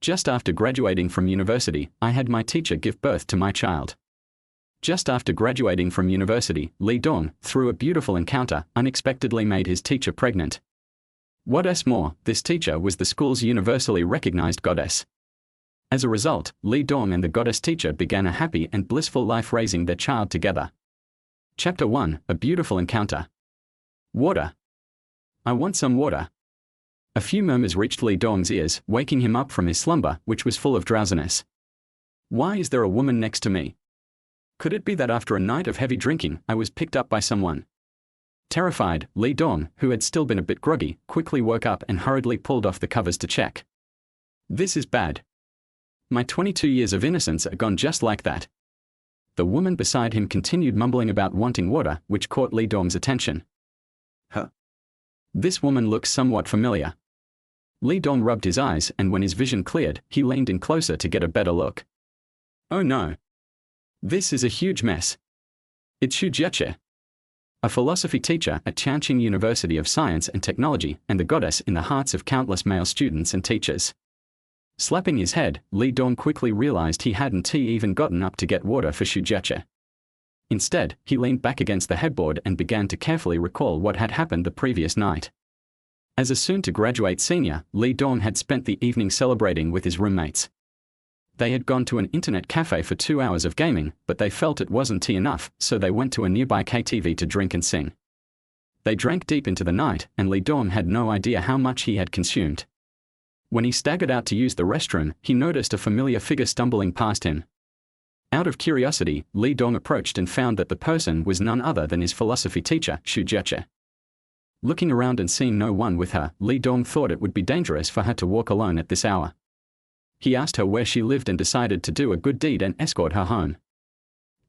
Just after graduating from university, I had my teacher give birth to my child. Just after graduating from university, Li Dong, through a beautiful encounter, unexpectedly made his teacher pregnant. What's more, this teacher was the school's universally recognized goddess. As a result, Li Dong and the goddess teacher began a happy and blissful life raising their child together. Chapter 1, A Beautiful Encounter. Water. I want some water. A few murmurs reached Li Dong's ears, waking him up from his slumber, which was full of drowsiness. Why is there a woman next to me? Could it be that after a night of heavy drinking, I was picked up by someone? Terrified, Li Dong, who had still been a bit groggy, quickly woke up and hurriedly pulled off the covers to check. This is bad. My 22 years of innocence are gone just like that. The woman beside him continued mumbling about wanting water, which caught Li Dong's attention. Huh? This woman looks somewhat familiar. Li Dong rubbed his eyes, and when his vision cleared, he leaned in closer to get a better look. Oh no. This is a huge mess. It's Xu Jiache, a philosophy teacher at Changqing University of Science and Technology, and the goddess in the hearts of countless male students and teachers. Slapping his head, Li Dong quickly realized he hadn't even gotten up to get water for Xu Jiache. Instead, he leaned back against the headboard and began to carefully recall what had happened the previous night. As a soon-to-graduate senior, Li Dong had spent the evening celebrating with his roommates. They had gone to an internet cafe for 2 hours of gaming, but they felt it wasn't enough, so they went to a nearby KTV to drink and sing. They drank deep into the night, and Li Dong had no idea how much he had consumed. When he staggered out to use the restroom, he noticed a familiar figure stumbling past him. Out of curiosity, Li Dong approached and found that the person was none other than his philosophy teacher, Xu Jiache. Looking around and seeing no one with her, Li Dong thought it would be dangerous for her to walk alone at this hour. He asked her where she lived and decided to do a good deed and escort her home.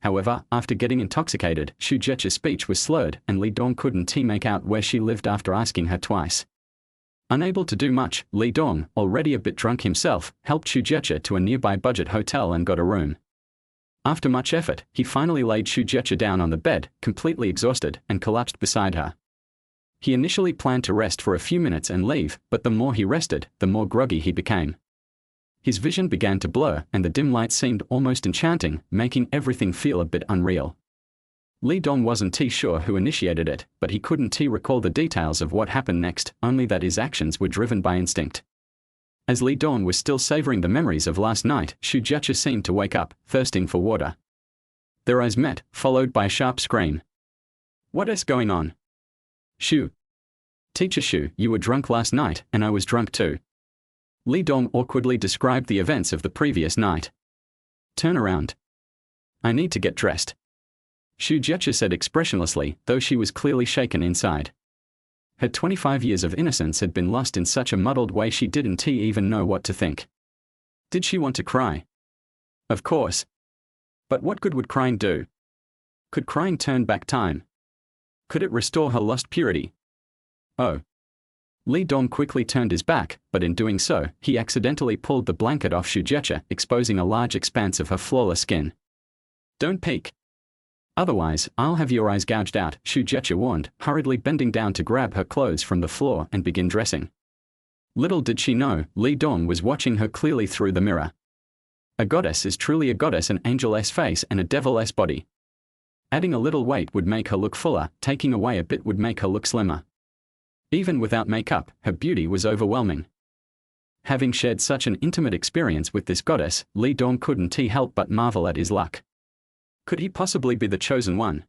However, after getting intoxicated, Xu Jiache's speech was slurred, and Li Dong couldn't make out where she lived after asking her twice. Unable to do much, Li Dong, already a bit drunk himself, helped Xu Jiache to a nearby budget hotel and got a room. After much effort, he finally laid Xu Jiache down on the bed, completely exhausted, and collapsed beside her. He initially planned to rest for a few minutes and leave, but the more he rested, the more groggy he became. His vision began to blur, and the dim light seemed almost enchanting, making everything feel a bit unreal. Li Dong wasn't sure who initiated it, but he couldn't recall the details of what happened next, only that his actions were driven by instinct. As Li Dong was still savoring the memories of last night, Xu Jiache seemed to wake up, thirsting for water. Their eyes met, followed by a sharp scream. What's going on? Xu. Teacher Xu, you were drunk last night, and I was drunk too. Li Dong awkwardly described the events of the previous night. Turn around. I need to get dressed. Xu Jiache said expressionlessly, though she was clearly shaken inside. Her 25 years of innocence had been lost in such a muddled way she didn't even know what to think. Did she want to cry? Of course. But what good would crying do? Could crying turn back time? Could it restore her lost purity? Oh. Li Dong quickly turned his back, but in doing so, he accidentally pulled the blanket off Xu Jiache, exposing a large expanse of her flawless skin. Don't peek. Otherwise, I'll have your eyes gouged out, Xu Jiache warned, hurriedly bending down to grab her clothes from the floor and begin dressing. Little did she know, Li Dong was watching her clearly through the mirror. A goddess is truly a goddess, an angel's face and a devil's body. Adding a little weight would make her look fuller, taking away a bit would make her look slimmer. Even without makeup, her beauty was overwhelming. Having shared such an intimate experience with this goddess, Li Dong couldn't help but marvel at his luck. Could he possibly be the chosen one?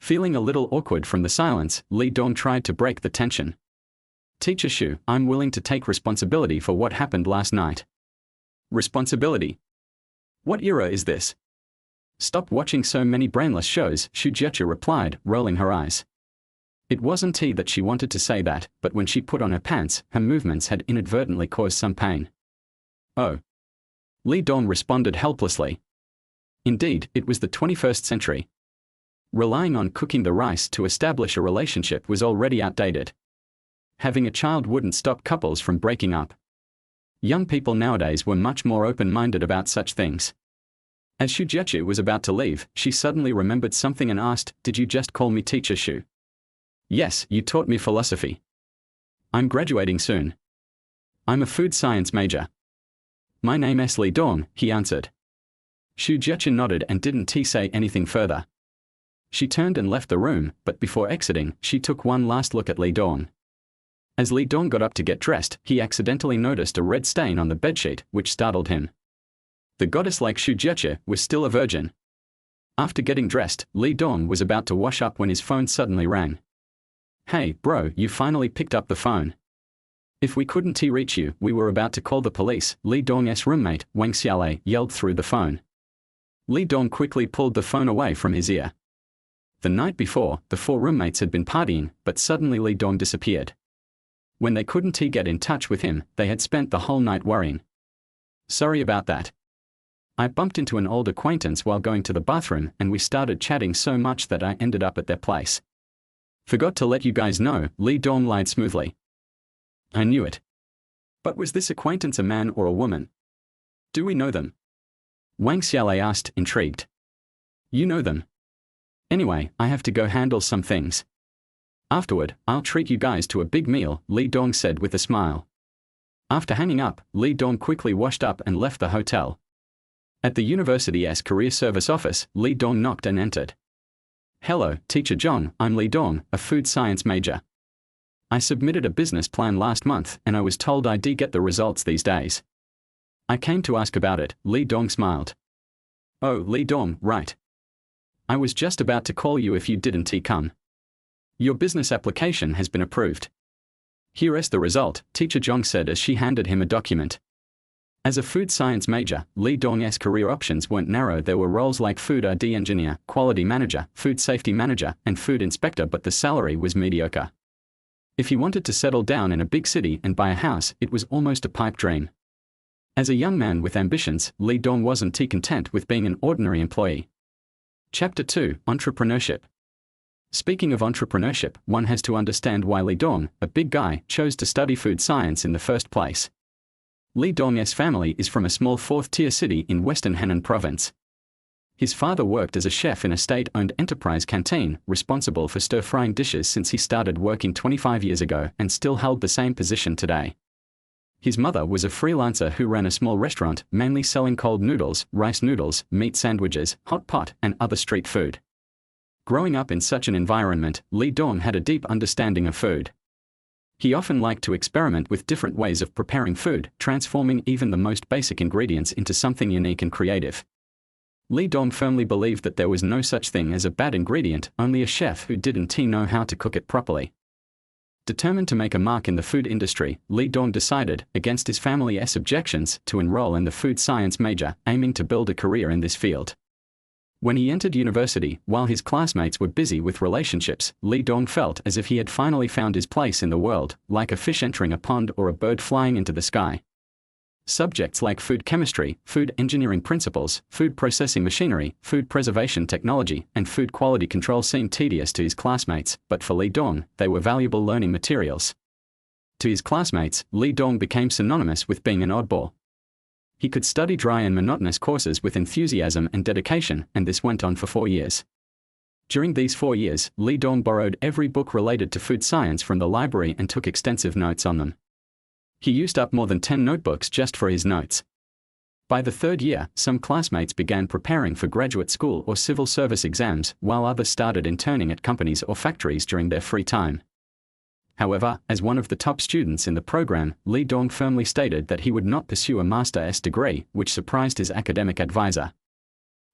Feeling a little awkward from the silence, Li Dong tried to break the tension. Teacher Xu, I'm willing to take responsibility for what happened last night. Responsibility? What era is this? Stop watching so many brainless shows, Xu Jiache replied, rolling her eyes. It wasn't that she wanted to say that, but when she put on her pants, her movements had inadvertently caused some pain. Oh. Li Dong responded helplessly. Indeed, it was the 21st century. Relying on cooking the rice to establish a relationship was already outdated. Having a child wouldn't stop couples from breaking up. Young people nowadays were much more open-minded about such things. As Xu Jiache was about to leave, she suddenly remembered something and asked, "Did you just call me Teacher Xu?" "Yes, you taught me philosophy. I'm graduating soon. I'm a food science major." My name is Li Dong, he answered. Xu Jiaqi nodded and didn't say anything further. She turned and left the room, but before exiting, she took one last look at Li Dong. As Li Dong got up to get dressed, he accidentally noticed a red stain on the bedsheet, which startled him. The goddess-like Xu Jiaqi was still a virgin. After getting dressed, Li Dong was about to wash up when his phone suddenly rang. Hey, bro, you finally picked up the phone. If we couldn't reach you, we were about to call the police, Li Dong's roommate, Wang Xiaolei, yelled through the phone. Li Dong quickly pulled the phone away from his ear. The night before, the four roommates had been partying, but suddenly Li Dong disappeared. When they couldn't get in touch with him, they had spent the whole night worrying. Sorry about that. I bumped into an old acquaintance while going to the bathroom and we started chatting so much that I ended up at their place. Forgot to let you guys know, Li Dong lied smoothly. I knew it. But was this acquaintance a man or a woman? Do we know them? Wang Xiaolei asked, intrigued. You know them. Anyway, I have to go handle some things. Afterward, I'll treat you guys to a big meal, Li Dong said with a smile. After hanging up, Li Dong quickly washed up and left the hotel. At the university's career service office, Li Dong knocked and entered. Hello, Teacher Zhang, I'm Li Dong, a food science major. I submitted a business plan last month and I was told I'd get the results these days. I came to ask about it, Li Dong smiled. Oh, Li Dong, right. I was just about to call you if you didn't come. Your business application has been approved. Here is the result, Teacher Zhang said as she handed him a document. As a food science major, Li Dong's career options weren't narrow. There were roles like food R&D engineer, quality manager, food safety manager, and food inspector, but the salary was mediocre. If he wanted to settle down in a big city and buy a house, it was almost a pipe dream. As a young man with ambitions, Li Dong wasn't content with being an ordinary employee. Chapter 2, Entrepreneurship. Speaking of entrepreneurship, one has to understand why Li Dong, a big guy, chose to study food science in the first place. Li Dong's family is from a small fourth-tier city in western Henan province. His father worked as a chef in a state-owned enterprise canteen, responsible for stir-frying dishes since he started working 25 years ago and still held the same position today. His mother was a freelancer who ran a small restaurant, mainly selling cold noodles, rice noodles, meat sandwiches, hot pot, and other street food. Growing up in such an environment, Li Dong had a deep understanding of food. He often liked to experiment with different ways of preparing food, transforming even the most basic ingredients into something unique and creative. Li Dong firmly believed that there was no such thing as a bad ingredient, only a chef who didn't know how to cook it properly. Determined to make a mark in the food industry, Li Dong decided, against his family's objections, to enroll in the food science major, aiming to build a career in this field. When he entered university, while his classmates were busy with relationships, Li Dong felt as if he had finally found his place in the world, like a fish entering a pond or a bird flying into the sky. Subjects like food chemistry, food engineering principles, food processing machinery, food preservation technology, and food quality control seemed tedious to his classmates, but for Li Dong, they were valuable learning materials. To his classmates, Li Dong became synonymous with being an oddball. He could study dry and monotonous courses with enthusiasm and dedication, and this went on for 4 years. During these 4 years, Li Dong borrowed every book related to food science from the library and took extensive notes on them. He used up more than 10 notebooks just for his notes. By the 3rd year, some classmates began preparing for graduate school or civil service exams, while others started interning at companies or factories during their free time. However, as one of the top students in the program, Li Dong firmly stated that he would not pursue a master's degree, which surprised his academic advisor.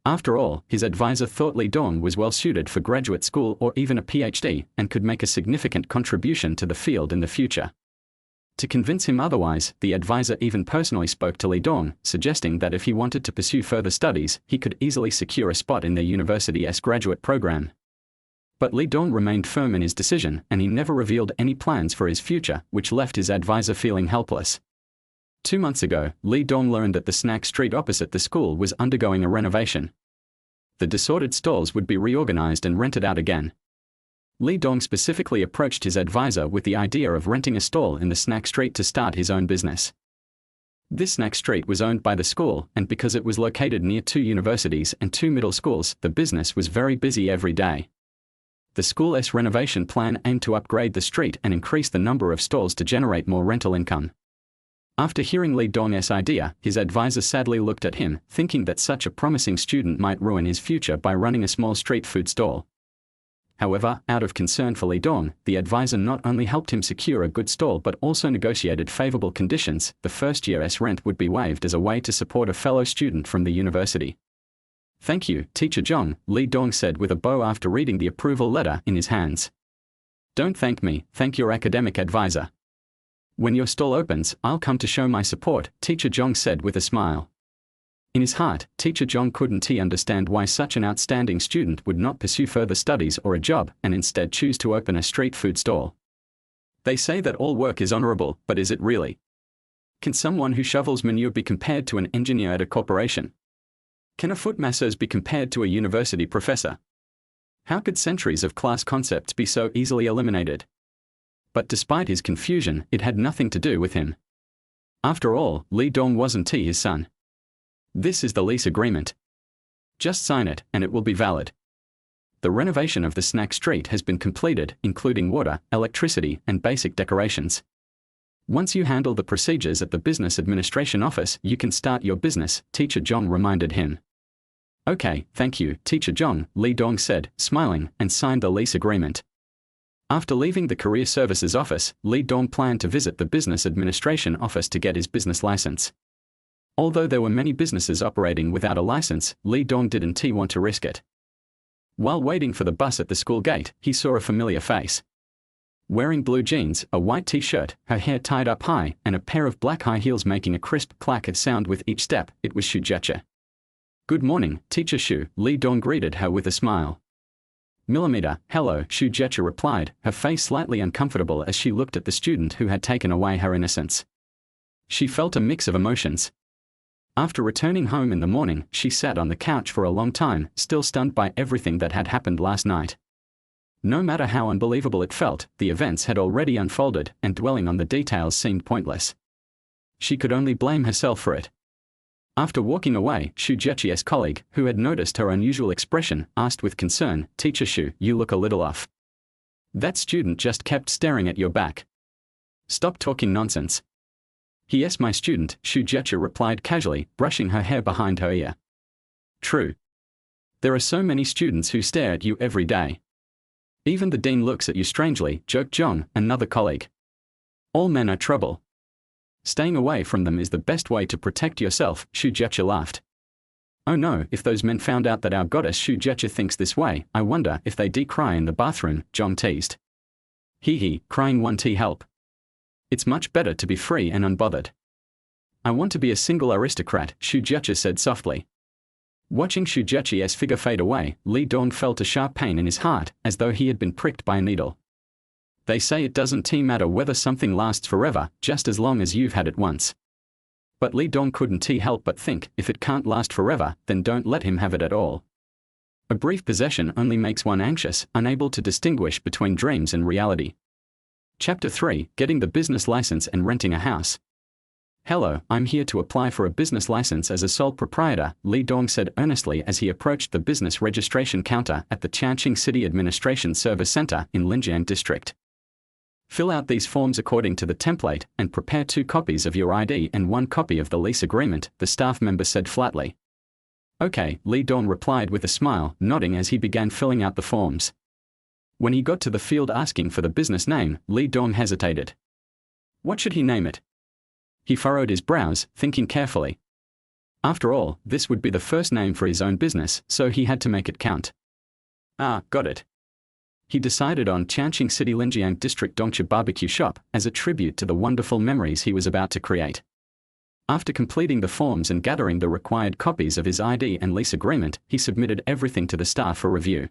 After all, his advisor thought Li Dong was well suited for graduate school or even a PhD, and could make a significant contribution to the field in the future. To convince him otherwise, the advisor even personally spoke to Li Dong, suggesting that if he wanted to pursue further studies, he could easily secure a spot in their university's graduate program. But Li Dong remained firm in his decision, and he never revealed any plans for his future, which left his advisor feeling helpless. 2 months ago, Li Dong learned that the snack street opposite the school was undergoing a renovation. The disordered stalls would be reorganized and rented out again. Li Dong specifically approached his advisor with the idea of renting a stall in the snack street to start his own business. This snack street was owned by the school, and because it was located near 2 universities and 2 middle schools, the business was very busy every day. The school's renovation plan aimed to upgrade the street and increase the number of stalls to generate more rental income. After hearing Li Dong's idea, his advisor sadly looked at him, thinking that such a promising student might ruin his future by running a small street food stall. However, out of concern for Li Dong, the advisor not only helped him secure a good stall but also negotiated favorable conditions. The first year's rent would be waived as a way to support a fellow student from the university. "Thank you, Teacher Zhang," Li Dong said with a bow after reading the approval letter in his hands. "Don't thank me, thank your academic advisor. When your stall opens, I'll come to show my support," Teacher Zhang said with a smile. In his heart, Teacher Zhang couldn't understand why such an outstanding student would not pursue further studies or a job and instead choose to open a street food stall. They say that all work is honorable, but is it really? Can someone who shovels manure be compared to an engineer at a corporation? Can a foot masseuse be compared to a university professor? How could centuries of class concepts be so easily eliminated? But despite his confusion, it had nothing to do with him. After all, Li Dong wasn't his son. This is the lease agreement. Just sign it, and it will be valid. The renovation of the snack street has been completed, including water, electricity, and basic decorations. Once you handle the procedures at the business administration office, you can start your business, Teacher Zhang reminded him. "Okay, thank you, Teacher Zhang," Li Dong said, smiling, and signed the lease agreement. After leaving the career services office, Li Dong planned to visit the business administration office to get his business license. Although there were many businesses operating without a license, Li Dong didn't want to risk it. While waiting for the bus at the school gate, he saw a familiar face. Wearing blue jeans, a white t-shirt, her hair tied up high, and a pair of black high heels making a crisp clack sound with each step, it was Xu Jiechi. "Good morning, Teacher Xu," Li Dong greeted her with a smile. "Millimeter, hello," Xu Jiechi replied, her face slightly uncomfortable as she looked at the student who had taken away her innocence. She felt a mix of emotions. After returning home in the morning, she sat on the couch for a long time, still stunned by everything that had happened last night. No matter how unbelievable it felt, the events had already unfolded, and dwelling on the details seemed pointless. She could only blame herself for it. After walking away, Xu Jiechi's colleague, who had noticed her unusual expression, asked with concern, "Teacher Xu, you look a little off. That student just kept staring at your back. Stop talking nonsense." "Yes, my student," Xu Jiechi replied casually, brushing her hair behind her ear. "True. There are so many students who stare at you every day. Even the dean looks at you strangely," joked Zhang, another colleague. "All men are trouble. Staying away from them is the best way to protect yourself," Xu Jiechi laughed. "Oh no, if those men found out that our goddess Xu Jiechi thinks this way, I wonder if they'd cry in the bathroom," Zhang teased. "Hee, crying won't help. It's much better to be free and unbothered." "I want to be a single aristocrat," Xu Jiechi said softly. Watching Xu Jiechi's figure fade away, Li Dong felt a sharp pain in his heart, as though he had been pricked by a needle. They say it doesn't matter whether something lasts forever, just as long as you've had it once. But Li Dong couldn't help but think, if it can't last forever, then don't let him have it at all. A brief possession only makes one anxious, unable to distinguish between dreams and reality. Chapter 3, Getting the Business License and Renting a House. "Hello, I'm here to apply for a business license as a sole proprietor," Li Dong said earnestly as he approached the business registration counter at the Changqing City Administration Service Center in Linjiang District. "Fill out these forms according to the template, and prepare 2 copies of your ID and 1 copy of the lease agreement," the staff member said flatly. "Okay," Li Dong replied with a smile, nodding as he began filling out the forms. When he got to the field asking for the business name, Li Dong hesitated. What should he name it? He furrowed his brows, thinking carefully. After all, this would be the first name for his own business, so he had to make it count. Ah, got it. He decided on Changqing City Linjiang District Dongcha Barbecue Shop, as a tribute to the wonderful memories he was about to create. After completing the forms and gathering the required copies of his ID and lease agreement, he submitted everything to the staff for review.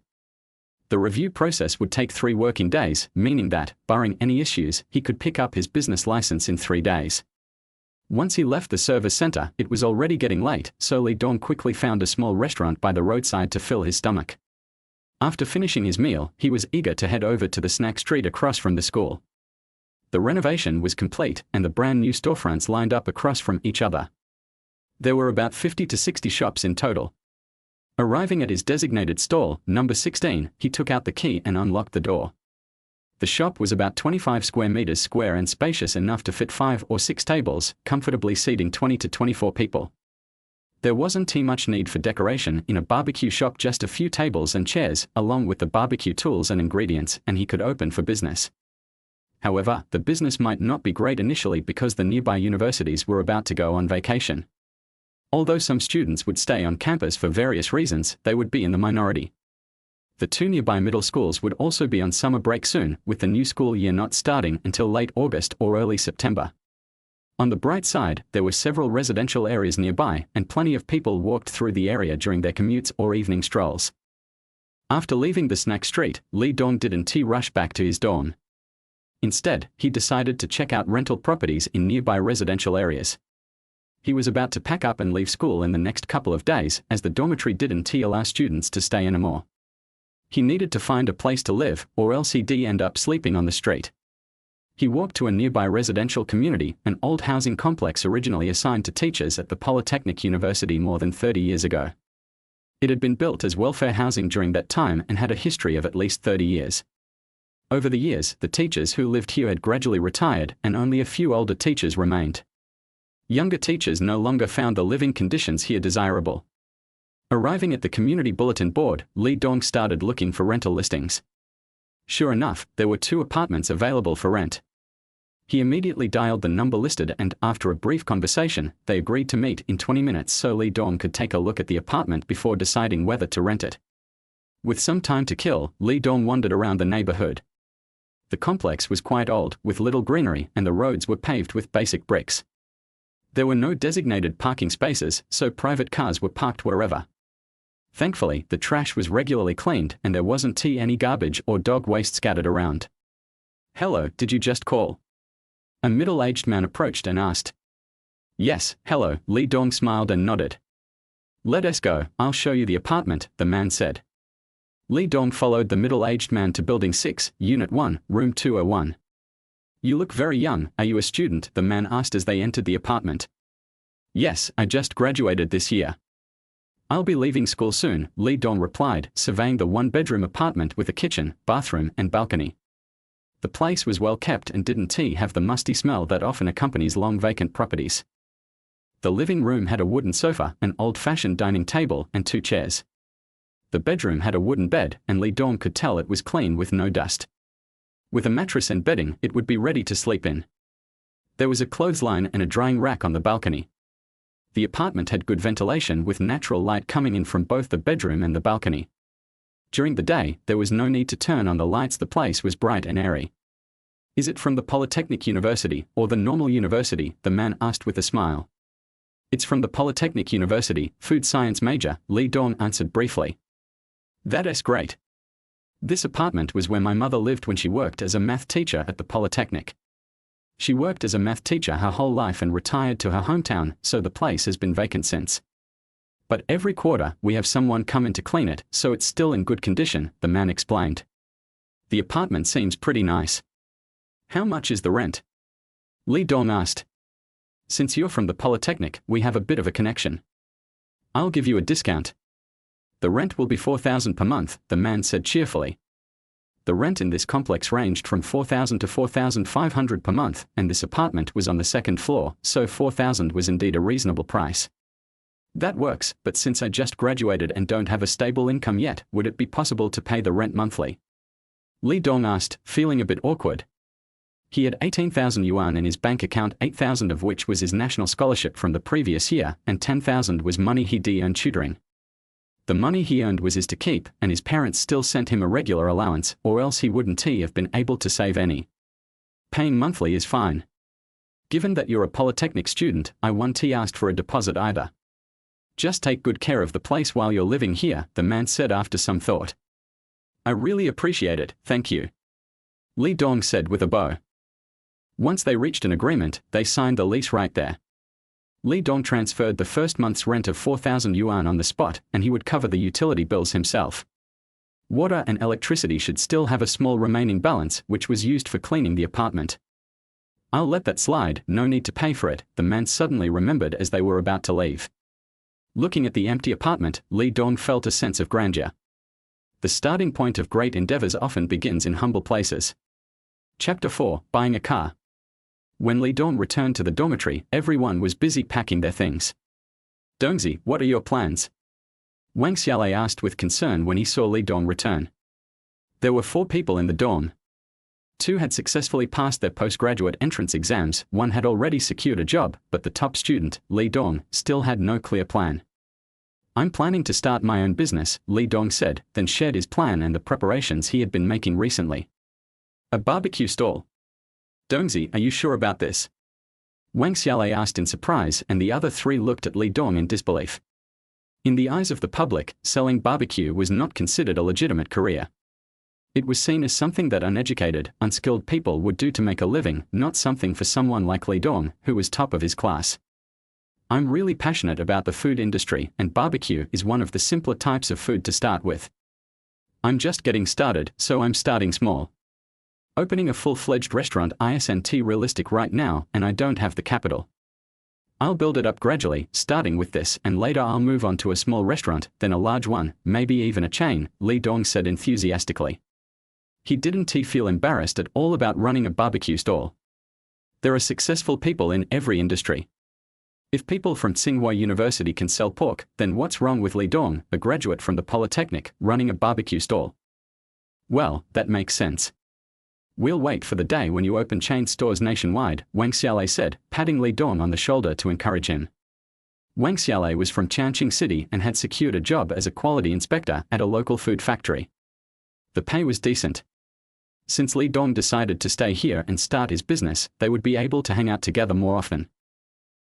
The review process would take 3 working days, meaning that, barring any issues, he could pick up his business license in 3 days. Once he left the service center, it was already getting late, so Li Dong quickly found a small restaurant by the roadside to fill his stomach. After finishing his meal, he was eager to head over to the snack street across from the school. The renovation was complete, and the brand new storefronts lined up across from each other. There were about 50 to 60 shops in total. Arriving at his designated stall, number 16, he took out the key and unlocked the door. The shop was about 25 square meters square and spacious enough to fit 5 or 6 tables, comfortably seating 20 to 24 people. There wasn't too much need for decoration in a barbecue shop, just a few tables and chairs, along with the barbecue tools and ingredients, and he could open for business. However, the business might not be great initially because the nearby universities were about to go on vacation. Although some students would stay on campus for various reasons, they would be in the minority. The 2 nearby middle schools would also be on summer break soon, with the new school year not starting until late August or early September. On the bright side, there were several residential areas nearby, and plenty of people walked through the area during their commutes or evening strolls. After leaving the snack street, Lee Dong didn't rush back to his dorm. Instead, he decided to check out rental properties in nearby residential areas. He was about to pack up and leave school in the next couple of days, as the dormitory didn't allow students to stay anymore. He needed to find a place to live, or else he'd end up sleeping on the street. He walked to a nearby residential community, an old housing complex originally assigned to teachers at the Polytechnic University more than 30 years ago. It had been built as welfare housing during that time and had a history of at least 30 years. Over the years, the teachers who lived here had gradually retired, and only a few older teachers remained. Younger teachers no longer found the living conditions here desirable. Arriving at the community bulletin board, Lee Dong started looking for rental listings. Sure enough, there were 2 apartments available for rent. He immediately dialed the number listed, and after a brief conversation, they agreed to meet in 20 minutes so Lee Dong could take a look at the apartment before deciding whether to rent it. With some time to kill, Lee Dong wandered around the neighborhood. The complex was quite old, with little greenery, and the roads were paved with basic bricks. There were no designated parking spaces, so private cars were parked wherever. Thankfully, the trash was regularly cleaned, and there wasn't any garbage or dog waste scattered around. "Hello, did you just call?" A middle-aged man approached and asked. "Yes, hello," Lee Dong smiled and nodded. "Let us go, I'll show you the apartment," the man said. Lee Dong followed the middle-aged man to Building 6, Unit 1, Room 201. "You look very young, are you a student?" the man asked as they entered the apartment. "Yes, I just graduated this year." "I'll be leaving school soon," Lee Dong replied, surveying the 1-bedroom apartment with a kitchen, bathroom, and balcony. The place was well kept and didn't have the musty smell that often accompanies long vacant properties. The living room had a wooden sofa, an old-fashioned dining table, and 2 chairs. The bedroom had a wooden bed, and Lee Dong could tell it was clean with no dust. With a mattress and bedding, it would be ready to sleep in. There was a clothesline and a drying rack on the balcony. The apartment had good ventilation with natural light coming in from both the bedroom and the balcony. During the day, there was no need to turn on the lights. The place was bright and airy. "Is it from the Polytechnic University, or the normal university?" the man asked with a smile. "It's from the Polytechnic University, food science major," Lee Dong answered briefly. "That's great. This apartment was where my mother lived when she worked as a math teacher at the Polytechnic. She worked as a math teacher her whole life and retired to her hometown, so the place has been vacant since. But every quarter, we have someone come in to clean it, so it's still in good condition," the man explained. "The apartment seems pretty nice. How much is the rent?" Lee Dong asked. "Since you're from the Polytechnic, we have a bit of a connection. I'll give you a discount. The rent will be $4,000 per month," the man said cheerfully. The rent in this complex ranged from $4,000 to $4,500 per month, and this apartment was on the 2nd floor, so $4,000 was indeed a reasonable price. "That works, but since I just graduated and don't have a stable income yet, would it be possible to pay the rent monthly?" Lee Dong asked, feeling a bit awkward. He had 18,000 yuan in his bank account, 8,000 of which was his national scholarship from the previous year, and 10,000 was money he'd earned tutoring. The money he earned was his to keep, and his parents still sent him a regular allowance, or else he wouldn't have been able to save any. Paying monthly is fine. Given that you're a Polytechnic student, I won't ask for a deposit either. Just take good care of the place while you're living here, the man said after some thought. "I really appreciate it, thank you," Lee Dong said with a bow. Once they reached an agreement, they signed the lease right there. Lee Dong transferred the first month's rent of 4,000 yuan on the spot, and he would cover the utility bills himself. Water and electricity should still have a small remaining balance, which was used for cleaning the apartment. "I'll let that slide, no need to pay for it," the man suddenly remembered as they were about to leave. Looking at the empty apartment, Lee Dong felt a sense of grandeur. The starting point of great endeavors often begins in humble places. Chapter 4, Buying a Car. When Li Dong returned to the dormitory, everyone was busy packing their things. "Dongzi, what are your plans?" Wang Xiaolei asked with concern when he saw Li Dong return. There were 4 people in the dorm. 2 had successfully passed their postgraduate entrance exams, 1 had already secured a job, but the top student, Li Dong, still had no clear plan. "I'm planning to start my own business," Li Dong said, then shared his plan and the preparations he had been making recently. "A barbecue stall. Dongzi, are you sure about this?" Wang Xiaolei asked in surprise, and the other 3 looked at Li Dong in disbelief. In the eyes of the public, selling barbecue was not considered a legitimate career. It was seen as something that uneducated, unskilled people would do to make a living, not something for someone like Li Dong, who was top of his class. "I'm really passionate about the food industry, and barbecue is one of the simpler types of food to start with. I'm just getting started, so I'm starting small. Opening a full-fledged restaurant isn't realistic right now, and I don't have the capital. I'll build it up gradually, starting with this, and later I'll move on to a small restaurant, then a large one, maybe even a chain," Li Dong said enthusiastically. He didn't feel embarrassed at all about running a barbecue stall. There are successful people in every industry. If people from Tsinghua University can sell pork, then what's wrong with Li Dong, a graduate from the Polytechnic, running a barbecue stall? "Well, that makes sense. We'll wait for the day when you open chain stores nationwide," Wang Xiaolei said, patting Li Dong on the shoulder to encourage him. Wang Xiaolei was from Changqing City and had secured a job as a quality inspector at a local food factory. The pay was decent. Since Li Dong decided to stay here and start his business, they would be able to hang out together more often.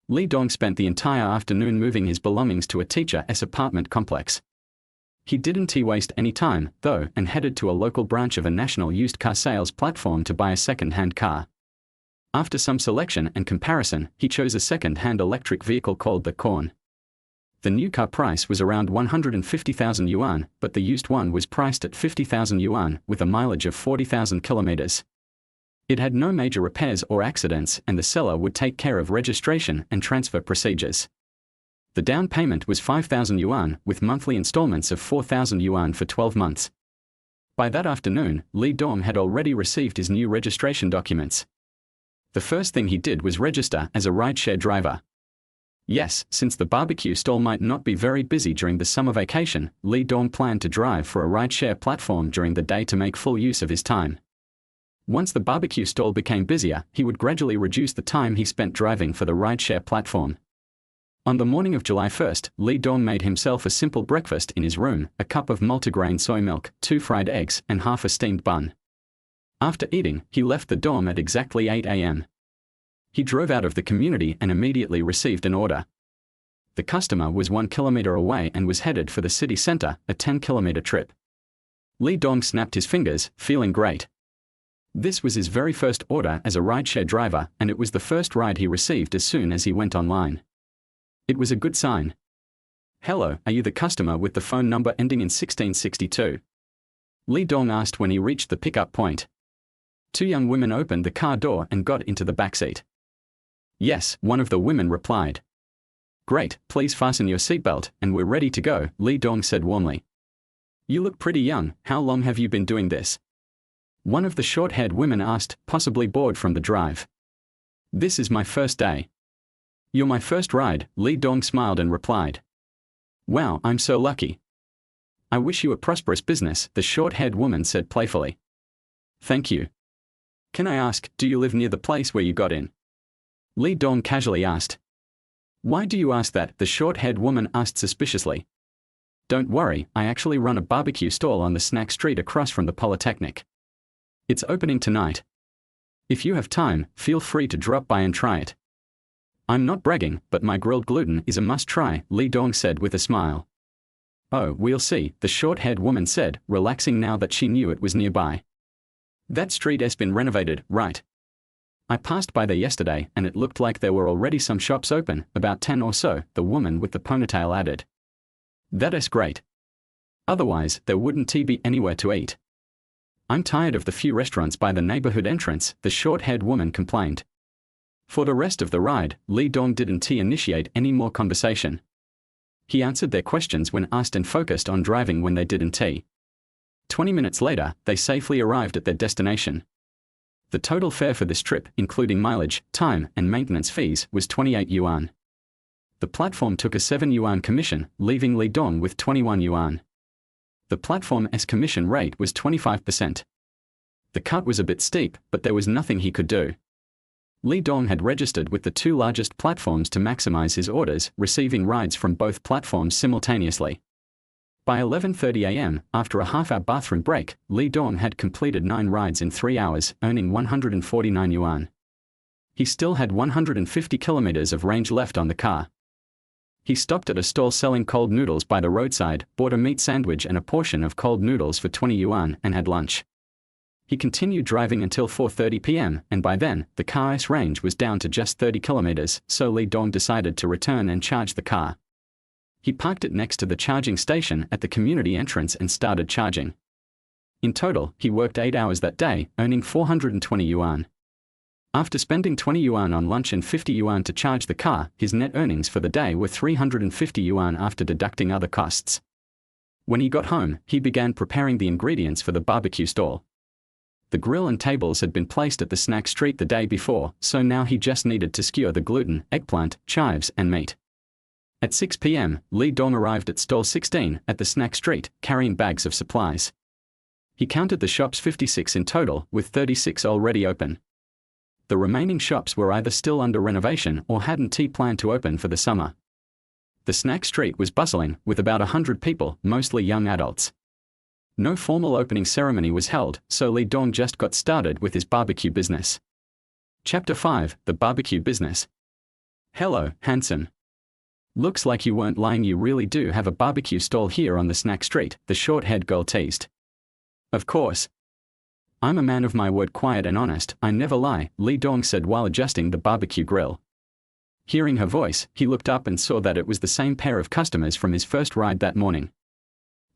Li Dong spent the entire afternoon moving his belongings to a teacher's apartment complex. He didn't waste any time, though, and headed to a local branch of a national used car sales platform to buy a second-hand car. After some selection and comparison, he chose a second-hand electric vehicle called the Corn. The new car price was around 150,000 yuan, but the used one was priced at 50,000 yuan, with a mileage of 40,000 kilometers. It had no major repairs or accidents, and the seller would take care of registration and transfer procedures. The down payment was 5,000 yuan, with monthly installments of 4,000 yuan for 12 months. By that afternoon, Li Dong had already received his new registration documents. The first thing he did was register as a rideshare driver. Yes, since the barbecue stall might not be very busy during the summer vacation, Li Dong planned to drive for a rideshare platform during the day to make full use of his time. Once the barbecue stall became busier, he would gradually reduce the time he spent driving for the rideshare platform. On the morning of July 1st, Li Dong made himself a simple breakfast in his room, a cup of multigrain soy milk, 2 fried eggs, and half a steamed bun. After eating, he left the dorm at exactly 8 a.m. He drove out of the community and immediately received an order. The customer was 1 kilometer away and was headed for the city center, a 10-kilometer trip. Li Dong snapped his fingers, feeling great. This was his very first order as a rideshare driver, and it was the first ride he received as soon as he went online. It was a good sign. "Hello, are you the customer with the phone number ending in 1662? Li Dong asked when he reached the pickup point. 2 young women opened the car door and got into the backseat. "Yes," one of the women replied. "Great, please fasten your seatbelt, and we're ready to go," Li Dong said warmly. "You look pretty young, how long have you been doing this?" One of the short-haired women asked, possibly bored from the drive. "This is my first day." "You're my first ride," Li Dong smiled and replied. "Wow, I'm so lucky." "I wish you a prosperous business," the short-haired woman said playfully. "Thank you. Can I ask, do you live near the place where you got in?" Li Dong casually asked. "Why do you ask that?" the short-haired woman asked suspiciously. "Don't worry, I actually run a barbecue stall on the snack street across from the Polytechnic. It's opening tonight. If you have time, feel free to drop by and try it. I'm not bragging, but my grilled gluten is a must-try," Li Dong said with a smile. "Oh, we'll see," the short-haired woman said, relaxing now that she knew it was nearby. "That street has been renovated, right? I passed by there yesterday, and it looked like there were already some shops open, about 10 or so," the woman with the ponytail added. "That is great. Otherwise, there wouldn't be anywhere to eat. I'm tired of the few restaurants by the neighborhood entrance," the short-haired woman complained. For the rest of the ride, Li Dong didn't initiate any more conversation. He answered their questions when asked and focused on driving when they didn't. 20 minutes later, they safely arrived at their destination. The total fare for this trip, including mileage, time, and maintenance fees, was 28 yuan. The platform took a 7 yuan commission, leaving Li Dong with 21 yuan. The platform's commission rate was 25%. The cut was a bit steep, but there was nothing he could do. Li Dong had registered with the two largest platforms to maximize his orders, receiving rides from both platforms simultaneously. By 11:30 a.m., after a half-hour bathroom break, Li Dong had completed 9 rides in 3 hours, earning 149 yuan. He still had 150 kilometers of range left on the car. He stopped at a stall selling cold noodles by the roadside, bought a meat sandwich and a portion of cold noodles for 20 yuan, and had lunch. He continued driving until 4:30 p.m., and by then, the car's range was down to just 30 kilometers, so Li Dong decided to return and charge the car. He parked it next to the charging station at the community entrance and started charging. In total, he worked 8 hours that day, earning 420 yuan. After spending 20 yuan on lunch and 50 yuan to charge the car, his net earnings for the day were 350 yuan after deducting other costs. When he got home, he began preparing the ingredients for the barbecue stall. The grill and tables had been placed at the snack street the day before, so now he just needed to skewer the gluten, eggplant, chives, and meat. At 6 p.m., Li Dong arrived at stall 16 at the snack street, carrying bags of supplies. He counted the shops 56 in total, with 36 already open. The remaining shops were either still under renovation or hadn't planned to open for the summer. The snack street was bustling, with about 100 people, mostly young adults. No formal opening ceremony was held, so Li Dong just got started with his barbecue business. Chapter 5, The Barbecue Business. Hello, handsome. Looks like you weren't lying, you really do have a barbecue stall here on the snack street, the short-haired girl teased. Of course. I'm a man of my word, quiet and honest, I never lie, Li Dong said while adjusting the barbecue grill. Hearing her voice, he looked up and saw that it was the same pair of customers from his first ride that morning.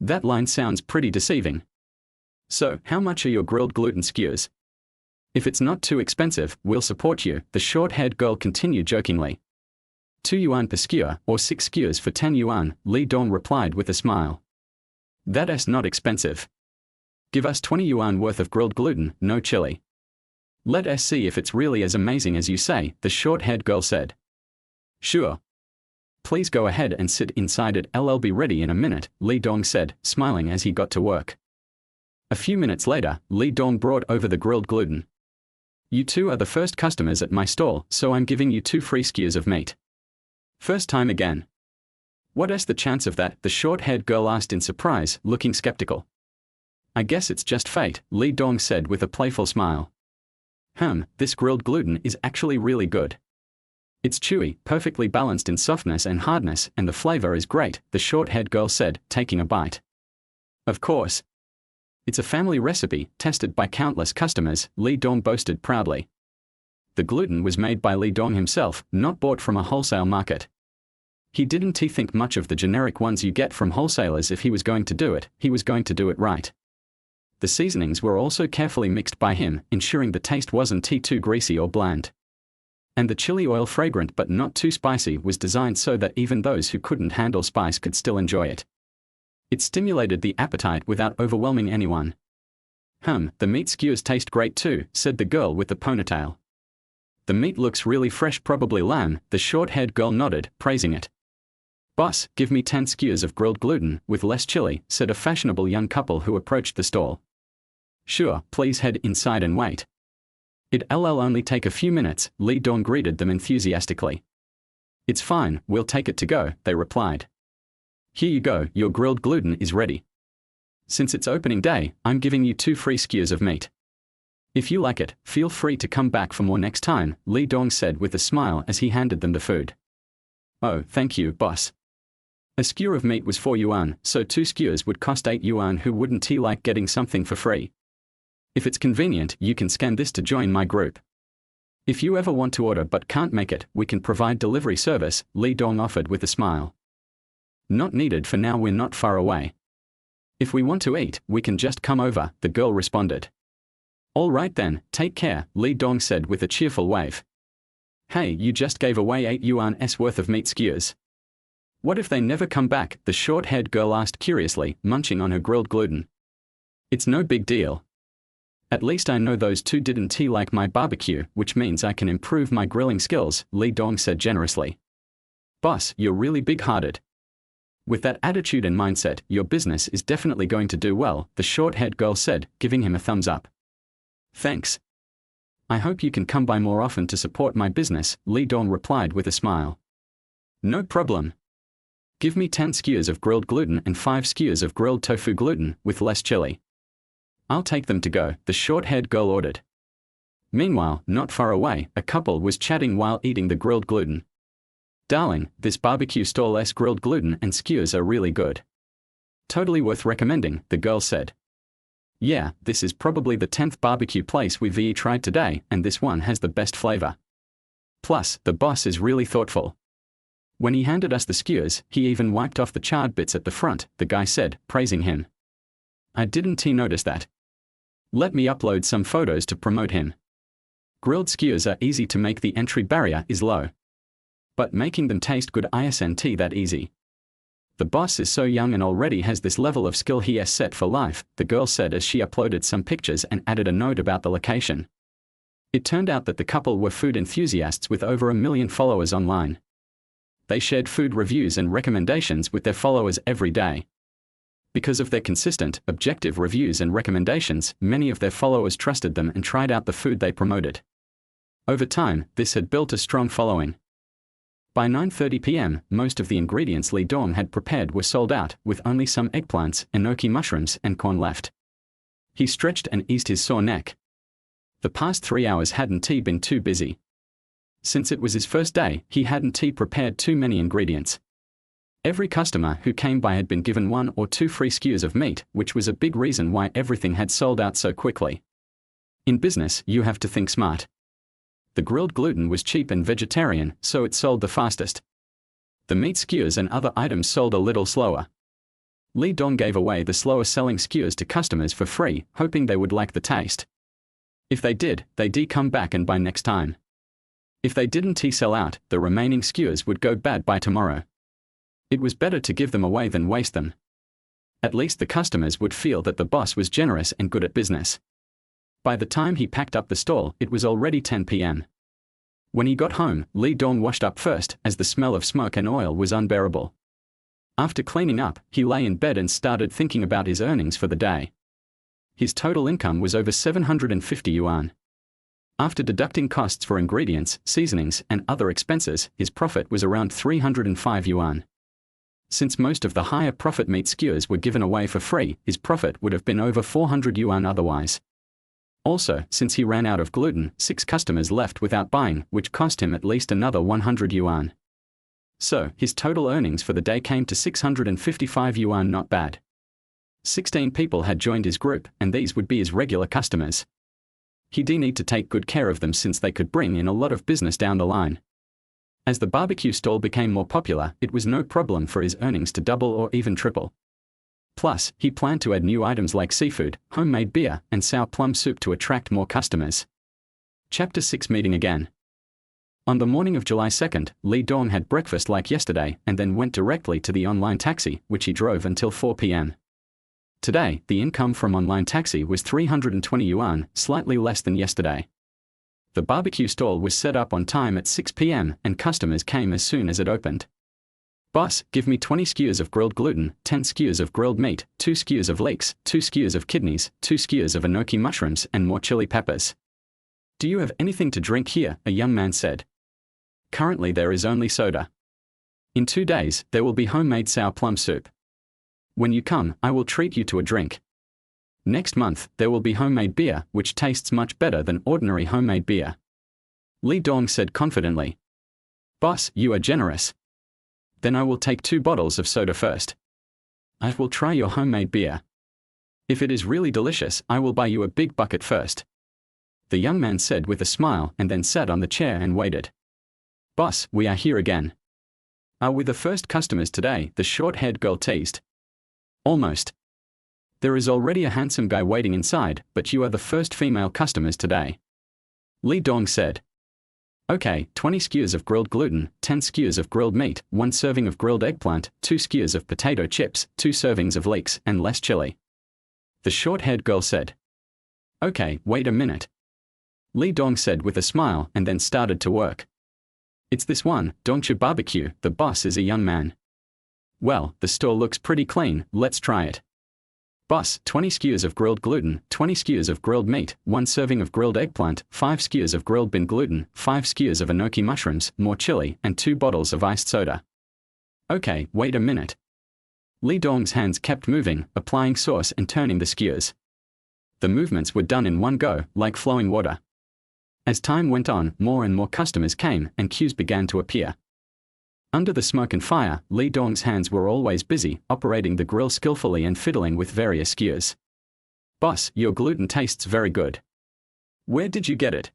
That line sounds pretty deceiving. So, how much are your grilled gluten skewers? If it's not too expensive, we'll support you, the short-haired girl continued jokingly. 2 yuan per skewer, or 6 skewers for 10 yuan, Li Dong replied with a smile. That's not expensive. Give us 20 yuan worth of grilled gluten, no chili. Let us see if it's really as amazing as you say, the short-haired girl said. Sure. Please go ahead and sit inside it, I'll be ready in a minute, Li Dong said, smiling as he got to work. A few minutes later, Li Dong brought over the grilled gluten. You two are the first customers at my stall, so I'm giving you 2 free skewers of meat. First time again. What's the chance of that? The short-haired girl asked in surprise, looking skeptical. I guess it's just fate, Li Dong said with a playful smile. This grilled gluten is actually really good. It's chewy, perfectly balanced in softness and hardness, and the flavor is great, the short-haired girl said, taking a bite. Of course. It's a family recipe, tested by countless customers, Li Dong boasted proudly. The gluten was made by Li Dong himself, not bought from a wholesale market. He didn't think much of the generic ones you get from wholesalers. If he was going to do it, he was going to do it right. The seasonings were also carefully mixed by him, ensuring the taste wasn't too greasy or bland. And the chili oil, fragrant but not too spicy, was designed so that even those who couldn't handle spice could still enjoy it. It stimulated the appetite without overwhelming anyone. The meat skewers taste great too, said the girl with the ponytail. The meat looks really fresh, probably lamb, the short-haired girl nodded, praising it. Boss, give me 10 skewers of grilled gluten, with less chili, said a fashionable young couple who approached the stall. Sure, please head inside and wait. It'll only take a few minutes, Li Dong greeted them enthusiastically. It's fine, we'll take it to go, they replied. Here you go, your grilled gluten is ready. Since it's opening day, I'm giving you 2 free skewers of meat. If you like it, feel free to come back for more next time, Li Dong said with a smile as he handed them the food. Oh, thank you, boss. A skewer of meat was 4 yuan, so 2 skewers would cost 8 yuan. Who wouldn't like getting something for free? If it's convenient, you can scan this to join my group. If you ever want to order but can't make it, we can provide delivery service, Li Dong offered with a smile. Not needed for now, we're not far away. If we want to eat, we can just come over, the girl responded. All right then, take care, Li Dong said with a cheerful wave. Hey, you just gave away 8 yuan's worth of meat skewers. What if they never come back? The short-haired girl asked curiously, munching on her grilled gluten. It's no big deal. At least I know those two didn't like my barbecue, which means I can improve my grilling skills, Li Dong said generously. Boss, you're really big-hearted. With that attitude and mindset, your business is definitely going to do well, the short-haired girl said, giving him a thumbs up. Thanks. I hope you can come by more often to support my business, Li Dong replied with a smile. No problem. Give me 10 skewers of grilled gluten and 5 skewers of grilled tofu gluten, with less chili. I'll take them to go, the short-haired girl ordered. Meanwhile, not far away, a couple was chatting while eating the grilled gluten. Darling, this barbecue stall's grilled gluten and skewers are really good. Totally worth recommending, the girl said. Yeah, this is probably the 10th barbecue place we've tried today, and this one has the best flavor. Plus, the boss is really thoughtful. When he handed us the skewers, he even wiped off the charred bits at the front, the guy said, praising him. I didn't notice that. Let me upload some photos to promote him. Grilled skewers are easy to make, the entry barrier is low. But making them taste good isn't that easy. The boss is so young and already has this level of skill he has set for life, the girl said as she uploaded some pictures and added a note about the location. It turned out that the couple were food enthusiasts with over 1 million followers online. They shared food reviews and recommendations with their followers every day. Because of their consistent, objective reviews and recommendations, many of their followers trusted them and tried out the food they promoted. Over time, this had built a strong following. By 9:30 p.m., most of the ingredients Li Dong had prepared were sold out, with only some eggplants, enoki mushrooms, and corn left. He stretched and eased his sore neck. The past 3 hours hadn't been too busy. Since it was his first day, he hadn't prepared too many ingredients. Every customer who came by had been given 1 or 2 free skewers of meat, which was a big reason why everything had sold out so quickly. In business, you have to think smart. The grilled gluten was cheap and vegetarian, so it sold the fastest. The meat skewers and other items sold a little slower. Li Dong gave away the slower-selling skewers to customers for free, hoping they would like the taste. If they did, they'd come back and buy next time. If they didn't sell out, the remaining skewers would go bad by tomorrow. It was better to give them away than waste them. At least the customers would feel that the boss was generous and good at business. By the time he packed up the stall, it was already 10 p.m. When he got home, Li Dong washed up first, as the smell of smoke and oil was unbearable. After cleaning up, he lay in bed and started thinking about his earnings for the day. His total income was over 750 yuan. After deducting costs for ingredients, seasonings, and other expenses, his profit was around 305 yuan. Since most of the higher profit meat skewers were given away for free, his profit would have been over 400 yuan otherwise. Also, since he ran out of gluten, 6 customers left without buying, which cost him at least another 100 yuan. So, his total earnings for the day came to 655 yuan, not bad. 16 people had joined his group, and these would be his regular customers. He'd need to take good care of them since they could bring in a lot of business down the line. As the barbecue stall became more popular, it was no problem for his earnings to double or even triple. Plus, he planned to add new items like seafood, homemade beer, and sour plum soup to attract more customers. Chapter 6 Meeting again. On the morning of July 2nd, Li Dong had breakfast like yesterday and then went directly to the online taxi, which he drove until 4 p.m. Today, the income from online taxi was 320 yuan, slightly less than yesterday. The barbecue stall was set up on time at 6 p.m. and customers came as soon as it opened. Boss, give me 20 skewers of grilled gluten, 10 skewers of grilled meat, 2 skewers of leeks, 2 skewers of kidneys, 2 skewers of enoki mushrooms, and more chili peppers. Do you have anything to drink here? A young man said. Currently there is only soda. In 2 days, there will be homemade sour plum soup. When you come, I will treat you to a drink. Next month, there will be homemade beer, which tastes much better than ordinary homemade beer. Li Dong said confidently. Boss, you are generous. Then I will take 2 bottles of soda first. I will try your homemade beer. If it is really delicious, I will buy you a big bucket first. The young man said with a smile and then sat on the chair and waited. Boss, we are here again. Are we the first customers today? The short-haired girl teased. Almost. There is already a handsome guy waiting inside, but you are the first female customers today. Li Dong said. Okay, 20 skewers of grilled gluten, 10 skewers of grilled meat, 1 serving of grilled eggplant, 2 skewers of potato chips, 2 servings of leeks, and less chili. The short-haired girl said. Okay, wait a minute. Li Dong said with a smile and then started to work. It's this one, Dongcha Barbecue, the boss is a young man. Well, the store looks pretty clean, let's try it. Boss, 20 skewers of grilled gluten, 20 skewers of grilled meat, 1 serving of grilled eggplant, 5 skewers of grilled bean gluten, 5 skewers of enoki mushrooms, more chili, and 2 bottles of iced soda. Okay, wait a minute. Li Dong's hands kept moving, applying sauce and turning the skewers. The movements were done in one go, like flowing water. As time went on, more and more customers came, and queues began to appear. Under the smoke and fire, Li Dong's hands were always busy, operating the grill skillfully and fiddling with various skewers. Boss, your gluten tastes very good. Where did you get it?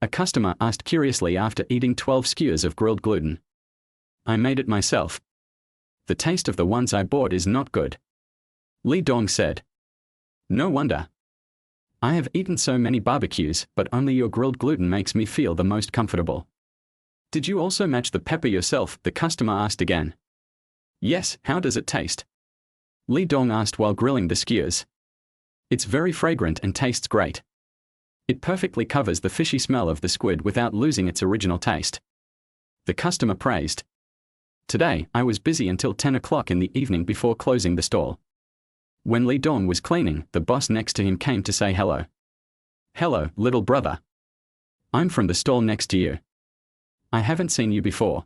A customer asked curiously after eating 12 skewers of grilled gluten. I made it myself. The taste of the ones I bought is not good. Li Dong said. No wonder. I have eaten so many barbecues, but only your grilled gluten makes me feel the most comfortable. Did you also match the pepper yourself? The customer asked again. Yes, how does it taste? Li Dong asked while grilling the skewers. It's very fragrant and tastes great. It perfectly covers the fishy smell of the squid without losing its original taste. The customer praised. Today, I was busy until 10 o'clock in the evening before closing the stall. When Li Dong was cleaning, the boss next to him came to say hello. Hello, little brother. I'm from the stall next to you. I haven't seen you before.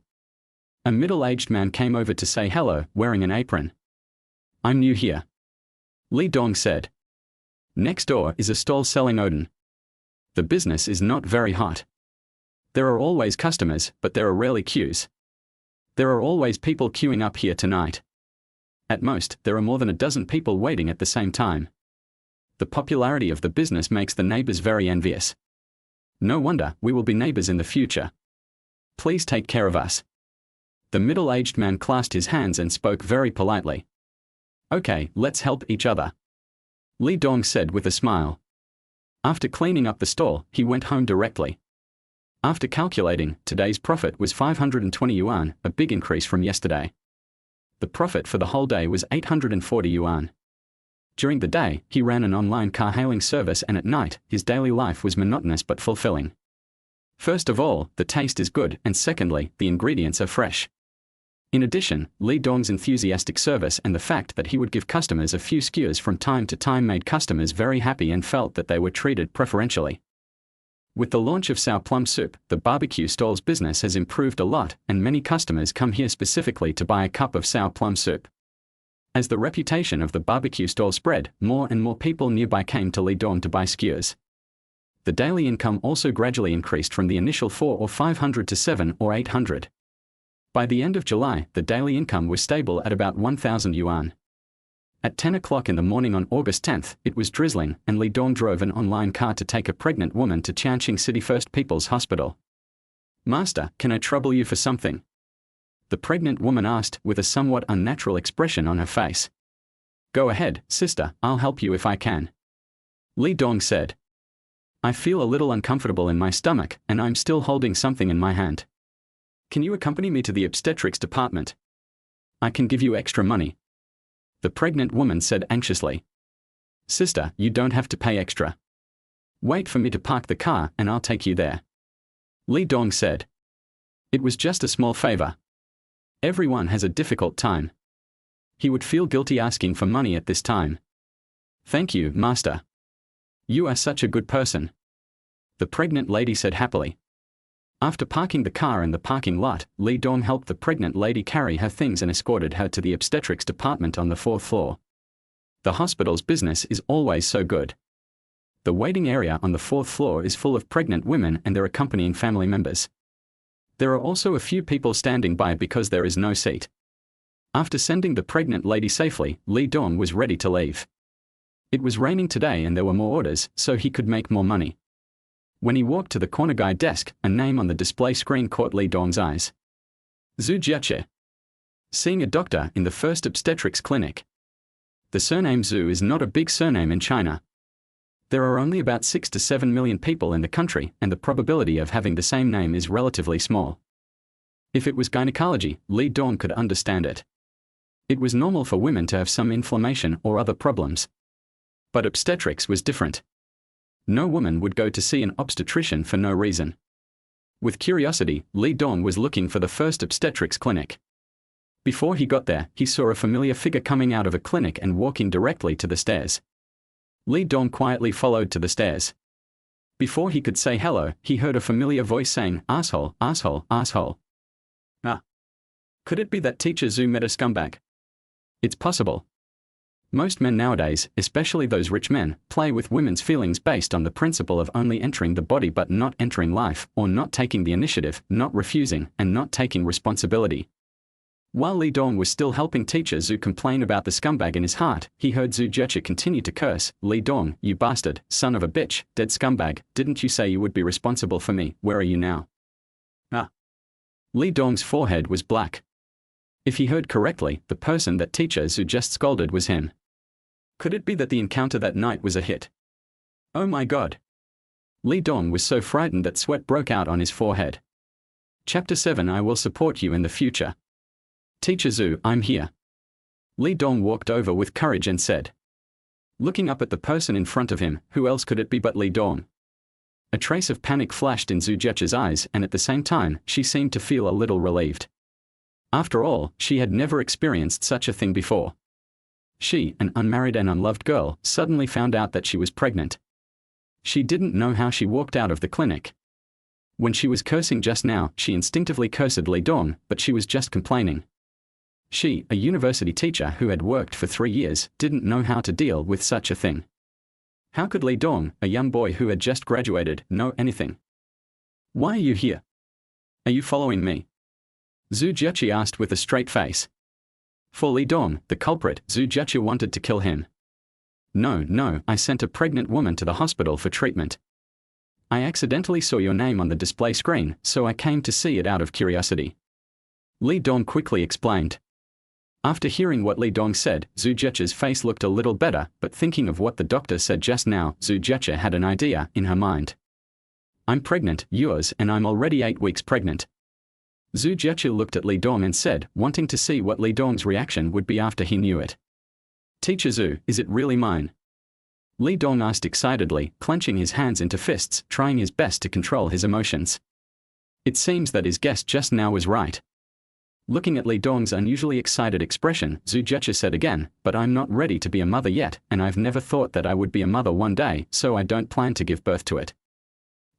A middle-aged man came over to say hello, wearing an apron. I'm new here. Li Dong said. Next door is a stall selling odon. The business is not very hot. There are always customers, but there are rarely queues. There are always people queuing up here tonight. At most, there are more than a dozen people waiting at the same time. The popularity of the business makes the neighbors very envious. No wonder, we will be neighbors in the future. Please take care of us. The middle-aged man clasped his hands and spoke very politely. Okay, let's help each other. Li Dong said with a smile. After cleaning up the stall, he went home directly. After calculating, today's profit was 520 yuan, a big increase from yesterday. The profit for the whole day was 840 yuan. During the day, he ran an online car-hailing service, and at night, his daily life was monotonous but fulfilling. First of all, the taste is good, and secondly, the ingredients are fresh. In addition, Li Dong's enthusiastic service and the fact that he would give customers a few skewers from time to time made customers very happy and felt that they were treated preferentially. With the launch of sour plum soup, the barbecue stall's business has improved a lot, and many customers come here specifically to buy a cup of sour plum soup. As the reputation of the barbecue stall spread, more and more people nearby came to Li Dong to buy skewers. The daily income also gradually increased from the initial 400 or 500 to 700 or 800. By the end of July, the daily income was stable at about 1,000 yuan. At 10 o'clock in the morning on August 10th, it was drizzling, and Li Dong drove an online car to take a pregnant woman to Tianqing City First People's Hospital. Master, can I trouble you for something? The pregnant woman asked, with a somewhat unnatural expression on her face. Go ahead, sister, I'll help you if I can. Li Dong said. I feel a little uncomfortable in my stomach, and I'm still holding something in my hand. Can you accompany me to the obstetrics department? I can give you extra money. The pregnant woman said anxiously. Sister, you don't have to pay extra. Wait for me to park the car and I'll take you there. Li Dong said. It was just a small favor. Everyone has a difficult time. He would feel guilty asking for money at this time. Thank you, master. You are such a good person. The pregnant lady said happily. After parking the car in the parking lot, Li Dong helped the pregnant lady carry her things and escorted her to the obstetrics department on the 4th floor. The hospital's business is always so good. The waiting area on the 4th floor is full of pregnant women and their accompanying family members. There are also a few people standing by because there is no seat. After sending the pregnant lady safely, Li Dong was ready to leave. It was raining today and there were more orders, so he could make more money. When he walked to the corner guy desk, a name on the display screen caught Li Dong's eyes. Zhu Jiache. Seeing a doctor in the first obstetrics clinic. The surname Zhu is not a big surname in China. There are only about 6 to 7 million people in the country, and the probability of having the same name is relatively small. If it was gynecology, Li Dong could understand it. It was normal for women to have some inflammation or other problems. But obstetrics was different. No woman would go to see an obstetrician for no reason. With curiosity, Li Dong was looking for the first obstetrics clinic. Before he got there, he saw a familiar figure coming out of a clinic and walking directly to the stairs. Li Dong quietly followed to the stairs. Before he could say hello, he heard a familiar voice saying, "Asshole, asshole, asshole." Ah. Could it be that teacher Zhu met a scumbag? It's possible. Most men nowadays, especially those rich men, play with women's feelings based on the principle of only entering the body but not entering life, or not taking the initiative, not refusing, and not taking responsibility. While Li Dong was still helping teacher Zhu complain about the scumbag in his heart, he heard Zhu Jiechi continue to curse, "Li Dong, you bastard, son of a bitch, dead scumbag, didn't you say you would be responsible for me, where are you now?" Ah. Li Dong's forehead was black. If he heard correctly, the person that teacher Zhu just scolded was him. Could it be that the encounter that night was a hit? Oh my god. Li Dong was so frightened that sweat broke out on his forehead. Chapter 7 I will support you in the future. Teacher Zhu, I'm here. Li Dong walked over with courage and said. Looking up at the person in front of him, who else could it be but Li Dong? A trace of panic flashed in Zhu Jiechi's eyes, and at the same time, she seemed to feel a little relieved. After all, she had never experienced such a thing before. She, an unmarried and unloved girl, suddenly found out that she was pregnant. She didn't know how she walked out of the clinic. When she was cursing just now, she instinctively cursed Li Dong, but she was just complaining. She, a university teacher who had worked for 3 years, didn't know how to deal with such a thing. How could Li Dong, a young boy who had just graduated, know anything? Why are you here? Are you following me? Zhu Jiechi asked with a straight face. For Li Dong, the culprit, Zhu Jiechi wanted to kill him. No, I sent a pregnant woman to the hospital for treatment. I accidentally saw your name on the display screen, so I came to see it out of curiosity. Li Dong quickly explained. After hearing what Li Dong said, Zhu Jiechi's face looked a little better, but thinking of what the doctor said just now, Zhu Jiechi had an idea in her mind. I'm pregnant, yours, and I'm already 8 weeks pregnant. Zhu Jiechi looked at Li Dong and said, wanting to see what Li Dong's reaction would be after he knew it. Teacher Zhu, is it really mine? Li Dong asked excitedly, clenching his hands into fists, trying his best to control his emotions. It seems that his guess just now was right. Looking at Li Dong's unusually excited expression, Zhu Jiechi said again, but I'm not ready to be a mother yet, and I've never thought that I would be a mother one day, so I don't plan to give birth to it.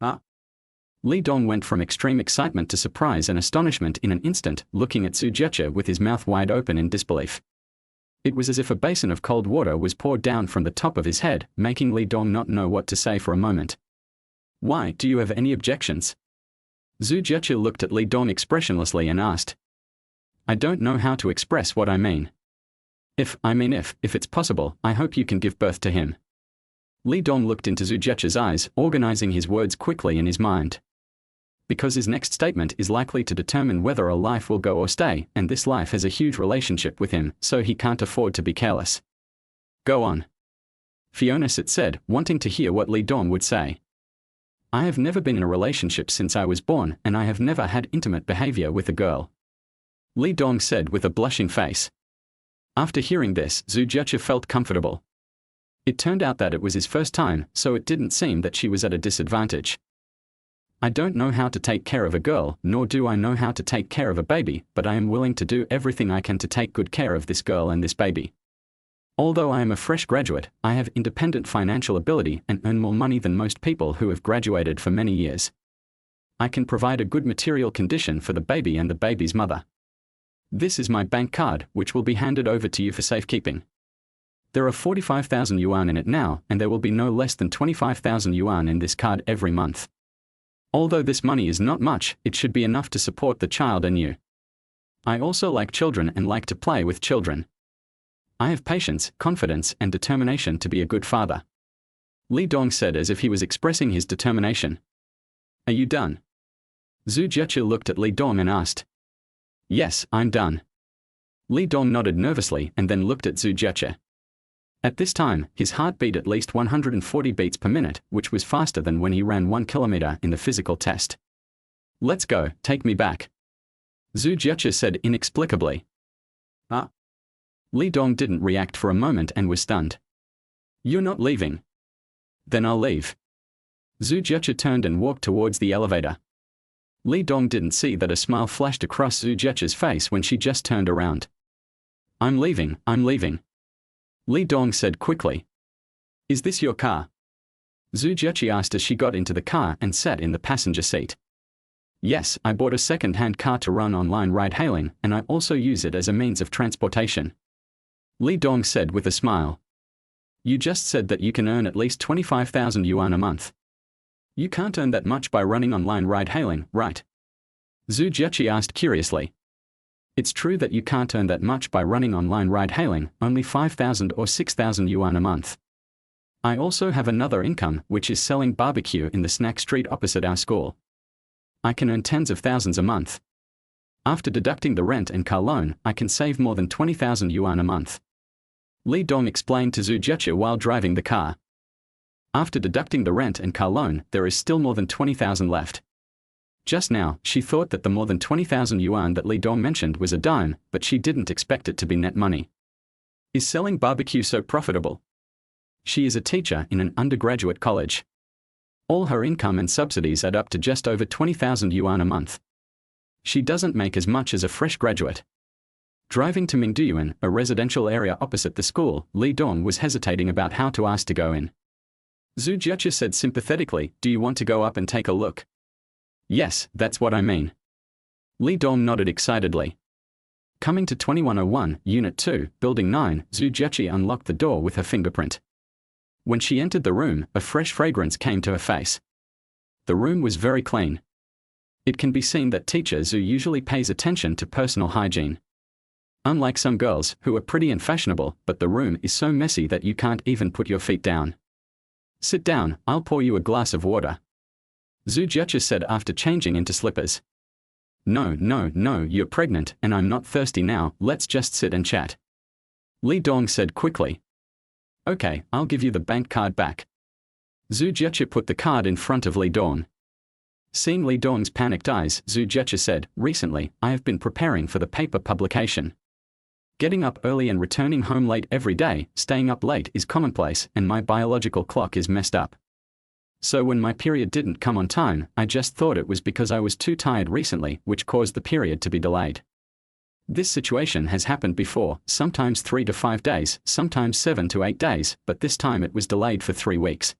Ah. Li Dong went from extreme excitement to surprise and astonishment in an instant, looking at Zhu Jiechi with his mouth wide open in disbelief. It was as if a basin of cold water was poured down from the top of his head, making Li Dong not know what to say for a moment. Why, do you have any objections? Zhu Jiechi looked at Li Dong expressionlessly and asked. I don't know how to express what I mean. If it's possible, I hope you can give birth to him. Li Dong looked into Zhu Jiechi's eyes, organizing his words quickly in his mind. Because his next statement is likely to determine whether a life will go or stay, and this life has a huge relationship with him, so he can't afford to be careless. Go on. Fiona said, wanting to hear what Li Dong would say. I have never been in a relationship since I was born, and I have never had intimate behavior with a girl. Li Dong said with a blushing face. After hearing this, Zhu Jiechi felt comfortable. It turned out that it was his first time, so it didn't seem that she was at a disadvantage. I don't know how to take care of a girl, nor do I know how to take care of a baby, but I am willing to do everything I can to take good care of this girl and this baby. Although I am a fresh graduate, I have independent financial ability and earn more money than most people who have graduated for many years. I can provide a good material condition for the baby and the baby's mother. This is my bank card, which will be handed over to you for safekeeping. There are 45,000 yuan in it now, and there will be no less than 25,000 yuan in this card every month. Although this money is not much, it should be enough to support the child and you. I also like children and like to play with children. I have patience, confidence, and determination to be a good father. Li Dong said as if he was expressing his determination. Are you done? Zhu Jiechi looked at Li Dong and asked. Yes, I'm done. Li Dong nodded nervously and then looked at Zhu Jiechi. At this time, his heart beat at least 140 beats per minute, which was faster than when he ran 1 kilometer in the physical test. Let's go, take me back. Zhu Jiechi said inexplicably. Ah. Li Dong didn't react for a moment and was stunned. You're not leaving. Then I'll leave. Zhu Jiechi turned and walked towards the elevator. Li Dong didn't see that a smile flashed across Zhu Jiechi's face when she just turned around. I'm leaving. Li Dong said quickly. Is this your car? Zhu Jiechi asked as she got into the car and sat in the passenger seat. Yes, I bought a second-hand car to run online ride-hailing, and I also use it as a means of transportation. Li Dong said with a smile. You just said that you can earn at least 25,000 yuan a month. You can't earn that much by running online ride-hailing, right? Zhu Jiechi asked curiously. It's true that you can't earn that much by running online ride-hailing, only 5,000 or 6,000 yuan a month. I also have another income, which is selling barbecue in the snack street opposite our school. I can earn tens of thousands a month. After deducting the rent and car loan, I can save more than 20,000 yuan a month. Li Dong explained to Zhu Jiechi while driving the car. After deducting the rent and car loan, there is still more than 20,000 left. Just now, she thought that the more than 20,000 yuan that Li Dong mentioned was a dime, but she didn't expect it to be net money. Is selling barbecue so profitable? She is a teacher in an undergraduate college. All her income and subsidies add up to just over 20,000 yuan a month. She doesn't make as much as a fresh graduate. Driving to Mingduyuan, a residential area opposite the school, Li Dong was hesitating about how to ask to go in. Zhu Jiechi said sympathetically, do you want to go up and take a look? Yes, that's what I mean. Li Dong nodded excitedly. Coming to 2101, Unit 2, Building 9, Zhu Jiechi unlocked the door with her fingerprint. When she entered the room, a fresh fragrance came to her face. The room was very clean. It can be seen that teacher Zhu usually pays attention to personal hygiene. Unlike some girls, who are pretty and fashionable, but the room is so messy that you can't even put your feet down. Sit down, I'll pour you a glass of water. Zhu Jiechi said after changing into slippers. No, you're pregnant and I'm not thirsty now, let's just sit and chat. Li Dong said quickly. Okay, I'll give you the bank card back. Zhu Jiechi put the card in front of Li Dong. Seeing Li Dong's panicked eyes, Zhu Jiechi said, recently, I have been preparing for the paper publication. Getting up early and returning home late every day, staying up late is commonplace and my biological clock is messed up. So when my period didn't come on time, I just thought it was because I was too tired recently, which caused the period to be delayed. This situation has happened before, sometimes 3 to 5 days, sometimes 7 to 8 days, but this time it was delayed for 3 weeks.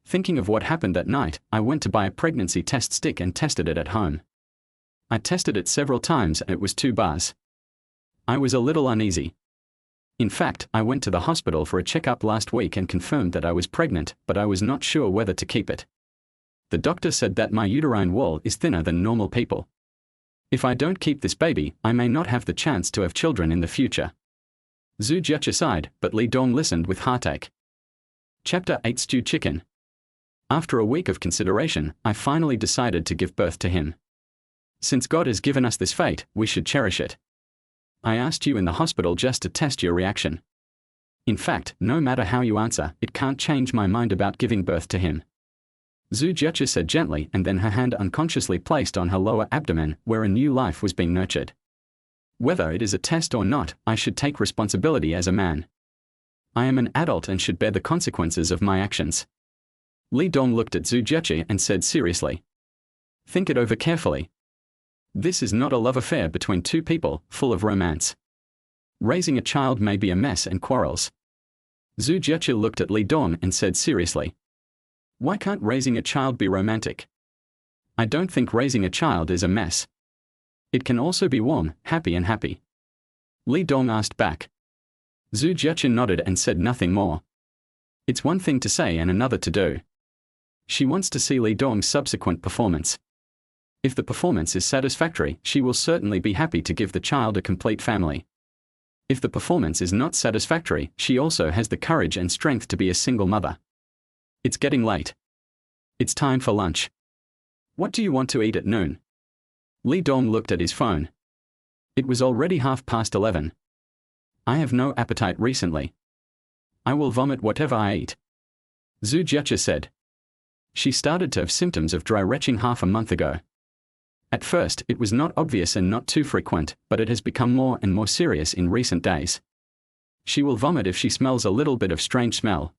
Thinking of what happened that night, I went to buy a pregnancy test stick and tested it at home. I tested it several times and it was 2 bars. I was a little uneasy. In fact, I went to the hospital for a checkup last week and confirmed that I was pregnant, but I was not sure whether to keep it. The doctor said that my uterine wall is thinner than normal people. If I don't keep this baby, I may not have the chance to have children in the future. Zhu Jiechi sighed, but Li Dong listened with heartache. Chapter 8 Stewed Chicken. After a week of consideration, I finally decided to give birth to him. Since God has given us this fate, we should cherish it. I asked you in the hospital just to test your reaction. In fact, no matter how you answer, it can't change my mind about giving birth to him. Zhu Jiechi said gently, and then her hand unconsciously placed on her lower abdomen, where a new life was being nurtured. Whether it is a test or not, I should take responsibility as a man. I am an adult and should bear the consequences of my actions. Li Dong looked at Zhu Jiechi and said seriously. Think it over carefully. This is not a love affair between 2 people, full of romance. Raising a child may be a mess and quarrels. Zhu Jiechi looked at Li Dong and said seriously. Why can't raising a child be romantic? I don't think raising a child is a mess. It can also be warm, happy and happy. Li Dong asked back. Zhu Jiechi nodded and said nothing more. It's one thing to say and another to do. She wants to see Li Dong's subsequent performance. If the performance is satisfactory, she will certainly be happy to give the child a complete family. If the performance is not satisfactory, she also has the courage and strength to be a single mother. It's getting late. It's time for lunch. What do you want to eat at noon? Li Dong looked at his phone. It was already 11:30. I have no appetite recently. I will vomit whatever I eat. Zhu Jiechi said. She started to have symptoms of dry retching half a month ago. At first, it was not obvious and not too frequent, but it has become more and more serious in recent days. She will vomit if she smells a little bit of strange smell.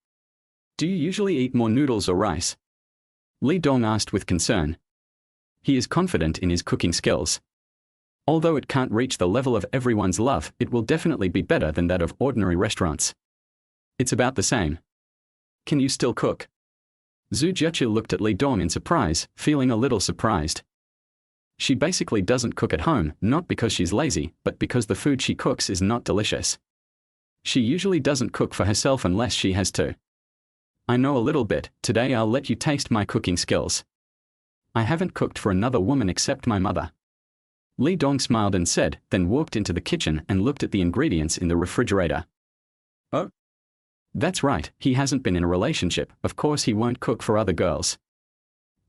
Do you usually eat more noodles or rice? Li Dong asked with concern. He is confident in his cooking skills. Although it can't reach the level of everyone's love, it will definitely be better than that of ordinary restaurants. It's about the same. Can you still cook? Zhu Jiachi looked at Li Dong in surprise, feeling a little surprised. She basically doesn't cook at home, not because she's lazy, but because the food she cooks is not delicious. She usually doesn't cook for herself unless she has to. I know a little bit. Today I'll let you taste my cooking skills. I haven't cooked for another woman except my mother. Li Dong smiled and said, then walked into the kitchen and looked at the ingredients in the refrigerator. Oh? That's right, he hasn't been in a relationship, of course he won't cook for other girls.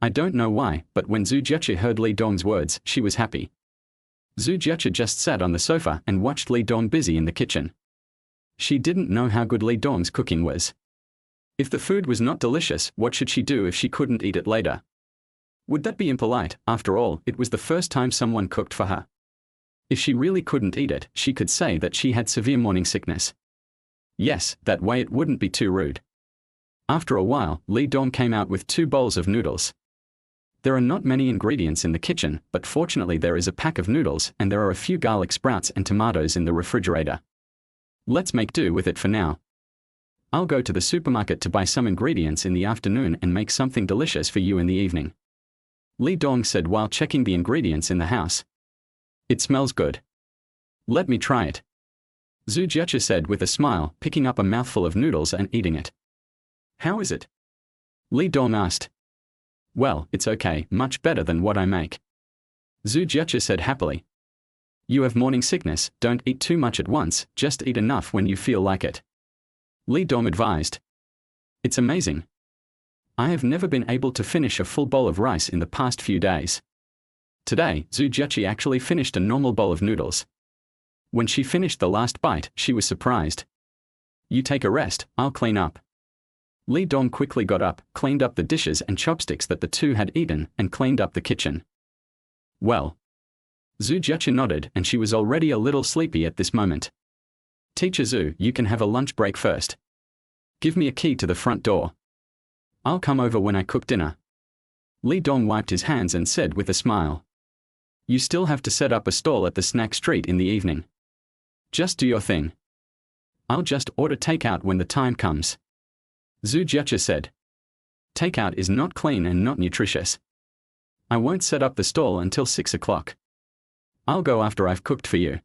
I don't know why, but when Zhu Jiachi heard Li Dong's words, she was happy. Zhu Jiachi just sat on the sofa and watched Li Dong busy in the kitchen. She didn't know how good Li Dong's cooking was. If the food was not delicious, what should she do if she couldn't eat it later? Would that be impolite? After all, it was the first time someone cooked for her. If she really couldn't eat it, she could say that she had severe morning sickness. Yes, that way it wouldn't be too rude. After a while, Li Dong came out with 2 bowls of noodles. There are not many ingredients in the kitchen, but fortunately there is a pack of noodles and there are a few garlic sprouts and tomatoes in the refrigerator. Let's make do with it for now. I'll go to the supermarket to buy some ingredients in the afternoon and make something delicious for you in the evening. Li Dong said while checking the ingredients in the house. It smells good. Let me try it. Zhu Jiachi said with a smile, picking up a mouthful of noodles and eating it. How is it? Li Dong asked. Well, it's okay, much better than what I make. Zhu Jiachi said happily. You have morning sickness, don't eat too much at once, just eat enough when you feel like it. Li Dong advised. It's amazing. I have never been able to finish a full bowl of rice in the past few days. Today, Zhu Jiachi actually finished a normal bowl of noodles. When she finished the last bite, she was surprised. You take a rest, I'll clean up. Li Dong quickly got up, cleaned up the dishes and chopsticks that the two had eaten, and cleaned up the kitchen. Well. Zhu Jiachi nodded, and she was already a little sleepy at this moment. Teacher Zhu, you can have a lunch break first. Give me a key to the front door. I'll come over when I cook dinner. Li Dong wiped his hands and said with a smile. You still have to set up a stall at the snack street in the evening. Just do your thing. I'll just order takeout when the time comes. Zhu Jiachi said. Takeout is not clean and not nutritious. I won't set up the stall until 6 o'clock. I'll go after I've cooked for you.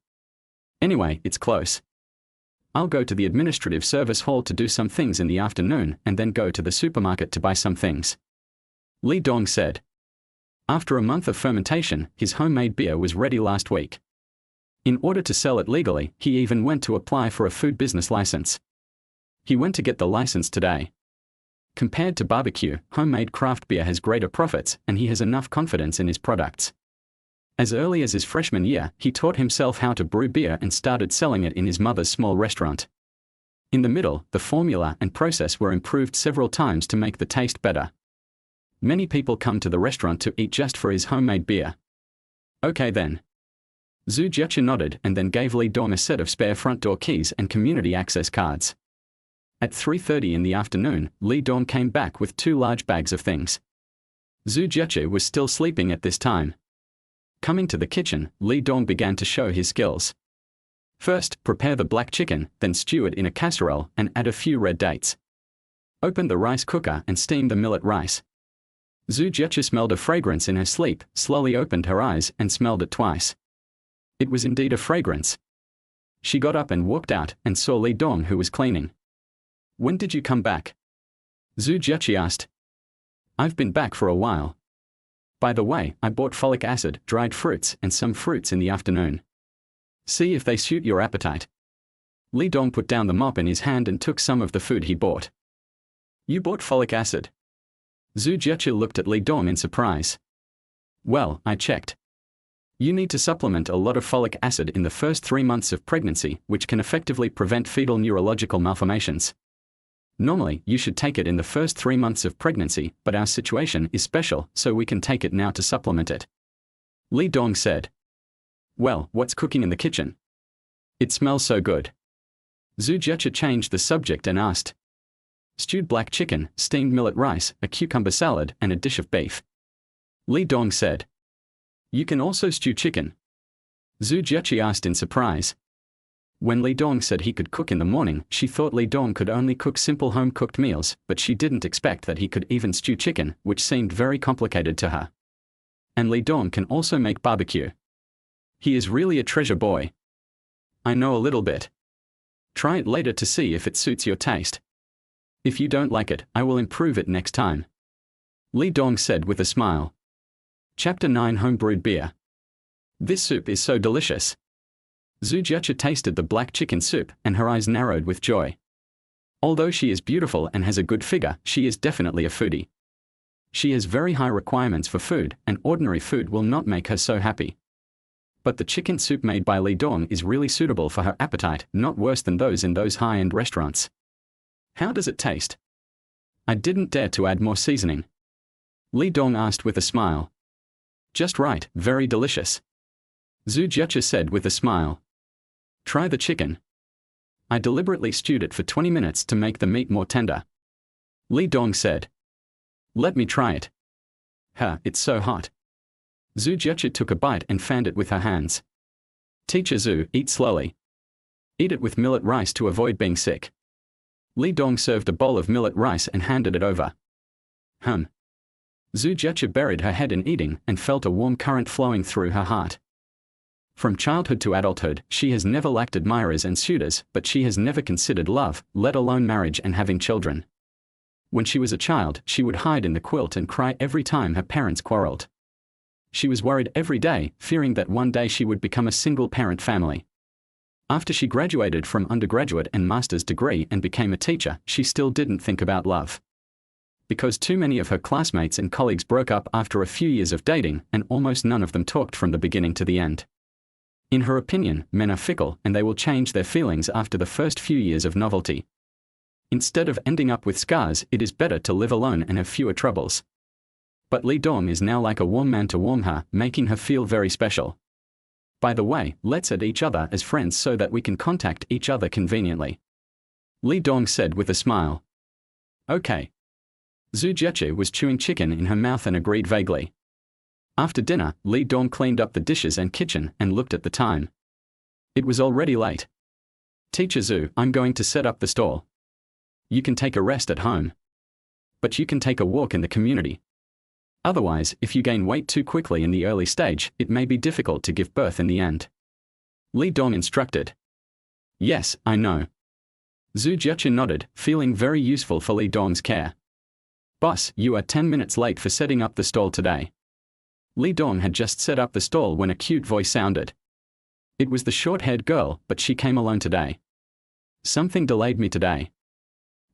Anyway, it's close. I'll go to the administrative service hall to do some things in the afternoon and then go to the supermarket to buy some things. Li Dong said. After a month of fermentation, his homemade beer was ready last week. In order to sell it legally, he even went to apply for a food business license. He went to get the license today. Compared to barbecue, homemade craft beer has greater profits, and he has enough confidence in his products. As early as his freshman year, he taught himself how to brew beer and started selling it in his mother's small restaurant. In the middle, the formula and process were improved several times to make the taste better. Many people come to the restaurant to eat just for his homemade beer. Okay then. Zhu Jiachi nodded and then gave Li Dong a set of spare front door keys and community access cards. At 3:30 in the afternoon, Li Dong came back with 2 large bags of things. Zhu Jiachi was still sleeping at this time. Coming to the kitchen, Li Dong began to show his skills. First, prepare the black chicken, then stew it in a casserole and add a few red dates. Open the rice cooker and steam the millet rice. Zhu Jiachi smelled a fragrance in her sleep, slowly opened her eyes and smelled it twice. It was indeed a fragrance. She got up and walked out and saw Li Dong, who was cleaning. When did you come back? Zhu Jiachi asked. I've been back for a while. By the way, I bought folic acid, dried fruits, and some fruits in the afternoon. See if they suit your appetite. Li Dong put down the mop in his hand and took some of the food he bought. You bought folic acid? Zhu Jiachi looked at Li Dong in surprise. Well, I checked. You need to supplement a lot of folic acid in the first 3 months of pregnancy, which can effectively prevent fetal neurological malformations. Normally, you should take it in the first 3 months of pregnancy, but our situation is special, so we can take it now to supplement it. Li Dong said. Well, what's cooking in the kitchen? It smells so good. Zhu Jiachi changed the subject and asked. Stewed black chicken, steamed millet rice, a cucumber salad, and a dish of beef. Li Dong said. You can also stew chicken? Zhu Jiaqi asked in surprise. When Li Dong said he could cook in the morning, she thought Li Dong could only cook simple home-cooked meals, but she didn't expect that he could even stew chicken, which seemed very complicated to her. And Li Dong can also make barbecue. He is really a treasure boy. I know a little bit. Try it later to see if it suits your taste. If you don't like it, I will improve it next time. Li Dong said with a smile. Chapter 9 Homebrewed Beer. This soup is so delicious. Zhu Jiaqi tasted the black chicken soup, and her eyes narrowed with joy. Although she is beautiful and has a good figure, she is definitely a foodie. She has very high requirements for food, and ordinary food will not make her so happy. But the chicken soup made by Li Dong is really suitable for her appetite, not worse than those in those high-end restaurants. How does it taste? I didn't dare to add more seasoning. Li Dong asked with a smile. Just right, very delicious. Zhu Jiaqi said with a smile. Try the chicken. I deliberately stewed it for 20 minutes to make the meat more tender. Li Dong said. Let me try it. It's so hot. Zhu Jiaqi took a bite and fanned it with her hands. Teacher Zhu, eat slowly. Eat it with millet rice to avoid being sick. Li Dong served a bowl of millet rice and handed it over. Zhu Jiaqi buried her head in eating and felt a warm current flowing through her heart. From childhood to adulthood, she has never lacked admirers and suitors, but she has never considered love, let alone marriage and having children. When she was a child, she would hide in the quilt and cry every time her parents quarreled. She was worried every day, fearing that one day she would become a single-parent family. After she graduated from undergraduate and master's degree and became a teacher, she still didn't think about love. Because too many of her classmates and colleagues broke up after a few years of dating, and almost none of them talked from the beginning to the end. In her opinion, men are fickle and they will change their feelings after the first few years of novelty. Instead of ending up with scars, it is better to live alone and have fewer troubles. But Li Dong is now like a warm man to warm her, making her feel very special. By the way, let's add each other as friends so that we can contact each other conveniently. Li Dong said with a smile. Okay. Zhu Jiaqi was chewing chicken in her mouth and agreed vaguely. After dinner, Li Dong cleaned up the dishes and kitchen and looked at the time. It was already late. Teacher Zhu, I'm going to set up the stall. You can take a rest at home. But you can take a walk in the community. Otherwise, if you gain weight too quickly in the early stage, it may be difficult to give birth in the end. Li Dong instructed. Yes, I know. Zhu Jiaqi nodded, feeling very useful for Li Dong's care. Boss, you are 10 minutes late for setting up the stall today. Li Dong had just set up the stall when a cute voice sounded. It was the short-haired girl, but she came alone today. Something delayed me today.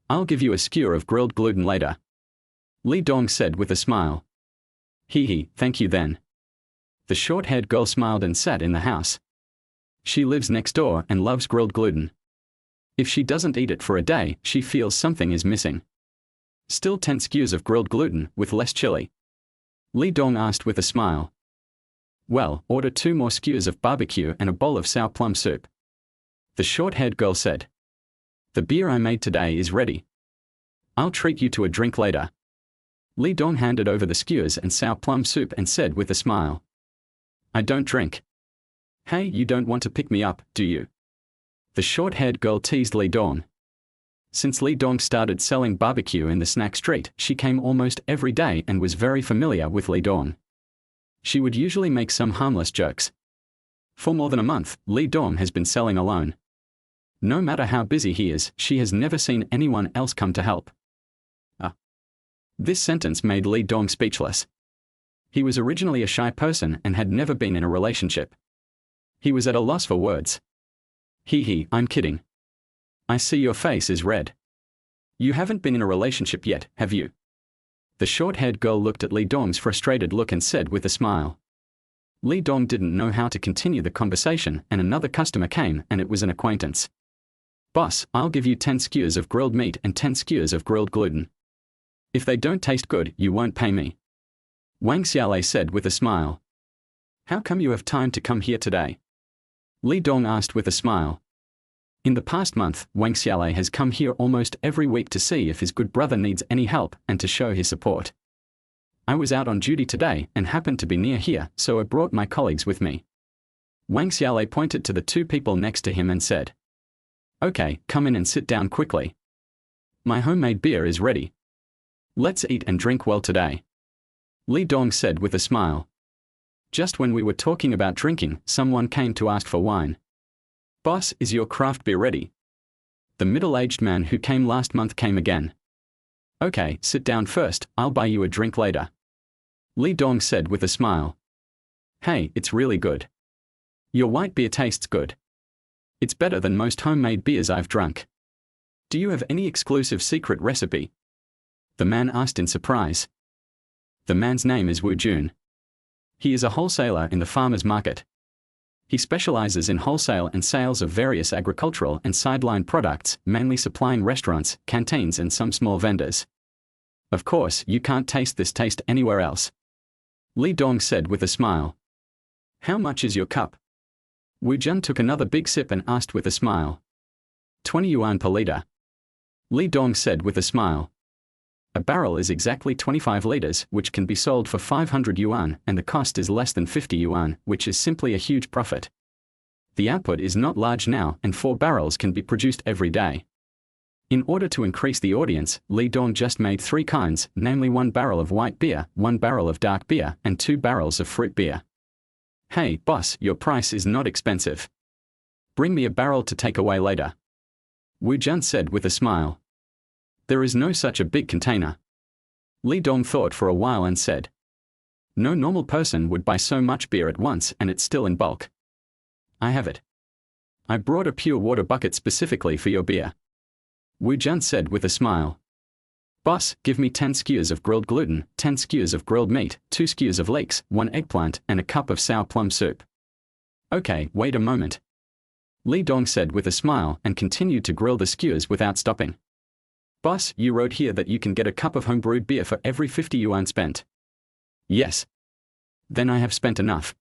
I'll give you a skewer of grilled gluten later. Li Dong said with a smile. Thank you then. The short-haired girl smiled and sat in the house. She lives next door and loves grilled gluten. If she doesn't eat it for a day, she feels something is missing. Still 10 skewers of grilled gluten, with less chili? Li Dong asked with a smile. Well, order 2 more skewers of barbecue and a bowl of sour plum soup. The short-haired girl said. The beer I made today is ready. I'll treat you to a drink later. Li Dong handed over the skewers and sour plum soup and said with a smile. I don't drink. Hey, you don't want to pick me up, do you? The short-haired girl teased Li Dong. Since Li Dong started selling barbecue in the snack street, she came almost every day and was very familiar with Li Dong. She would usually make some harmless jokes. For more than a month, Li Dong has been selling alone. No matter how busy he is, she has never seen anyone else come to help. This sentence made Li Dong speechless. He was originally a shy person and had never been in a relationship. He was at a loss for words. I'm kidding. I see your face is red. You haven't been in a relationship yet, have you? The short-haired girl looked at Li Dong's frustrated look and said with a smile. Li Dong didn't know how to continue the conversation, and another customer came, and it was an acquaintance. Boss, I'll give you 10 skewers of grilled meat and 10 skewers of grilled gluten. If they don't taste good, you won't pay me. Wang Xiaolei said with a smile. How come you have time to come here today? Li Dong asked with a smile. In the past month, Wang Xiaolei has come here almost every week to see if his good brother needs any help and to show his support. I was out on duty today and happened to be near here, so I brought my colleagues with me. Wang Xiaolei pointed to the two people next to him and said, "Okay, come in and sit down quickly. My homemade beer is ready. Let's eat and drink well today." Li Dong said with a smile. Just when we were talking about drinking, someone came to ask for wine. "Boss, is your craft beer ready?" The middle-aged man who came last month came again. "Okay, sit down first, I'll buy you a drink later." Li Dong said with a smile. "Hey, it's really good. Your white beer tastes good. It's better than most homemade beers I've drunk. Do you have any exclusive secret recipe?" The man asked in surprise. The man's name is Wu Jun. He is a wholesaler in the farmer's market. He specializes in wholesale and sales of various agricultural and sideline products, mainly supplying restaurants, canteens and some small vendors. Of course, you can't taste this taste anywhere else. Li Dong said with a smile. "How much is your cup?" Wu Jun took another big sip and asked with a smile. 20 yuan per liter. Li Dong said with a smile. A barrel is exactly 25 liters, which can be sold for 500 yuan, and the cost is less than 50 yuan, which is simply a huge profit. The output is not large now, and 4 barrels can be produced every day. In order to increase the audience, Li Dong just made 3 kinds, namely 1 barrel of white beer, 1 barrel of dark beer, and 2 barrels of fruit beer. "Hey, boss, your price is not expensive. Bring me a barrel to take away later." Wu Jun said with a smile. "There is no such a big container." Li Dong thought for a while and said, "No normal person would buy so much beer at once, and it's still in bulk. I have it. I brought a pure water bucket specifically for your beer." Wu Jun said with a smile. "Boss, give me 10 skewers of grilled gluten, 10 skewers of grilled meat, 2 skewers of leeks, 1 eggplant, and a cup of sour plum soup." "Okay, wait a moment." Li Dong said with a smile and continued to grill the skewers without stopping. "Boss, you wrote here that you can get a cup of homebrewed beer for every 50 yuan spent." "Yes." "Then I have spent enough."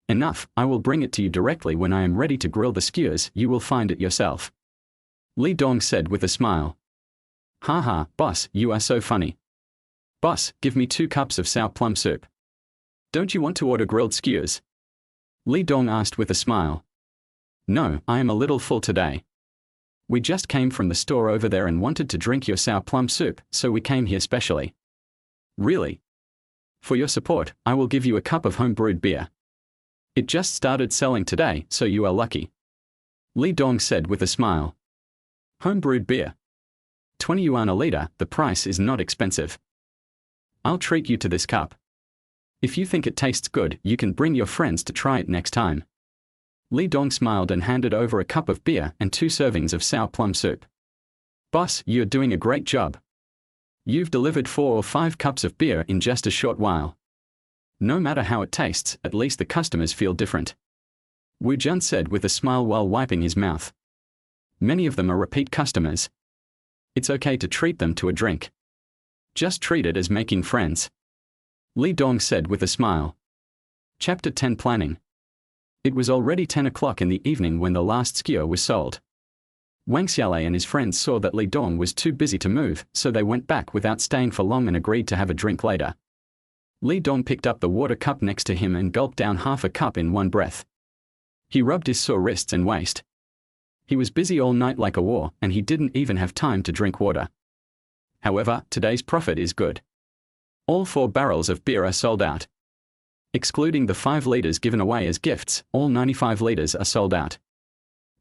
"Enough, I will bring it to you directly when I am ready to grill the skewers, you will find it yourself." Li Dong said with a smile. "Haha, boss, you are so funny. Boss, give me 2 cups of sour plum soup." "Don't you want to order grilled skewers?" Li Dong asked with a smile. "No, I am a little full today. We just came from the store over there and wanted to drink your sour plum soup, so we came here specially." "Really? For your support, I will give you a cup of home-brewed beer. It just started selling today, so you are lucky." Li Dong said with a smile. "Home-brewed beer. 20 yuan a liter, the price is not expensive. I'll treat you to this cup. If you think it tastes good, you can bring your friends to try it next time." Li Dong smiled and handed over a cup of beer and 2 servings of sour plum soup. "Boss, you're doing a great job. You've delivered 4 or 5 cups of beer in just a short while. No matter how it tastes, at least the customers feel different." Wu Jun said with a smile while wiping his mouth. "Many of them are repeat customers. It's okay to treat them to a drink. Just treat it as making friends." Li Dong said with a smile. Chapter 10 Planning. It was already 10 o'clock in the evening when the last skewer was sold. Wang Xiaolei and his friends saw that Li Dong was too busy to move, so they went back without staying for long and agreed to have a drink later. Li Dong picked up the water cup next to him and gulped down half a cup in one breath. He rubbed his sore wrists and waist. He was busy all night like a war, and he didn't even have time to drink water. However, today's profit is good. All 4 barrels of beer are sold out. Excluding the 5 liters given away as gifts, all 95 liters are sold out.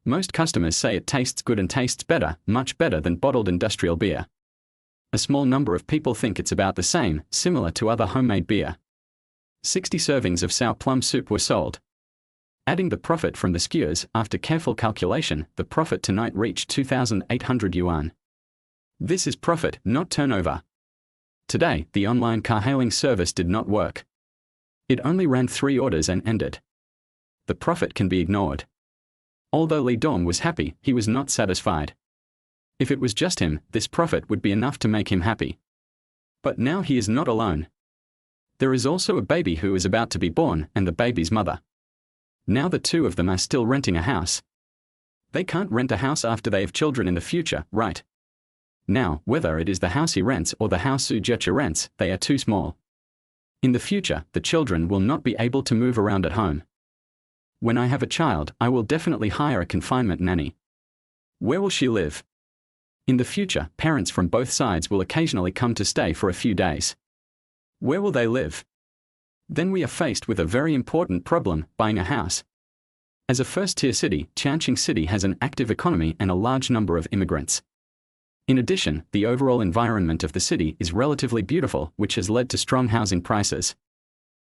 Most customers say it tastes good and tastes better, much better than bottled industrial beer. A small number of people think it's about the same, similar to other homemade beer. 60 servings of sour plum soup were sold. Adding the profit from the skewers, after careful calculation, the profit tonight reached 2,800 yuan. This is profit, not turnover. Today, the online car-hailing service did not work. It only ran 3 orders and ended. The profit can be ignored. Although Li Dong was happy, he was not satisfied. If it was just him, this profit would be enough to make him happy. But now he is not alone. There is also a baby who is about to be born, and the baby's mother. Now the 2 of them are still renting a house. They can't rent a house after they have children in the future, right? Now, whether it is the house he rents or the house Zhu Jiechi rents, they are too small. In the future, the children will not be able to move around at home. When I have a child, I will definitely hire a confinement nanny. Where will she live? In the future, parents from both sides will occasionally come to stay for a few days. Where will they live? Then we are faced with a very important problem, buying a house. As a first-tier city, Changqing City has an active economy and a large number of immigrants. In addition, the overall environment of the city is relatively beautiful, which has led to strong housing prices.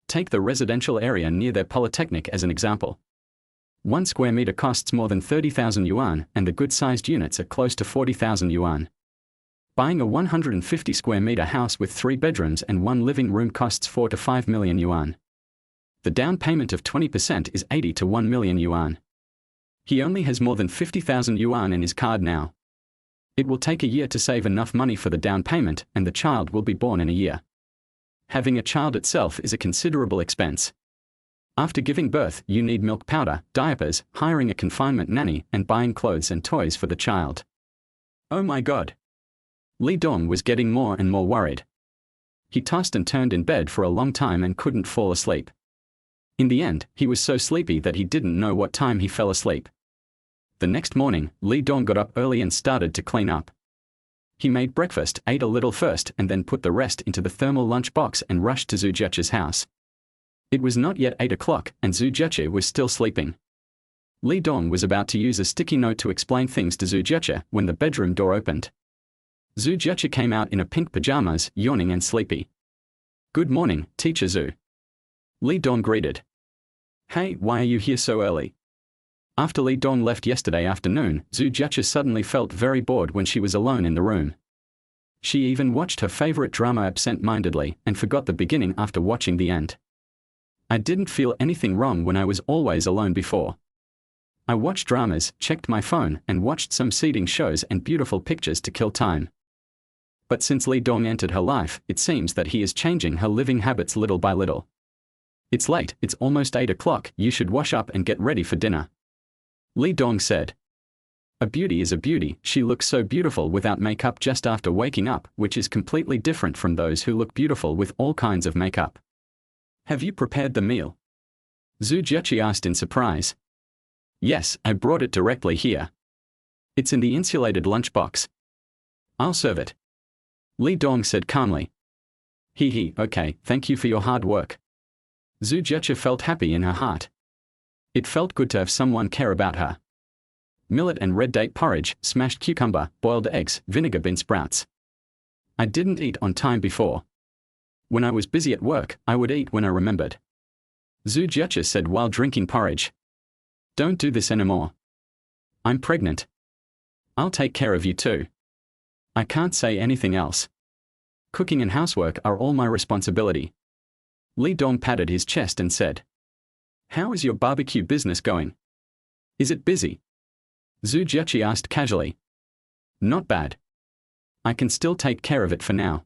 Take the residential area near their polytechnic as an example. 1 square meter costs more than 30,000 yuan, and the good-sized units are close to 40,000 yuan. Buying a 150 square meter house with 3 bedrooms and 1 living room costs 4 to 5 million yuan. The down payment of 20% is 80 to 1 million yuan. He only has more than 50,000 yuan in his card now. It will take a year to save enough money for the down payment, and the child will be born in a year. Having a child itself is a considerable expense. After giving birth, you need milk powder, diapers, hiring a confinement nanny, and buying clothes and toys for the child. Oh my God! Li Dong was getting more and more worried. He tossed and turned in bed for a long time and couldn't fall asleep. In the end, he was so sleepy that he didn't know what time he fell asleep. The next morning, Li Dong got up early and started to clean up. He made breakfast, ate a little first, and then put the rest into the thermal lunch box and rushed to Zhu Jiechi's house. It was not yet 8 o'clock, and Zhu Jiechi was still sleeping. Li Dong was about to use a sticky note to explain things to Zhu Jiechi when the bedroom door opened. Zhu Jiechi came out in a pink pajamas, yawning and sleepy. "Good morning, Teacher Zhu." Li Dong greeted. "Hey, why are you here so early?" After Li Dong left yesterday afternoon, Zhu Jiechi suddenly felt very bored when she was alone in the room. She even watched her favorite drama absent-mindedly and forgot the beginning after watching the end. "I didn't feel anything wrong when I was always alone before. I watched dramas, checked my phone, and watched some seeding shows and beautiful pictures to kill time. But since Li Dong entered her life, it seems that he is changing her living habits little by little. It's late, it's almost 8 o'clock, you should wash up and get ready for dinner." Li Dong said. A beauty is a beauty, she looks so beautiful without makeup just after waking up, which is completely different from those who look beautiful with all kinds of makeup. "Have you prepared the meal?" Zhu Jiechi asked in surprise. "Yes, I brought it directly here. It's in the insulated lunchbox. I'll serve it." Li Dong said calmly. Okay, thank you for your hard work." Zhu Jiechi felt happy in her heart. It felt good to have someone care about her. Millet and red date porridge, smashed cucumber, boiled eggs, vinegar bean sprouts. I didn't eat on time before. When I was busy at work, I would eat when I remembered. Zhu Jiechi said while drinking porridge. "Don't do this anymore. I'm pregnant. I'll take care of you too. I can't say anything else. Cooking and housework are all my responsibility." Li Dong patted his chest and said. "How is your barbecue business going? Is it busy?" Zhu Jiechi asked casually. "Not bad. I can still take care of it for now,"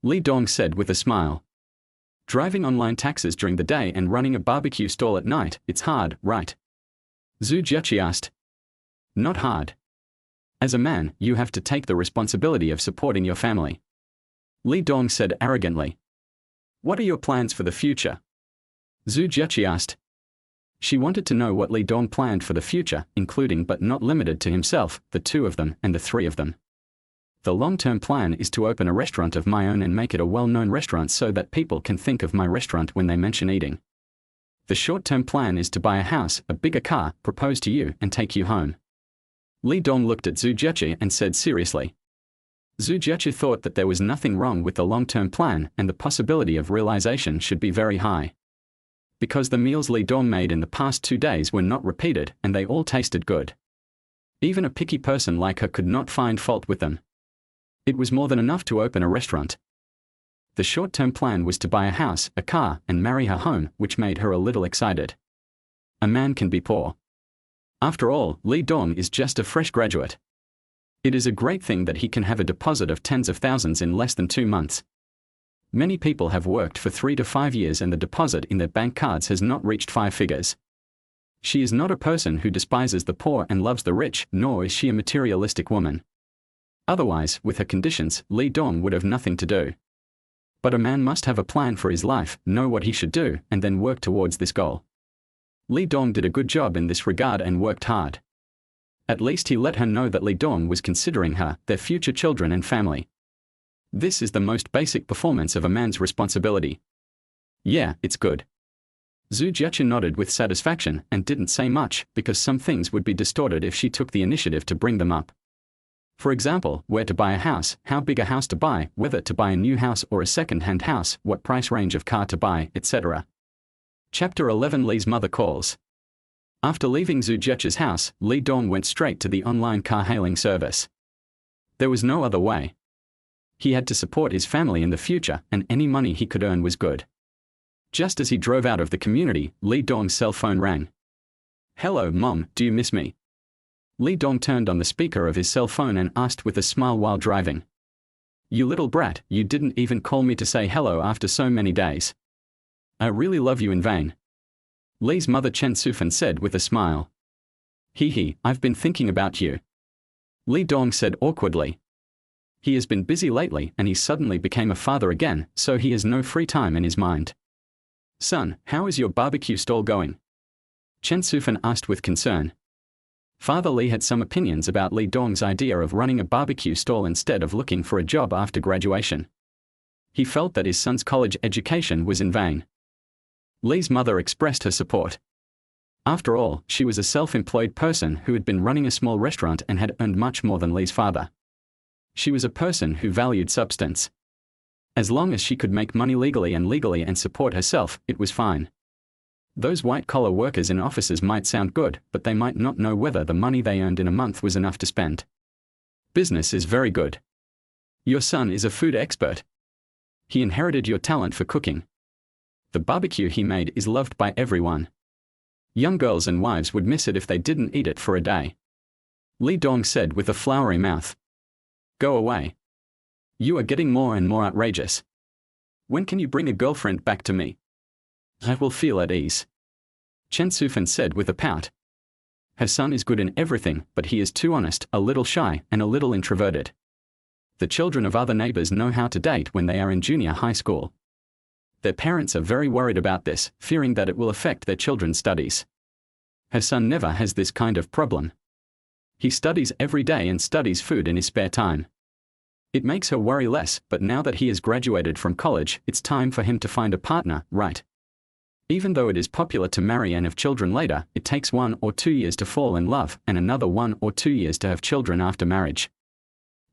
Li Dong said with a smile. "Driving online taxis during the day and running a barbecue stall at night, it's hard, right?" Zhu Jiechi asked. "Not hard. As a man, you have to take the responsibility of supporting your family," Li Dong said arrogantly. "What are your plans for the future?" Zhu Jiechi asked. She wanted to know what Li Dong planned for the future, including but not limited to himself, the 2 of them, and the 3 of them. "The long-term plan is to open a restaurant of my own and make it a well-known restaurant so that people can think of my restaurant when they mention eating. The short-term plan is to buy a house, a bigger car, propose to you, and take you home." Li Dong looked at Zhu Jiechi and said seriously. Zhu Jiechi thought that there was nothing wrong with the long-term plan and the possibility of realization should be very high. Because the meals Li Dong made in the past 2 days were not repeated and they all tasted good. Even a picky person like her could not find fault with them. It was more than enough to open a restaurant. The short-term plan was to buy a house, a car, and marry her home, which made her a little excited. A man can be poor. After all, Li Dong is just a fresh graduate. It is a great thing that he can have a deposit of tens of thousands in less than 2 months. Many people have worked for 3 to 5 years and the deposit in their bank cards has not reached 5 figures. She is not a person who despises the poor and loves the rich, nor is she a materialistic woman. Otherwise, with her conditions, Li Dong would have nothing to do. But a man must have a plan for his life, know what he should do, and then work towards this goal. Li Dong did a good job in this regard and worked hard. At least he let her know that Li Dong was considering her, their future children and family. This is the most basic performance of a man's responsibility. Yeah, it's good. Zhu Jiachen nodded with satisfaction and didn't say much, because some things would be distorted if she took the initiative to bring them up. For example, where to buy a house, how big a house to buy, whether to buy a new house or a second-hand house, what price range of car to buy, etc. Chapter 11 Li's mother calls. After leaving Zhu Jiache's house, Li Dong went straight to the online car-hailing service. There was no other way. He had to support his family in the future, and any money he could earn was good. Just as he drove out of the community, Li Dong's cell phone rang. "Hello, Mom, do you miss me?" Li Dong turned on the speaker of his cell phone and asked with a smile while driving. "You little brat, you didn't even call me to say hello after so many days. I really love you in vain." Li's mother Chen Sufan said with a smile. "Hee, I've been thinking about you." Li Dong said awkwardly. He has been busy lately and he suddenly became a father again, so he has no free time in his mind. "Son, how is your barbecue stall going?" Chen Sufan asked with concern. Father Li had some opinions about Li Dong's idea of running a barbecue stall instead of looking for a job after graduation. He felt that his son's college education was in vain. Li's mother expressed her support. After all, she was a self-employed person who had been running a small restaurant and had earned much more than Li's father. She was a person who valued substance. As long as she could make money legally and support herself, it was fine. Those white-collar workers in offices might sound good, but they might not know whether the money they earned in a month was enough to spend. Business is very good. Your son is a food expert. He inherited your talent for cooking. The barbecue he made is loved by everyone. Young girls and wives would miss it if they didn't eat it for a day. Li Dong said with a flowery mouth. Go away. You are getting more and more outrageous. When can you bring a girlfriend back to me? I will feel at ease. Chen Sufan said with a pout. Her son is good in everything, but he is too honest, a little shy, and a little introverted. The children of other neighbors know how to date when they are in junior high school. Their parents are very worried about this, fearing that it will affect their children's studies. Her son never has this kind of problem. He studies every day and studies food in his spare time. It makes her worry less, but now that he has graduated from college, it's time for him to find a partner, right? Even though it is popular to marry and have children later, it takes 1 or 2 years to fall in love, and another 1 or 2 years to have children after marriage.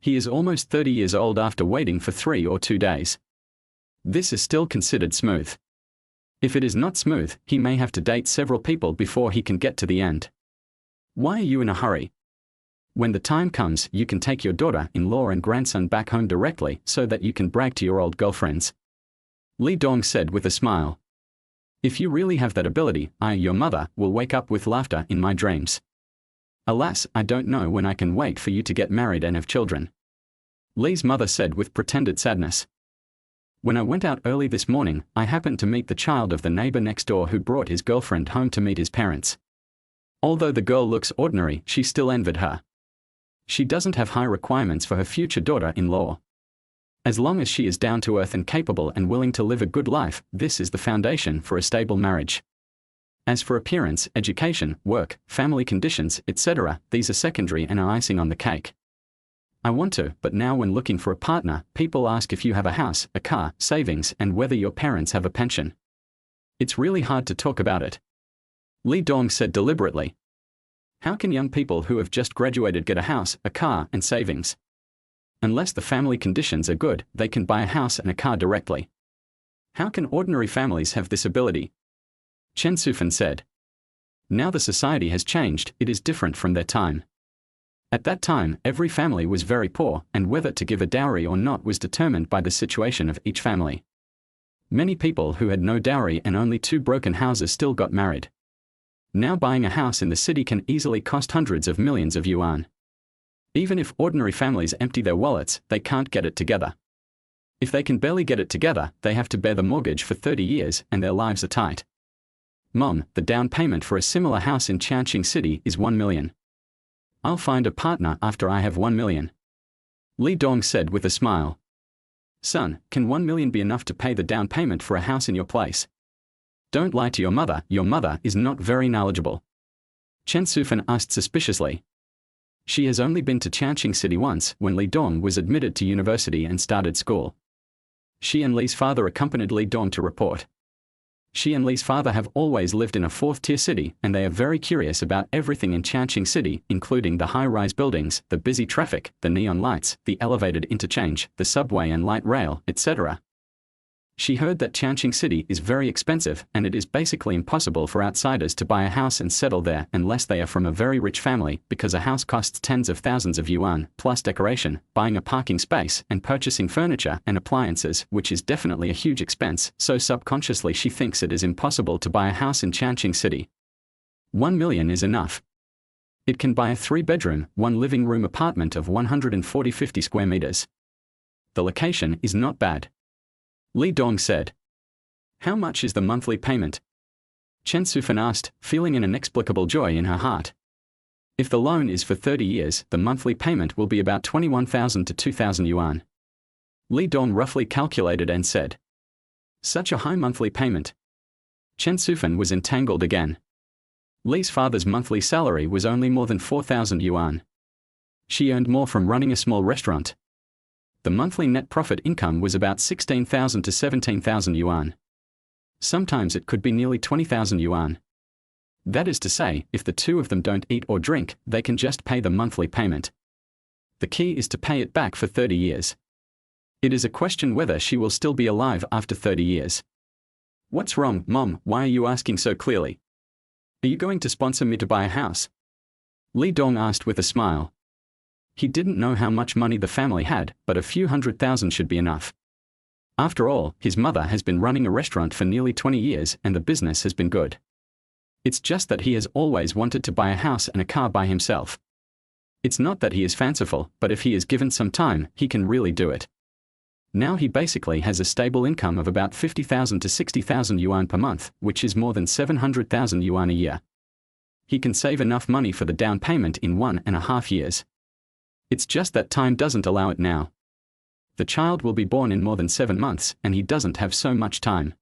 He is almost 30 years old after waiting for 3 or 2 days. This is still considered smooth. If it is not smooth, he may have to date several people before he can get to the end. Why are you in a hurry? When the time comes, you can take your daughter-in-law and grandson back home directly so that you can brag to your old girlfriends. Li Dong said with a smile. If you really have that ability, I, your mother, will wake up with laughter in my dreams. Alas, I don't know when I can wait for you to get married and have children. Li's mother said with pretended sadness. When I went out early this morning, I happened to meet the child of the neighbor next door who brought his girlfriend home to meet his parents. Although the girl looks ordinary, she still envied her. She doesn't have high requirements for her future daughter-in-law. As long as she is down to earth and capable and willing to live a good life, this is the foundation for a stable marriage. As for appearance, education, work, family conditions, etc., these are secondary and are icing on the cake. I want to, but now when looking for a partner, people ask if you have a house, a car, savings, and whether your parents have a pension. It's really hard to talk about it. Li Dong said deliberately. How can young people who have just graduated get a house, a car, and savings? Unless the family conditions are good, they can buy a house and a car directly. How can ordinary families have this ability? Chen Sufan said. Now the society has changed, it is different from their time. At that time, every family was very poor, and whether to give a dowry or not was determined by the situation of each family. Many people who had no dowry and only 2 broken houses still got married. Now buying a house in the city can easily cost hundreds of millions of yuan. Even if ordinary families empty their wallets, they can't get it together. If they can barely get it together, they have to bear the mortgage for 30 years and their lives are tight. Mom, the down payment for a similar house in Changqing City is 1 million. I'll find a partner after I have 1 million. Li Dong said with a smile. Son, can 1 million be enough to pay the down payment for a house in your place? Don't lie to your mother is not very knowledgeable. Chen Sufan asked suspiciously. She has only been to Changqing City once when Li Dong was admitted to university and started school. She and Li's father accompanied Li Dong to report. She and Li's father have always lived in a fourth-tier city and they are very curious about everything in Changqing City, including the high-rise buildings, the busy traffic, the neon lights, the elevated interchange, the subway and light rail, etc. She heard that Changqing City is very expensive and it is basically impossible for outsiders to buy a house and settle there unless they are from a very rich family, because a house costs tens of thousands of yuan, plus decoration, buying a parking space, and purchasing furniture and appliances, which is definitely a huge expense, so subconsciously she thinks it is impossible to buy a house in Changqing City. 1 million is enough. It can buy a 3-bedroom, 1-living-room apartment of 140-50 square meters. The location is not bad. Li Dong said. How much is the monthly payment? Chen Sufan asked, feeling an inexplicable joy in her heart. If the loan is for 30 years, the monthly payment will be about 21,000 to 2,000 yuan. Li Dong roughly calculated and said. Such a high monthly payment. Chen Sufan was entangled again. Li's father's monthly salary was only more than 4,000 yuan. She earned more from running a small restaurant. The monthly net profit income was about 16,000 to 17,000 yuan. Sometimes it could be nearly 20,000 yuan. That is to say, if the two of them don't eat or drink, they can just pay the monthly payment. The key is to pay it back for 30 years. It is a question whether she will still be alive after 30 years. What's wrong, Mom? Why are you asking so clearly? Are you going to sponsor me to buy a house? Li Dong asked with a smile. He didn't know how much money the family had, but a few 100,000 should be enough. After all, his mother has been running a restaurant for nearly 20 years and the business has been good. It's just that he has always wanted to buy a house and a car by himself. It's not that he is fanciful, but if he is given some time, he can really do it. Now he basically has a stable income of about 50,000 to 60,000 yuan per month, which is more than 700,000 yuan a year. He can save enough money for the down payment in 1.5 years. It's just that time doesn't allow it now. The child will be born in more than 7 months, and he doesn't have so much time.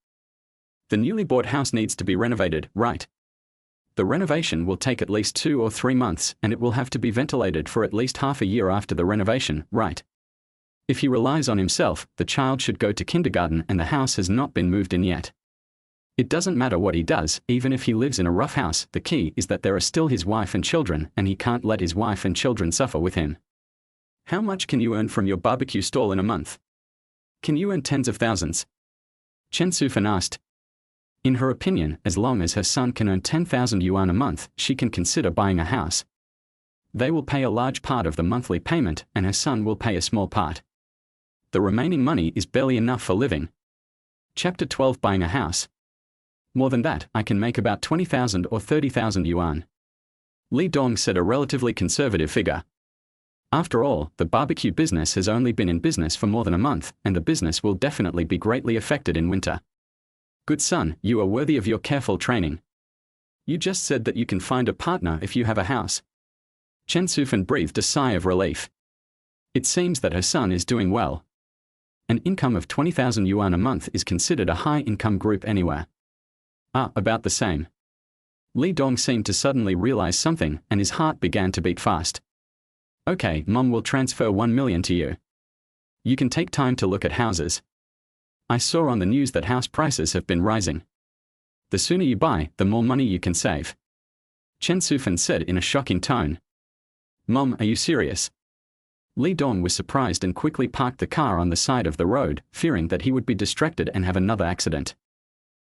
The newly bought house needs to be renovated, right? The renovation will take at least 2 or 3 months, and it will have to be ventilated for at least half a year after the renovation, right? If he relies on himself, the child should go to kindergarten and the house has not been moved in yet. It doesn't matter what he does, even if he lives in a rough house, the key is that there are still his wife and children, and he can't let his wife and children suffer with him. How much can you earn from your barbecue stall in a month? Can you earn tens of thousands? Chen Sufan asked. In her opinion, as long as her son can earn 10,000 yuan a month, she can consider buying a house. They will pay a large part of the monthly payment, and her son will pay a small part. The remaining money is barely enough for living. Chapter 12: Buying a house. More than that, I can make about 20,000 or 30,000 yuan. Li Dong said, a relatively conservative figure. After all, the barbecue business has only been in business for more than a month, and the business will definitely be greatly affected in winter. Good son, you are worthy of your careful training. You just said that you can find a partner if you have a house. Chen Sufan breathed a sigh of relief. It seems that her son is doing well. An income of 20,000 yuan a month is considered a high-income group anywhere. About the same. Li Dong seemed to suddenly realize something, and his heart began to beat fast. Okay, Mom will transfer 1 million to you. You can take time to look at houses. I saw on the news that house prices have been rising. The sooner you buy, the more money you can save. Chen Sufan said in a shocking tone. Mom, are you serious? Li Dong was surprised and quickly parked the car on the side of the road, fearing that he would be distracted and have another accident.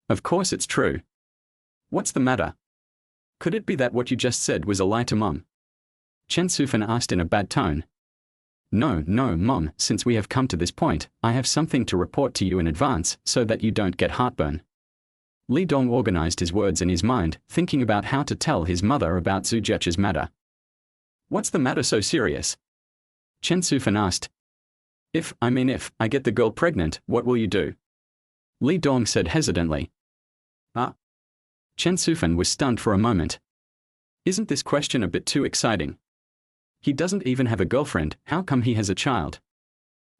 Of course it's true. What's the matter? Could it be that what you just said was a lie to Mom? Chen Sufan asked in a bad tone. No, Mom, since we have come to this point, I have something to report to you in advance, so that you don't get heartburn. Li Dong organized his words in his mind, thinking about how to tell his mother about Zhu Jieche's matter. What's the matter so serious? Chen Sufan asked. If I get the girl pregnant, what will you do? Li Dong said hesitantly. Chen Sufan was stunned for a moment. Isn't this question a bit too exciting? He doesn't even have a girlfriend, how come he has a child?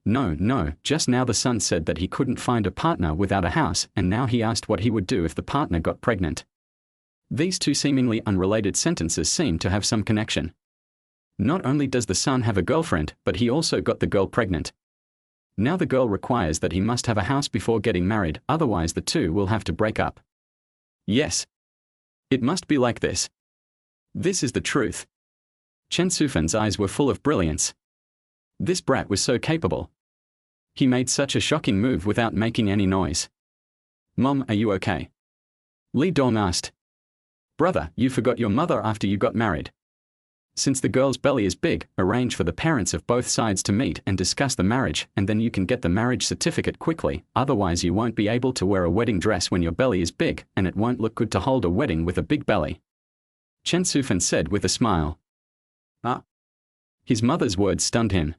No, just now the son said that he couldn't find a partner without a house, and now he asked what he would do if the partner got pregnant. These two seemingly unrelated sentences seem to have some connection. Not only does the son have a girlfriend, but he also got the girl pregnant. Now the girl requires that he must have a house before getting married, otherwise the two will have to break up. Yes. It must be like this. This is the truth. Chen Sufan's eyes were full of brilliance. This brat was so capable. He made such a shocking move without making any noise. Mom, are you okay? Li Dong asked. Brother, you forgot your mother after you got married. Since the girl's belly is big, arrange for the parents of both sides to meet and discuss the marriage, and then you can get the marriage certificate quickly, otherwise you won't be able to wear a wedding dress when your belly is big, and it won't look good to hold a wedding with a big belly. Chen Sufan said with a smile. Ah. His mother's words stunned him.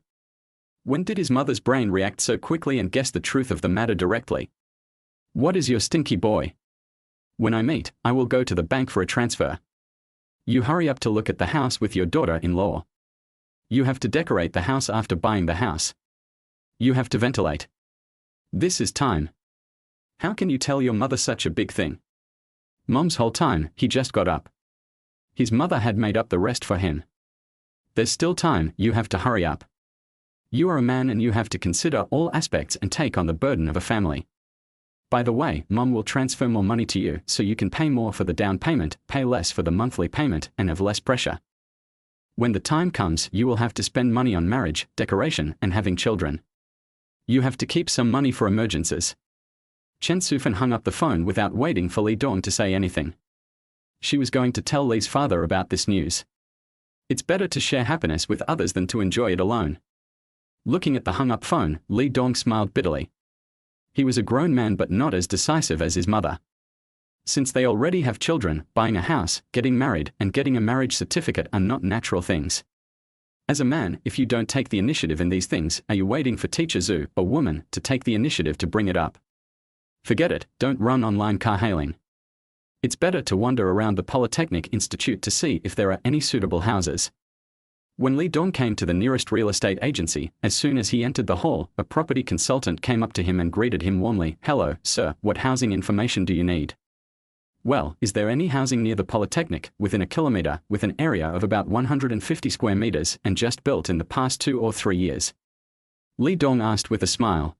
When did his mother's brain react so quickly and guess the truth of the matter directly? What is your stinky boy? When I meet, I will go to the bank for a transfer. You hurry up to look at the house with your daughter-in-law. You have to decorate the house after buying the house. You have to ventilate. This is time. How can you tell your mother such a big thing? Mom's whole time, he just got up. His mother had made up the rest for him. There's still time, you have to hurry up. You are a man and you have to consider all aspects and take on the burden of a family. By the way, Mom will transfer more money to you so you can pay more for the down payment, pay less for the monthly payment, and have less pressure. When the time comes, you will have to spend money on marriage, decoration, and having children. You have to keep some money for emergencies. Chen Sufan hung up the phone without waiting for Li Dong to say anything. She was going to tell Li's father about this news. It's better to share happiness with others than to enjoy it alone. Looking at the hung-up phone, Li Dong smiled bitterly. He was a grown man but not as decisive as his mother. Since they already have children, buying a house, getting married, and getting a marriage certificate are not natural things. As a man, if you don't take the initiative in these things, are you waiting for teacher Zhu, a woman, to take the initiative to bring it up? Forget it, don't run online car hailing. It's better to wander around the Polytechnic Institute to see if there are any suitable houses. When Li Dong came to the nearest real estate agency, as soon as he entered the hall, a property consultant came up to him and greeted him warmly. Hello, sir, what housing information do you need? Well, is there any housing near the Polytechnic, within a kilometer, with an area of about 150 square meters and just built in the past 2 or 3 years? Li Dong asked with a smile.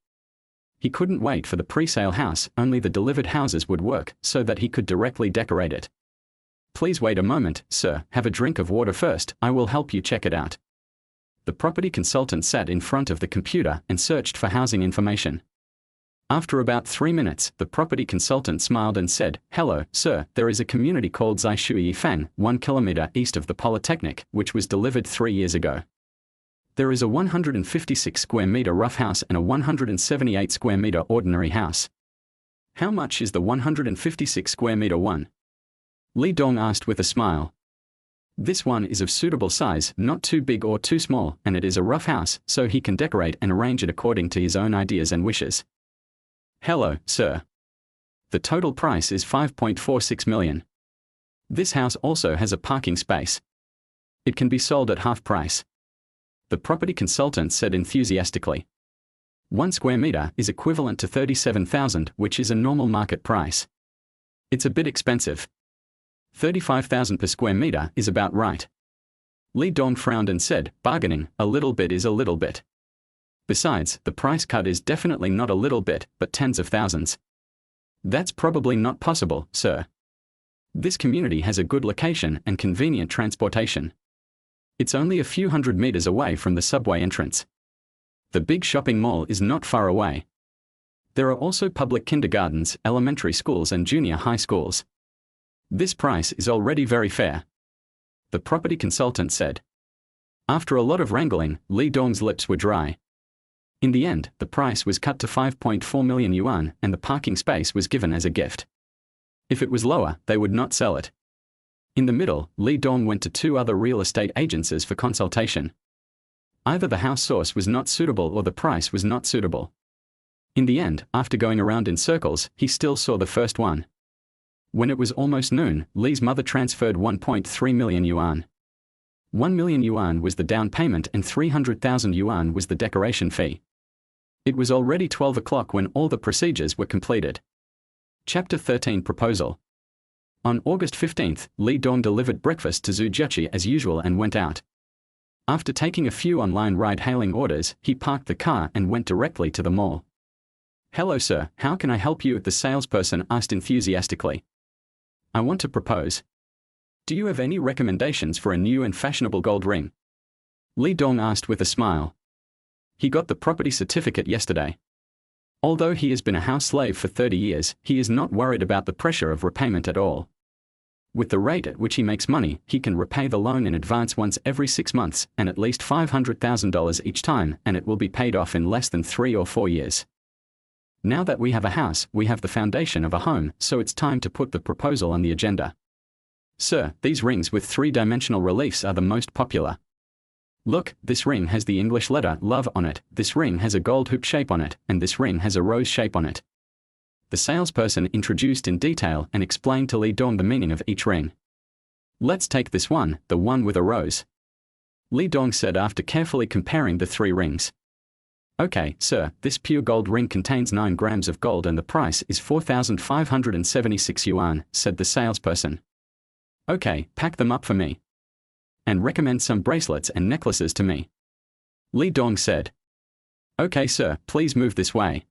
He couldn't wait for the pre-sale house, only the delivered houses would work, so that he could directly decorate it. Please wait a moment, sir, have a drink of water first, I will help you check it out. The property consultant sat in front of the computer and searched for housing information. After about 3 minutes, the property consultant smiled and said, Hello, sir, there is a community called Zaishui Fang, 1 kilometer east of the Polytechnic, which was delivered 3 years ago. There is a 156 square meter rough house and a 178 square meter ordinary house. How much is the 156 square meter one? Li Dong asked with a smile. This one is of suitable size, not too big or too small, and it is a rough house, so he can decorate and arrange it according to his own ideas and wishes. Hello, sir. The total price is 5.46 million. This house also has a parking space. It can be sold at half price. The property consultant said enthusiastically. 1 square meter is equivalent to 37,000, which is a normal market price. It's a bit expensive. 35,000 per square meter is about right. Li Dong frowned and said, bargaining, a little bit is a little bit. Besides, the price cut is definitely not a little bit, but tens of thousands. That's probably not possible, sir. This community has a good location and convenient transportation. It's only a few hundred meters away from the subway entrance. The big shopping mall is not far away. There are also public kindergartens, elementary schools and junior high schools. This price is already very fair. The property consultant said. After a lot of wrangling, Li Dong's lips were dry. In the end, the price was cut to 5.4 million yuan and the parking space was given as a gift. If it was lower, they would not sell it. In the middle, Li Dong went to 2 other real estate agencies for consultation. Either the house source was not suitable or the price was not suitable. In the end, after going around in circles, he still saw the first one. When it was almost noon, Li's mother transferred 1.3 million yuan. 1 million yuan was the down payment and 300,000 yuan was the decoration fee. It was already 12 o'clock when all the procedures were completed. Chapter 13 Proposal. On August 15th, Li Dong delivered breakfast to Zhu Jiechi as usual and went out. After taking a few online ride-hailing orders, he parked the car and went directly to the mall. "Hello sir, how can I help you?" the salesperson asked enthusiastically. "I want to propose. Do you have any recommendations for a new and fashionable gold ring?" Li Dong asked with a smile. He got the property certificate yesterday. Although he has been a house slave for 30 years, he is not worried about the pressure of repayment at all. With the rate at which he makes money, he can repay the loan in advance once every 6 months, and at least $500,000 each time, and it will be paid off in less than 3 or 4 years. Now that we have a house, we have the foundation of a home, so it's time to put the proposal on the agenda. Sir, these rings with 3-dimensional reliefs are the most popular. Look, this ring has the English letter love on it, this ring has a gold hoop shape on it, and this ring has a rose shape on it. The salesperson introduced in detail and explained to Li Dong the meaning of each ring. "Let's take this one, the one with a rose," Li Dong said after carefully comparing the 3 rings. "Okay, sir, this pure gold ring contains 9 grams of gold and the price is 4,576 yuan, said the salesperson. "Okay, pack them up for me. And recommend some bracelets and necklaces to me," Li Dong said. "Okay sir, please move this way,"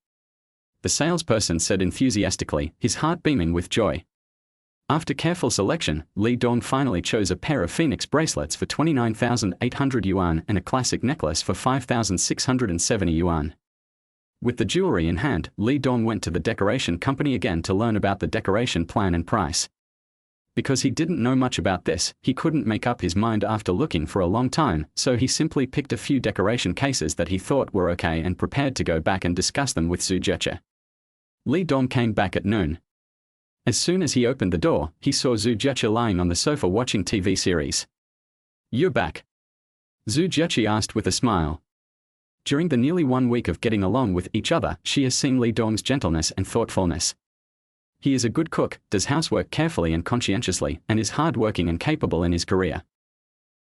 the salesperson said enthusiastically, his heart beaming with joy. After careful selection, Li Dong finally chose a pair of phoenix bracelets for 29,800 yuan and a classic necklace for 5,670 yuan. With the jewelry in hand, Li Dong went to the decoration company again to learn about the decoration plan and price. Because he didn't know much about this, he couldn't make up his mind after looking for a long time, so he simply picked a few decoration cases that he thought were okay and prepared to go back and discuss them with Zhu Jiechi. Li Dong came back at noon. As soon as he opened the door, he saw Zhu Jiechi lying on the sofa watching TV series. "You're back?" Zhu Jiechi asked with a smile. During the nearly 1 week of getting along with each other, she has seen Li Dong's gentleness and thoughtfulness. He is a good cook, does housework carefully and conscientiously, and is hardworking and capable in his career.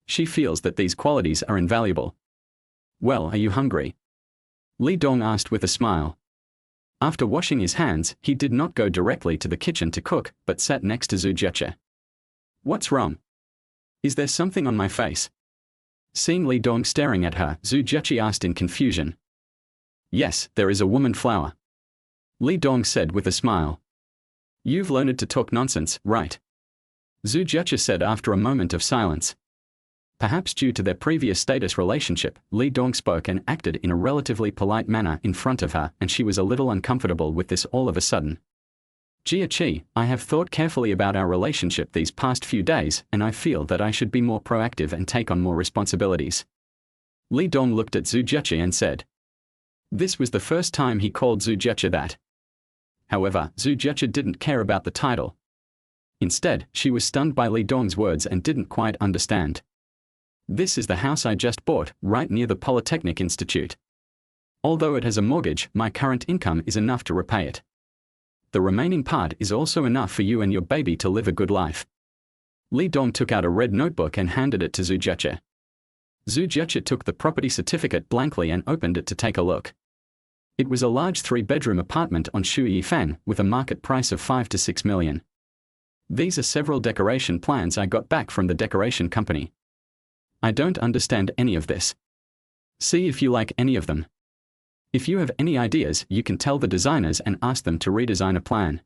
She feels that these qualities are invaluable. "Well, are you hungry?" Li Dong asked with a smile. After washing his hands, he did not go directly to the kitchen to cook, but sat next to Zhu Jiechi. "What's wrong? Is there something on my face?" Seeing Li Dong staring at her, Zhu Jiechi asked in confusion. "Yes, there is a woman flower," Li Dong said with a smile. "You've learned to talk nonsense, right?" Zhu Jiechi said after a moment of silence. Perhaps due to their previous status relationship, Li Dong spoke and acted in a relatively polite manner in front of her, and she was a little uncomfortable with this all of a sudden. "Jiechi, I have thought carefully about our relationship these past few days, and I feel that I should be more proactive and take on more responsibilities." Li Dong looked at Zhu Jiechi and said. This was the first time he called Zhu Jiechi that. However, Zhu Jiechi didn't care about the title. Instead, she was stunned by Li Dong's words and didn't quite understand. "This is the house I just bought, right near the Polytechnic Institute. Although it has a mortgage, my current income is enough to repay it. The remaining part is also enough for you and your baby to live a good life." Li Dong took out a red notebook and handed it to Zhu Jiechi. Zhu Jiechi took the property certificate blankly and opened it to take a look. It was a large 3-bedroom apartment on Shu Yifan with a market price of 5 to 6 million. "These are several decoration plans I got back from the decoration company. I don't understand any of this. See if you like any of them. If you have any ideas, you can tell the designers and ask them to redesign a plan."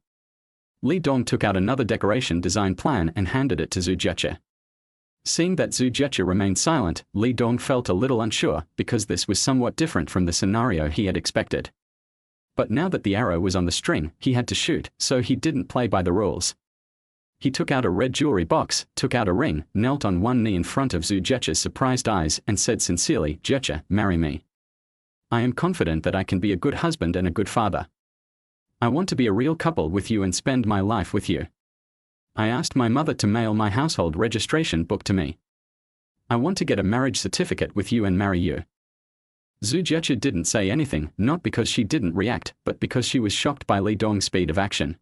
Li Dong took out another decoration design plan and handed it to Zhu Jiechi. Seeing that Zhu Jiechi remained silent, Li Dong felt a little unsure, because this was somewhat different from the scenario he had expected. But now that the arrow was on the string, he had to shoot, so he didn't play by the rules. He took out a red jewelry box, took out a ring, knelt on one knee in front of Zhu Jiechi's surprised eyes and said sincerely, "Jiechi, marry me. I am confident that I can be a good husband and a good father. I want to be a real couple with you and spend my life with you. I asked my mother to mail my household registration book to me. I want to get a marriage certificate with you and marry you." Zhu Jiechi didn't say anything, not because she didn't react, but because she was shocked by Li Dong's speed of action.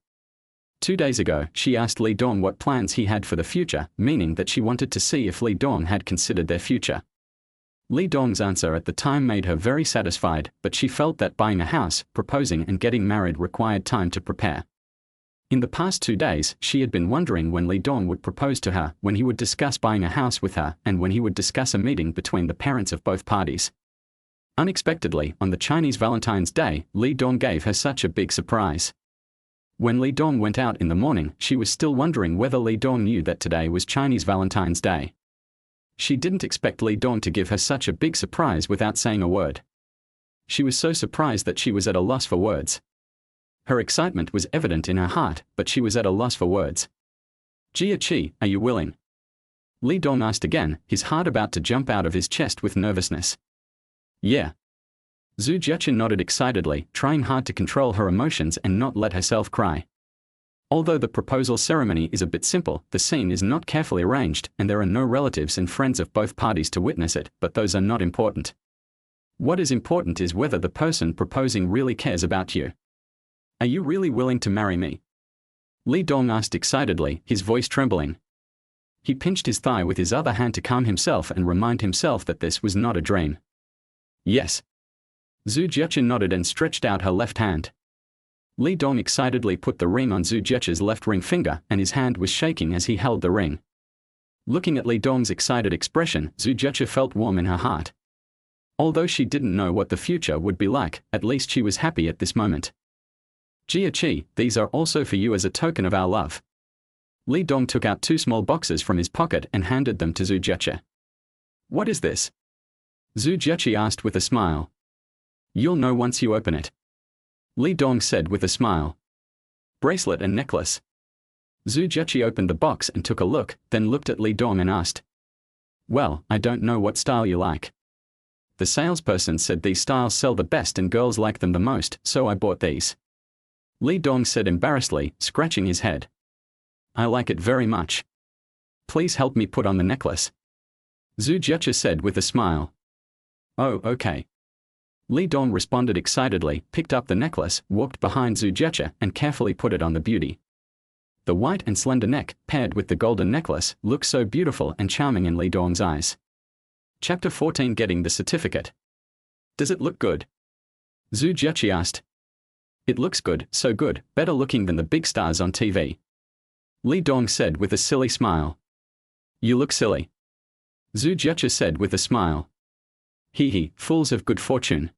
2 days ago, she asked Li Dong what plans he had for the future, meaning that she wanted to see if Li Dong had considered their future. Li Dong's answer at the time made her very satisfied, but she felt that buying a house, proposing and getting married required time to prepare. In the past 2 days, she had been wondering when Li Dong would propose to her, when he would discuss buying a house with her, and when he would discuss a meeting between the parents of both parties. Unexpectedly, on the Chinese Valentine's Day, Li Dong gave her such a big surprise. When Li Dong went out in the morning, she was still wondering whether Li Dong knew that today was Chinese Valentine's Day. She didn't expect Li Dong to give her such a big surprise without saying a word. She was so surprised that she was at a loss for words. Her excitement was evident in her heart, but she was at a loss for words. "Jia Qi, are you willing?" Li Dong asked again, his heart about to jump out of his chest with nervousness. "Yeah." Zhu Jiaqi nodded excitedly, trying hard to control her emotions and not let herself cry. Although the proposal ceremony is a bit simple, the scene is not carefully arranged, and there are no relatives and friends of both parties to witness it, but those are not important. What is important is whether the person proposing really cares about you. "Are you really willing to marry me?" Li Dong asked excitedly, his voice trembling. He pinched his thigh with his other hand to calm himself and remind himself that this was not a dream. "Yes." Zhu Jiaqi nodded and stretched out her left hand. Li Dong excitedly put the ring on Zhu Jiaqi's left ring finger, and his hand was shaking as he held the ring. Looking at Li Dong's excited expression, Zhu Jiaqi felt warm in her heart. Although she didn't know what the future would be like, at least she was happy at this moment. "Jia Qi, these are also for you as a token of our love." Li Dong took out 2 small boxes from his pocket and handed them to Zhu Jiaqi. "What is this?" Zhu Jiaqi asked with a smile. "You'll know once you open it." Li Dong said with a smile. "Bracelet and necklace." Zhu Jiaqi opened the box and took a look, then looked at Li Dong and asked, "Well, I don't know what style you like." The salesperson said these styles sell the best and girls like them the most, so I bought these. Li Dong said embarrassedly, scratching his head. "I like it very much. Please help me put on the necklace." Zhu Jiaqi said with a smile. "Oh, okay." Li Dong responded excitedly, picked up the necklace, walked behind Zhu Jiaqi, and carefully put it on the beauty. The white and slender neck, paired with the golden necklace, looked so beautiful and charming in Li Dong's eyes. Chapter 14, Getting the Certificate. "Does it look good?" Zhu Jiaqi asked. "It looks good, so good, better looking than the big stars on TV." Li Dong said with a silly smile. "You look silly." Zhu Jiaqi said with a smile. "Hee, fools of good fortune.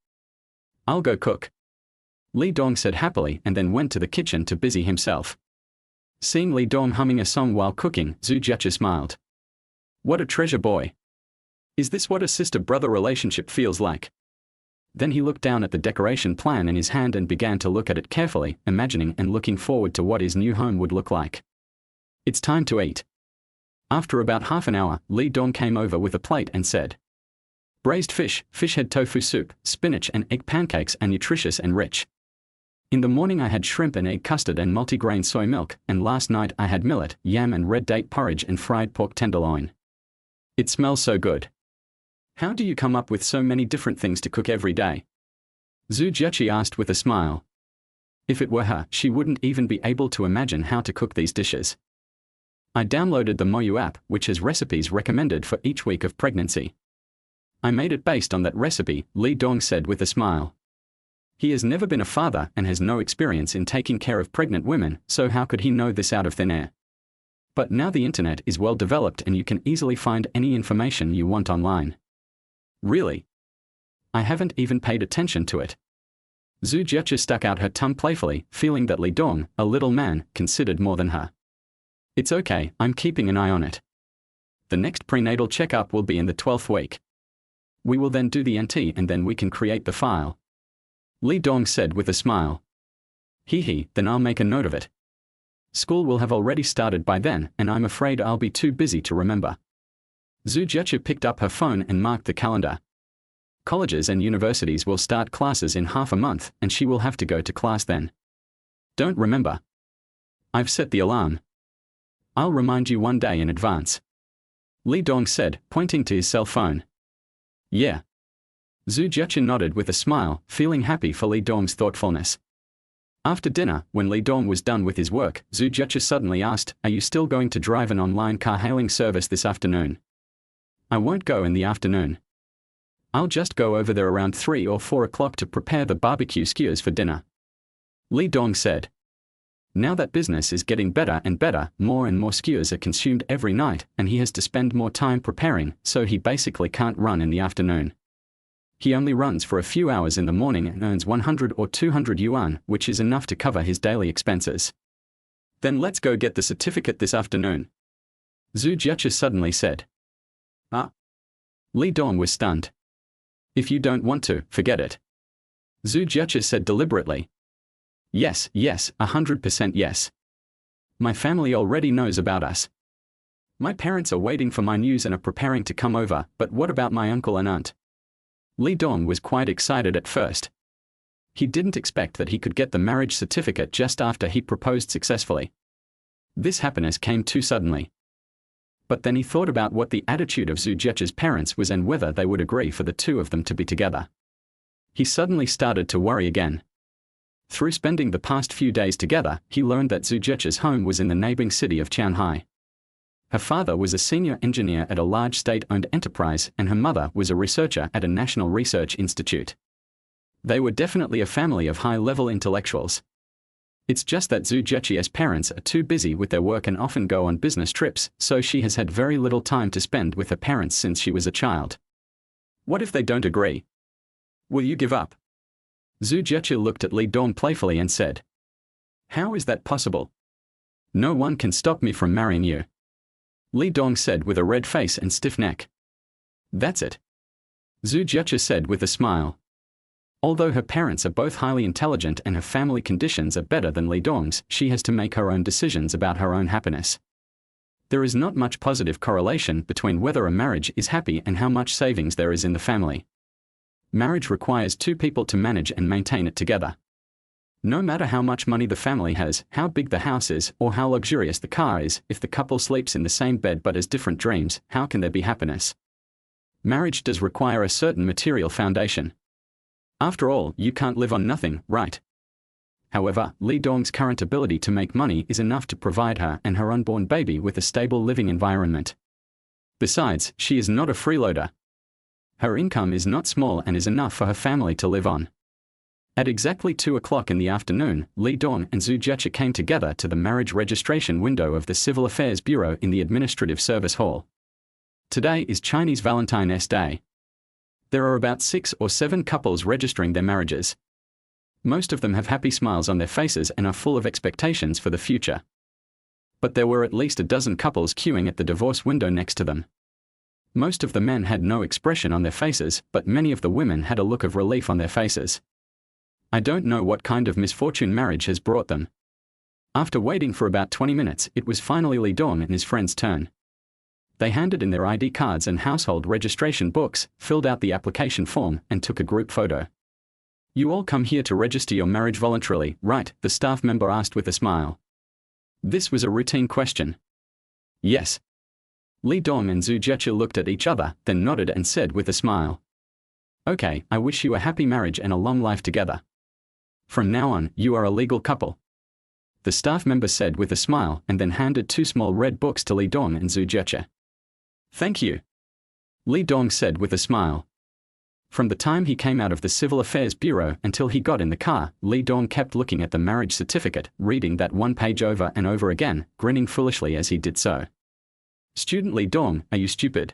I'll go cook." Li Dong said happily and then went to the kitchen to busy himself. Seeing Li Dong humming a song while cooking, Zhu Jiaqi smiled. "What a treasure boy. Is this what a sister-brother relationship feels like?" Then he looked down at the decoration plan in his hand and began to look at it carefully, imagining and looking forward to what his new home would look like. "It's time to eat." After about half an hour, Li Dong came over with a plate and said, "Braised fish, fish head tofu soup, spinach and egg pancakes are nutritious and rich. In the morning I had shrimp and egg custard and multigrain soy milk, and last night I had millet, yam and red date porridge and fried pork tenderloin. It smells so good. How do you come up with so many different things to cook every day?" Zhu Jiaqi asked with a smile. If it were her, she wouldn't even be able to imagine how to cook these dishes. "I downloaded the Moyu app, which has recipes recommended for each week of pregnancy. I made it based on that recipe," Li Dong said with a smile. He has never been a father and has no experience in taking care of pregnant women, so how could he know this out of thin air? But now the internet is well developed and you can easily find any information you want online. "Really? I haven't even paid attention to it." Zhu Jiaqi stuck out her tongue playfully, feeling that Li Dong, a little man, considered more than her. "It's okay, I'm keeping an eye on it. The next prenatal checkup will be in the 12th week. We will then do the NT and then we can create the file." Li Dong said with a smile. Hee, then I'll make a note of it. School will have already started by then, and I'm afraid I'll be too busy to remember. Zhu Jiaqi picked up her phone and marked the calendar. Colleges and universities will start classes in half a month, and she will have to go to class then. "Don't remember. I've set the alarm. I'll remind you one day in advance." Li Dong said, pointing to his cell phone. "Yeah." Zhu Jiaqi nodded with a smile, feeling happy for Li Dong's thoughtfulness. After dinner, when Li Dong was done with his work, Zhu Jiechi suddenly asked, "Are you still going to drive an online car-hailing service this afternoon?" "I won't go in the afternoon. I'll just go over there around 3 or 4 o'clock to prepare the barbecue skewers for dinner," Li Dong said. Now that business is getting better and better, more and more skewers are consumed every night, and he has to spend more time preparing, so he basically can't run in the afternoon. He only runs for a few hours in the morning and earns 100 or 200 yuan, which is enough to cover his daily expenses. "Then let's go get the certificate this afternoon," Zhu Jiechi suddenly said. "Ah?" Li Dong was stunned. "If you don't want to, forget it," Zhu Jiechi said deliberately. Yes, 100% yes. My family already knows about us. My parents are waiting for my news and are preparing to come over, but what about my uncle and aunt?" Li Dong was quite excited at first. He didn't expect that he could get the marriage certificate just after he proposed successfully. This happiness came too suddenly. But then he thought about what the attitude of Zhu Jiechi's parents was and whether they would agree for the two of them to be together. He suddenly started to worry again. Through spending the past few days together, he learned that Zhu Jiechi's home was in the neighboring city of Qianhai. Her father was a senior engineer at a large state-owned enterprise, and her mother was a researcher at a national research institute. They were definitely a family of high-level intellectuals. It's just that Zhu Jiechi's parents are too busy with their work and often go on business trips, so she has had very little time to spend with her parents since she was a child. What if they don't agree? Will you give up? Zhu Jiechi looked at Li Dong playfully and said, "How is that possible? No one can stop me from marrying you," Li Dong said with a red face and stiff neck. "That's it," Zhu Jiechi said with a smile. Although her parents are both highly intelligent and her family conditions are better than Li Dong's, she has to make her own decisions about her own happiness. There is not much positive correlation between whether a marriage is happy and how much savings there is in the family. Marriage requires two people to manage and maintain it together. No matter how much money the family has, how big the house is, or how luxurious the car is, if the couple sleeps in the same bed but has different dreams, how can there be happiness? Marriage does require a certain material foundation. After all, you can't live on nothing, right? However, Li Dong's current ability to make money is enough to provide her and her unborn baby with a stable living environment. Besides, she is not a freeloader. Her income is not small and is enough for her family to live on. At exactly 2 o'clock in the afternoon, Li Dong and Zhu Jiechi came together to the marriage registration window of the Civil Affairs Bureau in the Administrative Service Hall. Today is Chinese Valentine's Day. There are about 6 or 7 couples registering their marriages. Most of them have happy smiles on their faces and are full of expectations for the future. But there were at least a dozen couples queuing at the divorce window next to them. Most of the men had no expression on their faces, but many of the women had a look of relief on their faces. I don't know what kind of misfortune marriage has brought them. After waiting for about 20 minutes, it was finally Li Dong and his friend's turn. They handed in their ID cards and household registration books, filled out the application form, and took a group photo. "You all come here to register your marriage voluntarily, right?" the staff member asked with a smile. This was a routine question. Yes. Li Dong and Zhu Jiechi looked at each other, then nodded and said with a smile, "Okay, I wish you a happy marriage and a long life together. From now on, you are a legal couple," the staff member said with a smile and then handed 2 small red books to Li Dong and Zhu Jiechi. "Thank you," Li Dong said with a smile. From the time he came out of the Civil Affairs Bureau until he got in the car, Li Dong kept looking at the marriage certificate, reading that one page over and over again, grinning foolishly as he did so. "Student Li Dong, are you stupid?"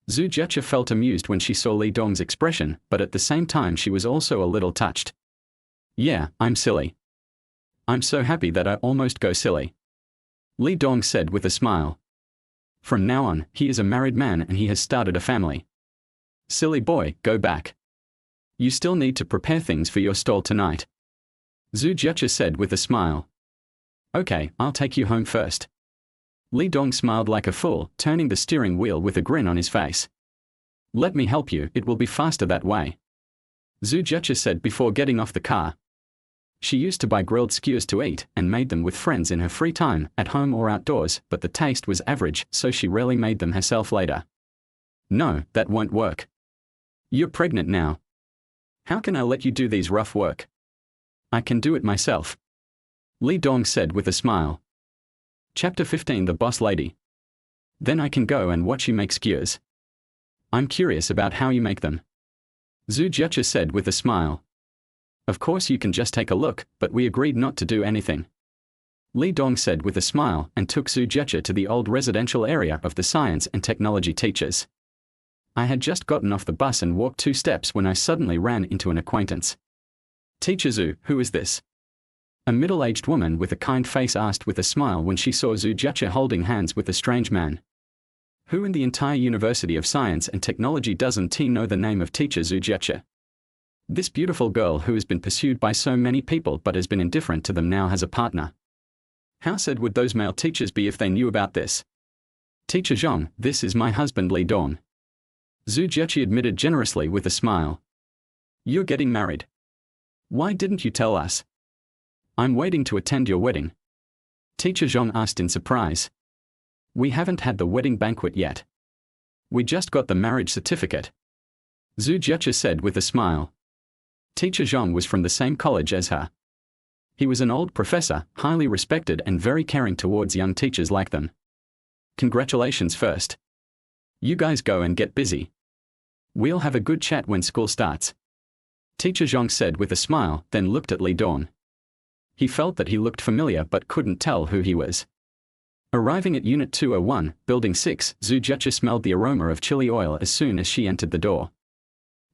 Zhu Jiechi felt amused when she saw Li Dong's expression, but at the same time she was also a little touched. "Yeah, I'm silly. I'm so happy that I almost go silly," Li Dong said with a smile. From now on, he is a married man and he has started a family. "Silly boy, go back. You still need to prepare things for your stall tonight," Zhu Jiechi said with a smile. "Okay, I'll take you home first." Li Dong smiled like a fool, turning the steering wheel with a grin on his face. "Let me help you, it will be faster that way," Zhu Jiechi said before getting off the car. She used to buy grilled skewers to eat and made them with friends in her free time, at home or outdoors, but the taste was average, so she rarely made them herself later. "No, that won't work. You're pregnant now. How can I let you do these rough work?" I can do it myself, Li Dong said with a smile. Chapter 15 The Boss Lady. Then I can go and watch you make skewers. I'm curious about how you make them, Zhu Jiacha said with a smile. Of course you can just take a look, but we agreed not to do anything, Li Dong said with a smile and took Zhu Jiacha to the old residential area of the science and technology teachers. I had just gotten off the bus and walked 2 steps when I suddenly ran into an acquaintance. Teacher Zhu, who is this? A middle-aged woman with a kind face asked with a smile when she saw Zhu Jiacha holding hands with a strange man. Who in the entire University of Science and Technology doesn't know the name of Teacher Zhu Jiacha? This beautiful girl who has been pursued by so many people but has been indifferent to them now has a partner. How sad would those male teachers be if they knew about this? Teacher Zhang, this is my husband Li Dong, Zhu Jiacha admitted generously with a smile. You're getting married. Why didn't you tell us? I'm waiting to attend your wedding, Teacher Zhang asked in surprise. We haven't had the wedding banquet yet. We just got the marriage certificate, Zhu Jiacha said with a smile. Teacher Zhang was from the same college as her. He was an old professor, highly respected and very caring towards young teachers like them. Congratulations first. You guys go and get busy. We'll have a good chat when school starts, Teacher Zhang said with a smile, then looked at Li Dong. He felt that he looked familiar but couldn't tell who he was. Arriving at Unit 201, Building 6, Zhu Jiacha smelled the aroma of chili oil as soon as she entered the door.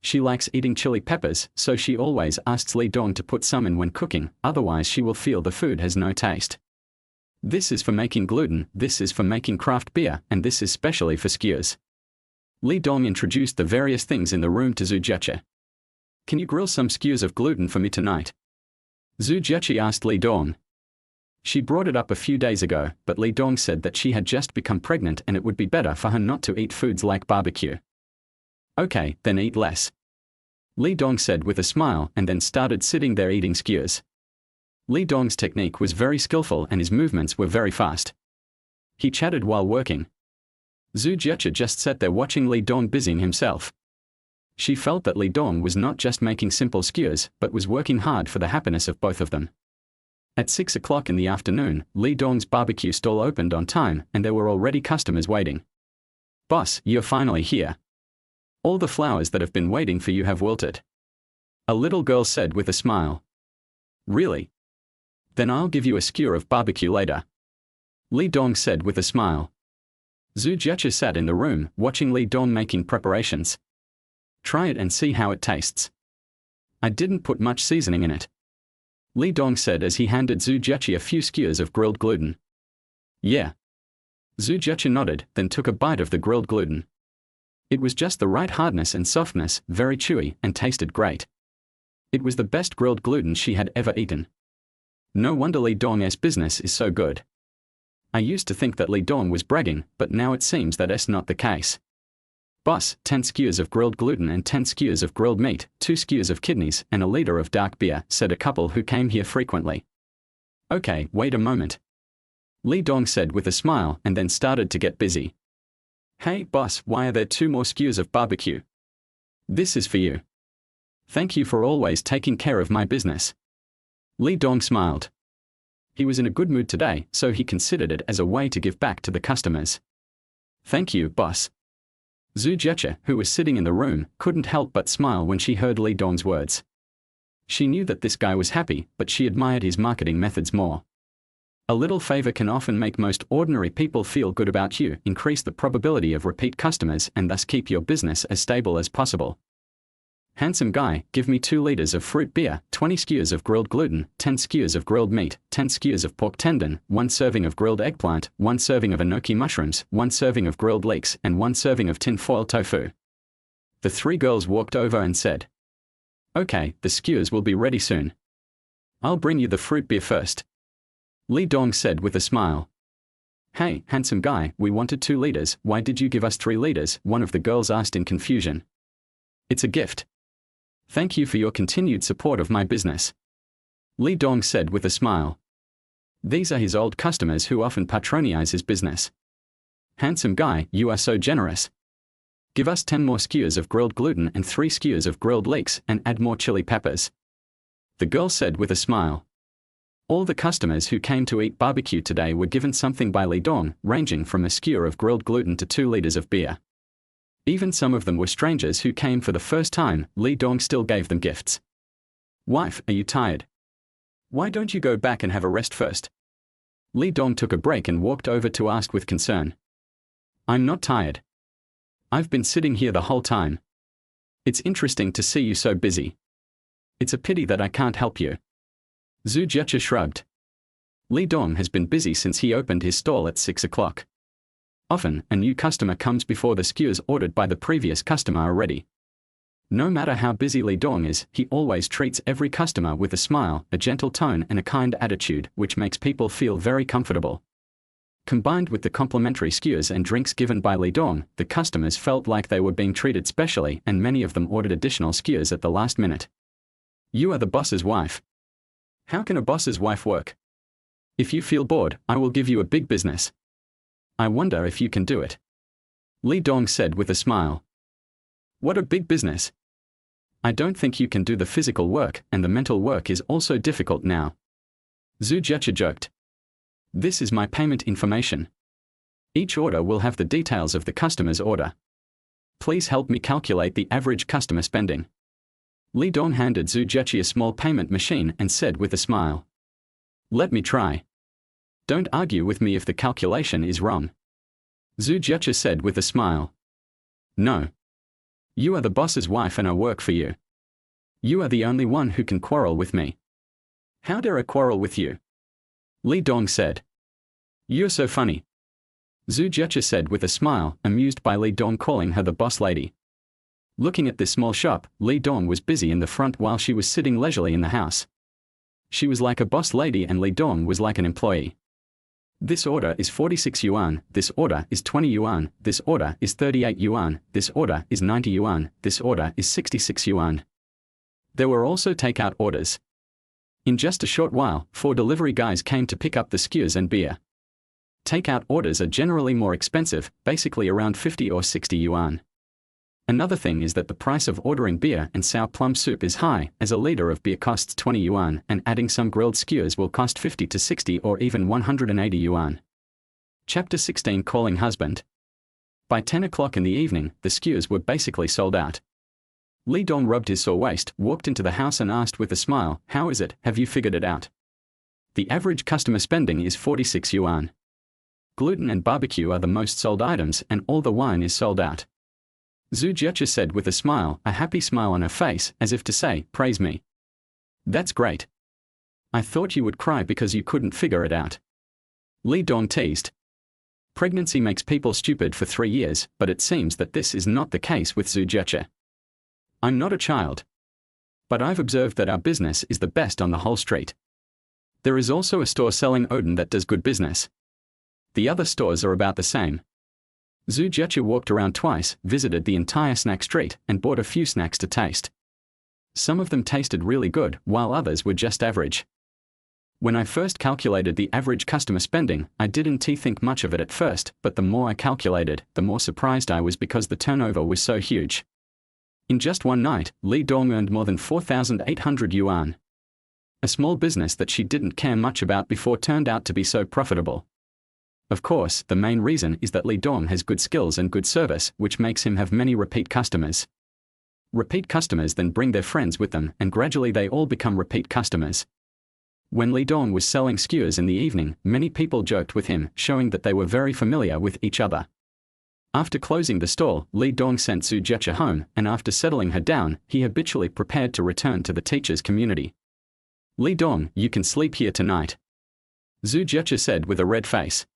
She likes eating chili peppers, so she always asks Li Dong to put some in when cooking, otherwise she will feel the food has no taste. This is for making gluten, this is for making craft beer, and this is specially for skewers. Li Dong introduced the various things in the room to Zhu Jiacha. Can you grill some skewers of gluten for me tonight? Zhu Jiacha asked Li Dong. She brought it up a few days ago, but Li Dong said that she had just become pregnant and it would be better for her not to eat foods like barbecue. Okay, then eat less, Li Dong said with a smile and then started sitting there eating skewers. Li Dong's technique was very skillful and his movements were very fast. He chatted while working. Zhu Jiacha just sat there watching Li Dong busying himself. She felt that Li Dong was not just making simple skewers, but was working hard for the happiness of both of them. At 6 o'clock in the afternoon, Li Dong's barbecue stall opened on time and there were already customers waiting. Boss, you're finally here. All the flowers that have been waiting for you have wilted, a little girl said with a smile. Really? Then I'll give you a skewer of barbecue later, Li Dong said with a smile. Zhu Jiacha sat in the room, watching Li Dong making preparations. Try it and see how it tastes. I didn't put much seasoning in it, Li Dong said as he handed Zhu Jiacha a few skewers of grilled gluten. Yeah. Zhu Jiacha nodded, then took a bite of the grilled gluten. It was just the right hardness and softness, very chewy, and tasted great. It was the best grilled gluten she had ever eaten. No wonder Li Dong's business is so good. I used to think that Li Dong was bragging, but now it seems that that's not the case. Boss, 10 skewers of grilled gluten and 10 skewers of grilled meat, 2 skewers of kidneys, and a liter of dark beer, said a couple who came here frequently. Okay, wait a moment, Li Dong said with a smile and then started to get busy. Hey, boss, why are there 2 more skewers of barbecue? This is for you. Thank you for always taking care of my business. Li Dong smiled. He was in a good mood today, so he considered it as a way to give back to the customers. Thank you, boss. Zhu Jiacha, who was sitting in the room, couldn't help but smile when she heard Li Dong's words. She knew that this guy was happy, but she admired his marketing methods more. A little favor can often make most ordinary people feel good about you, increase the probability of repeat customers, and thus keep your business as stable as possible. Handsome guy, give me 2 liters of fruit beer, 20 skewers of grilled gluten, 10 skewers of grilled meat, 10 skewers of pork tendon, 1 serving of grilled eggplant, 1 serving of enoki mushrooms, 1 serving of grilled leeks, and 1 serving of tin-foil tofu. The 3 girls walked over and said, Okay, the skewers will be ready soon. I'll bring you the fruit beer first, Li Dong said with a smile. Hey, handsome guy, we wanted 2 liters, why did you give us 3 liters? One of the girls asked in confusion. It's a gift. Thank you for your continued support of my business, Li Dong said with a smile. These are his old customers who often patronize his business. Handsome guy, you are so generous. Give us 10 more skewers of grilled gluten and 3 skewers of grilled leeks and add more chili peppers. the girl said with a smile. All the customers who came to eat barbecue today were given something by Li Dong, ranging from a skewer of grilled gluten to 2 liters of beer. Even some of them were strangers who came for the first time. Li Dong still gave them gifts. Wife, are you tired? Why don't you go back and have a rest first? Li Dong took a break and walked over to ask with concern. I'm not tired. I've been sitting here the whole time. It's interesting to see you so busy. It's a pity that I can't help you. Zhu Jiechi shrugged. Li Dong has been busy since he opened his stall at 6 o'clock. Often, a new customer comes before the skewers ordered by the previous customer are ready. No matter how busy Li Dong is, he always treats every customer with a smile, a gentle tone and a kind attitude, which makes people feel very comfortable. Combined with the complimentary skewers and drinks given by Li Dong, the customers felt like they were being treated specially, and many of them ordered additional skewers at the last minute. You are the boss's wife. How can a boss's wife work? If you feel bored, I will give you a big business. I wonder if you can do it. Li Dong said with a smile. What a big business. I don't think you can do the physical work, and the mental work is also difficult now. Zhu Jiechi joked. This is my payment information. Each order will have the details of the customer's order. Please help me calculate the average customer spending. Li Dong handed Zhu Jiechi a small payment machine and said with a smile. Let me try. Don't argue with me if the calculation is wrong. Zhu Jiechi said with a smile. No. You are the boss's wife and I work for you. You are the only one who can quarrel with me. How dare I quarrel with you? Li Dong said. You're so funny. Zhu Jiechi said with a smile, amused by Li Dong calling her the boss lady. Looking at this small shop, Li Dong was busy in the front while she was sitting leisurely in the house. She was like a boss lady and Li Dong was like an employee. This order is 46 yuan, this order is 20 yuan, this order is 38 yuan, this order is 90 yuan, this order is 66 yuan. There were also takeout orders. In just a short while, 4 delivery guys came to pick up the skewers and beer. Takeout orders are generally more expensive, basically around 50 or 60 yuan. Another thing is that the price of ordering beer and sour plum soup is high, as a liter of beer costs 20 yuan, and adding some grilled skewers will cost 50 to 60 or even 180 yuan. Chapter 16 Calling Husband. By 10 o'clock in the evening, the skewers were basically sold out. Li Dong rubbed his sore waist, walked into the house and asked with a smile, how is it, have you figured it out? The average customer spending is 46 yuan. Gluten and barbecue are the most sold items and all the wine is sold out. Zhu Jiechi said with a smile, a happy smile on her face, as if to say, praise me. That's great. I thought you would cry because you couldn't figure it out. Li Dong teased. Pregnancy makes people stupid for 3 years, but it seems that this is not the case with Zhu Jiechi. I'm not a child. But I've observed that our business is the best on the whole street. There is also a store selling Odin that does good business. The other stores are about the same. Zhu Jiechi walked around twice, visited the entire snack street, and bought a few snacks to taste. Some of them tasted really good, while others were just average. When I first calculated the average customer spending, I didn't think much of it at first, but the more I calculated, the more surprised I was because the turnover was so huge. In just one night, Li Dong earned more than 4,800 yuan. A small business that she didn't care much about before turned out to be so profitable. Of course, the main reason is that Li Dong has good skills and good service, which makes him have many repeat customers. Repeat customers then bring their friends with them, and gradually they all become repeat customers. When Li Dong was selling skewers in the evening, many people joked with him, showing that they were very familiar with each other. After closing the stall, Li Dong sent Zhu Jiechi home, and after settling her down, he habitually prepared to return to the teacher's community. Li Dong, you can sleep here tonight. Zhu Jiechi said with a red face.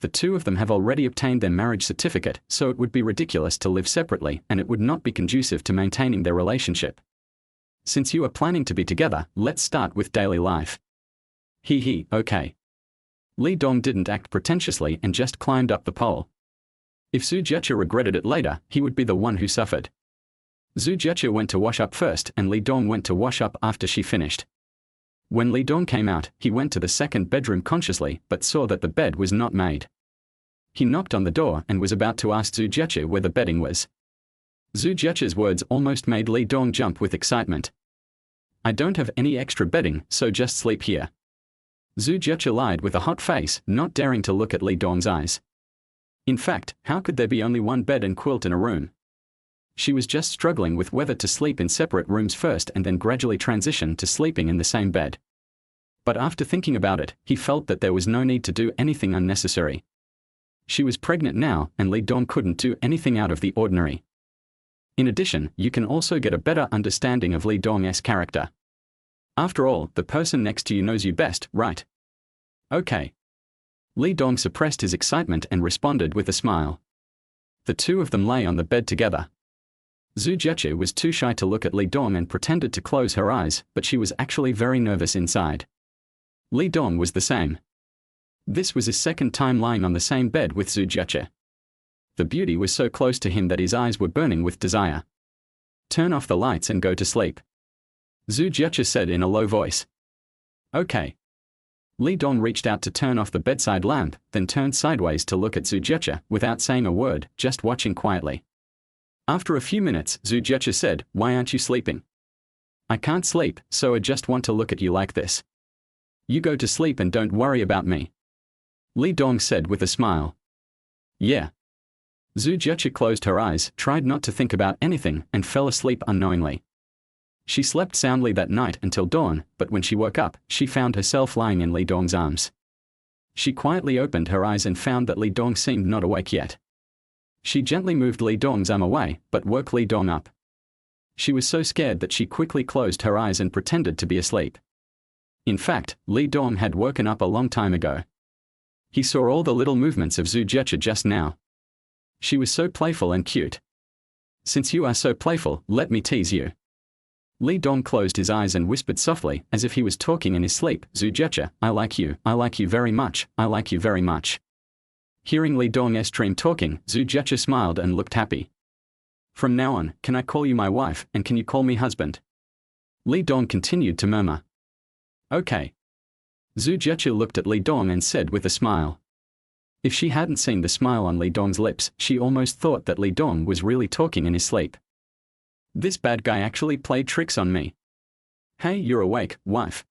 The two of them have already obtained their marriage certificate, so it would be ridiculous to live separately, and it would not be conducive to maintaining their relationship. Since you are planning to be together, let's start with daily life. Okay. Li Dong didn't act pretentiously and just climbed up the pole. If Zhu Jiechi regretted it later, he would be the one who suffered. Zhu Jiechi went to wash up first, and Li Dong went to wash up after she finished. When Li Dong came out, he went to the second bedroom consciously, but saw that the bed was not made. He knocked on the door and was about to ask Zhu Jiechi where the bedding was. Zhu Jiechi's words almost made Li Dong jump with excitement. I don't have any extra bedding, so just sleep here. Zhu Jiechi lied with a hot face, not daring to look at Li Dong's eyes. In fact, how could there be only one bed and quilt in a room? She was just struggling with whether to sleep in separate rooms first and then gradually transition to sleeping in the same bed. But after thinking about it, he felt that there was no need to do anything unnecessary. She was pregnant now, and Li Dong couldn't do anything out of the ordinary. In addition, you can also get a better understanding of Li Dong's character. After all, the person next to you knows you best, right? Okay. Li Dong suppressed his excitement and responded with a smile. The two of them lay on the bed together. Zhu Jiechi was too shy to look at Li Dong and pretended to close her eyes, but she was actually very nervous inside. Li Dong was the same. This was his second time lying on the same bed with Zhu Jiechi. The beauty was so close to him that his eyes were burning with desire. Turn off the lights and go to sleep, Zhu Jiechi said in a low voice. Okay. Li Dong reached out to turn off the bedside lamp, then turned sideways to look at Zhu Jiechi without saying a word, just watching quietly. After a few minutes, Zhu Jiechi said, "Why aren't you sleeping?" "I can't sleep, so I just want to look at you like this." "You go to sleep and don't worry about me," Li Dong said with a smile. "Yeah." Zhu Jiechi closed her eyes, tried not to think about anything, and fell asleep unknowingly. She slept soundly that night until dawn, but when she woke up, she found herself lying in Li Dong's arms. She quietly opened her eyes and found that Li Dong seemed not awake yet. She gently moved Li Dong's arm away, but woke Li Dong up. She was so scared that she quickly closed her eyes and pretended to be asleep. In fact, Li Dong had woken up a long time ago. He saw all the little movements of Zhu Jiechi just now. She was so playful and cute. "Since you are so playful, let me tease you." Li Dong closed his eyes and whispered softly, as if he was talking in his sleep, "Zhu Jiechi, I like you very much, I like you very much." Hearing Li Dong's dream talking, Zhu Jiechi smiled and looked happy. "From now on, can I call you my wife, and can you call me husband?" Li Dong continued to murmur. "Okay." Zhu Jiechi looked at Li Dong and said with a smile. If she hadn't seen the smile on Li Dong's lips, she almost thought that Li Dong was really talking in his sleep. This bad guy actually played tricks on me. "Hey, you're awake, wife."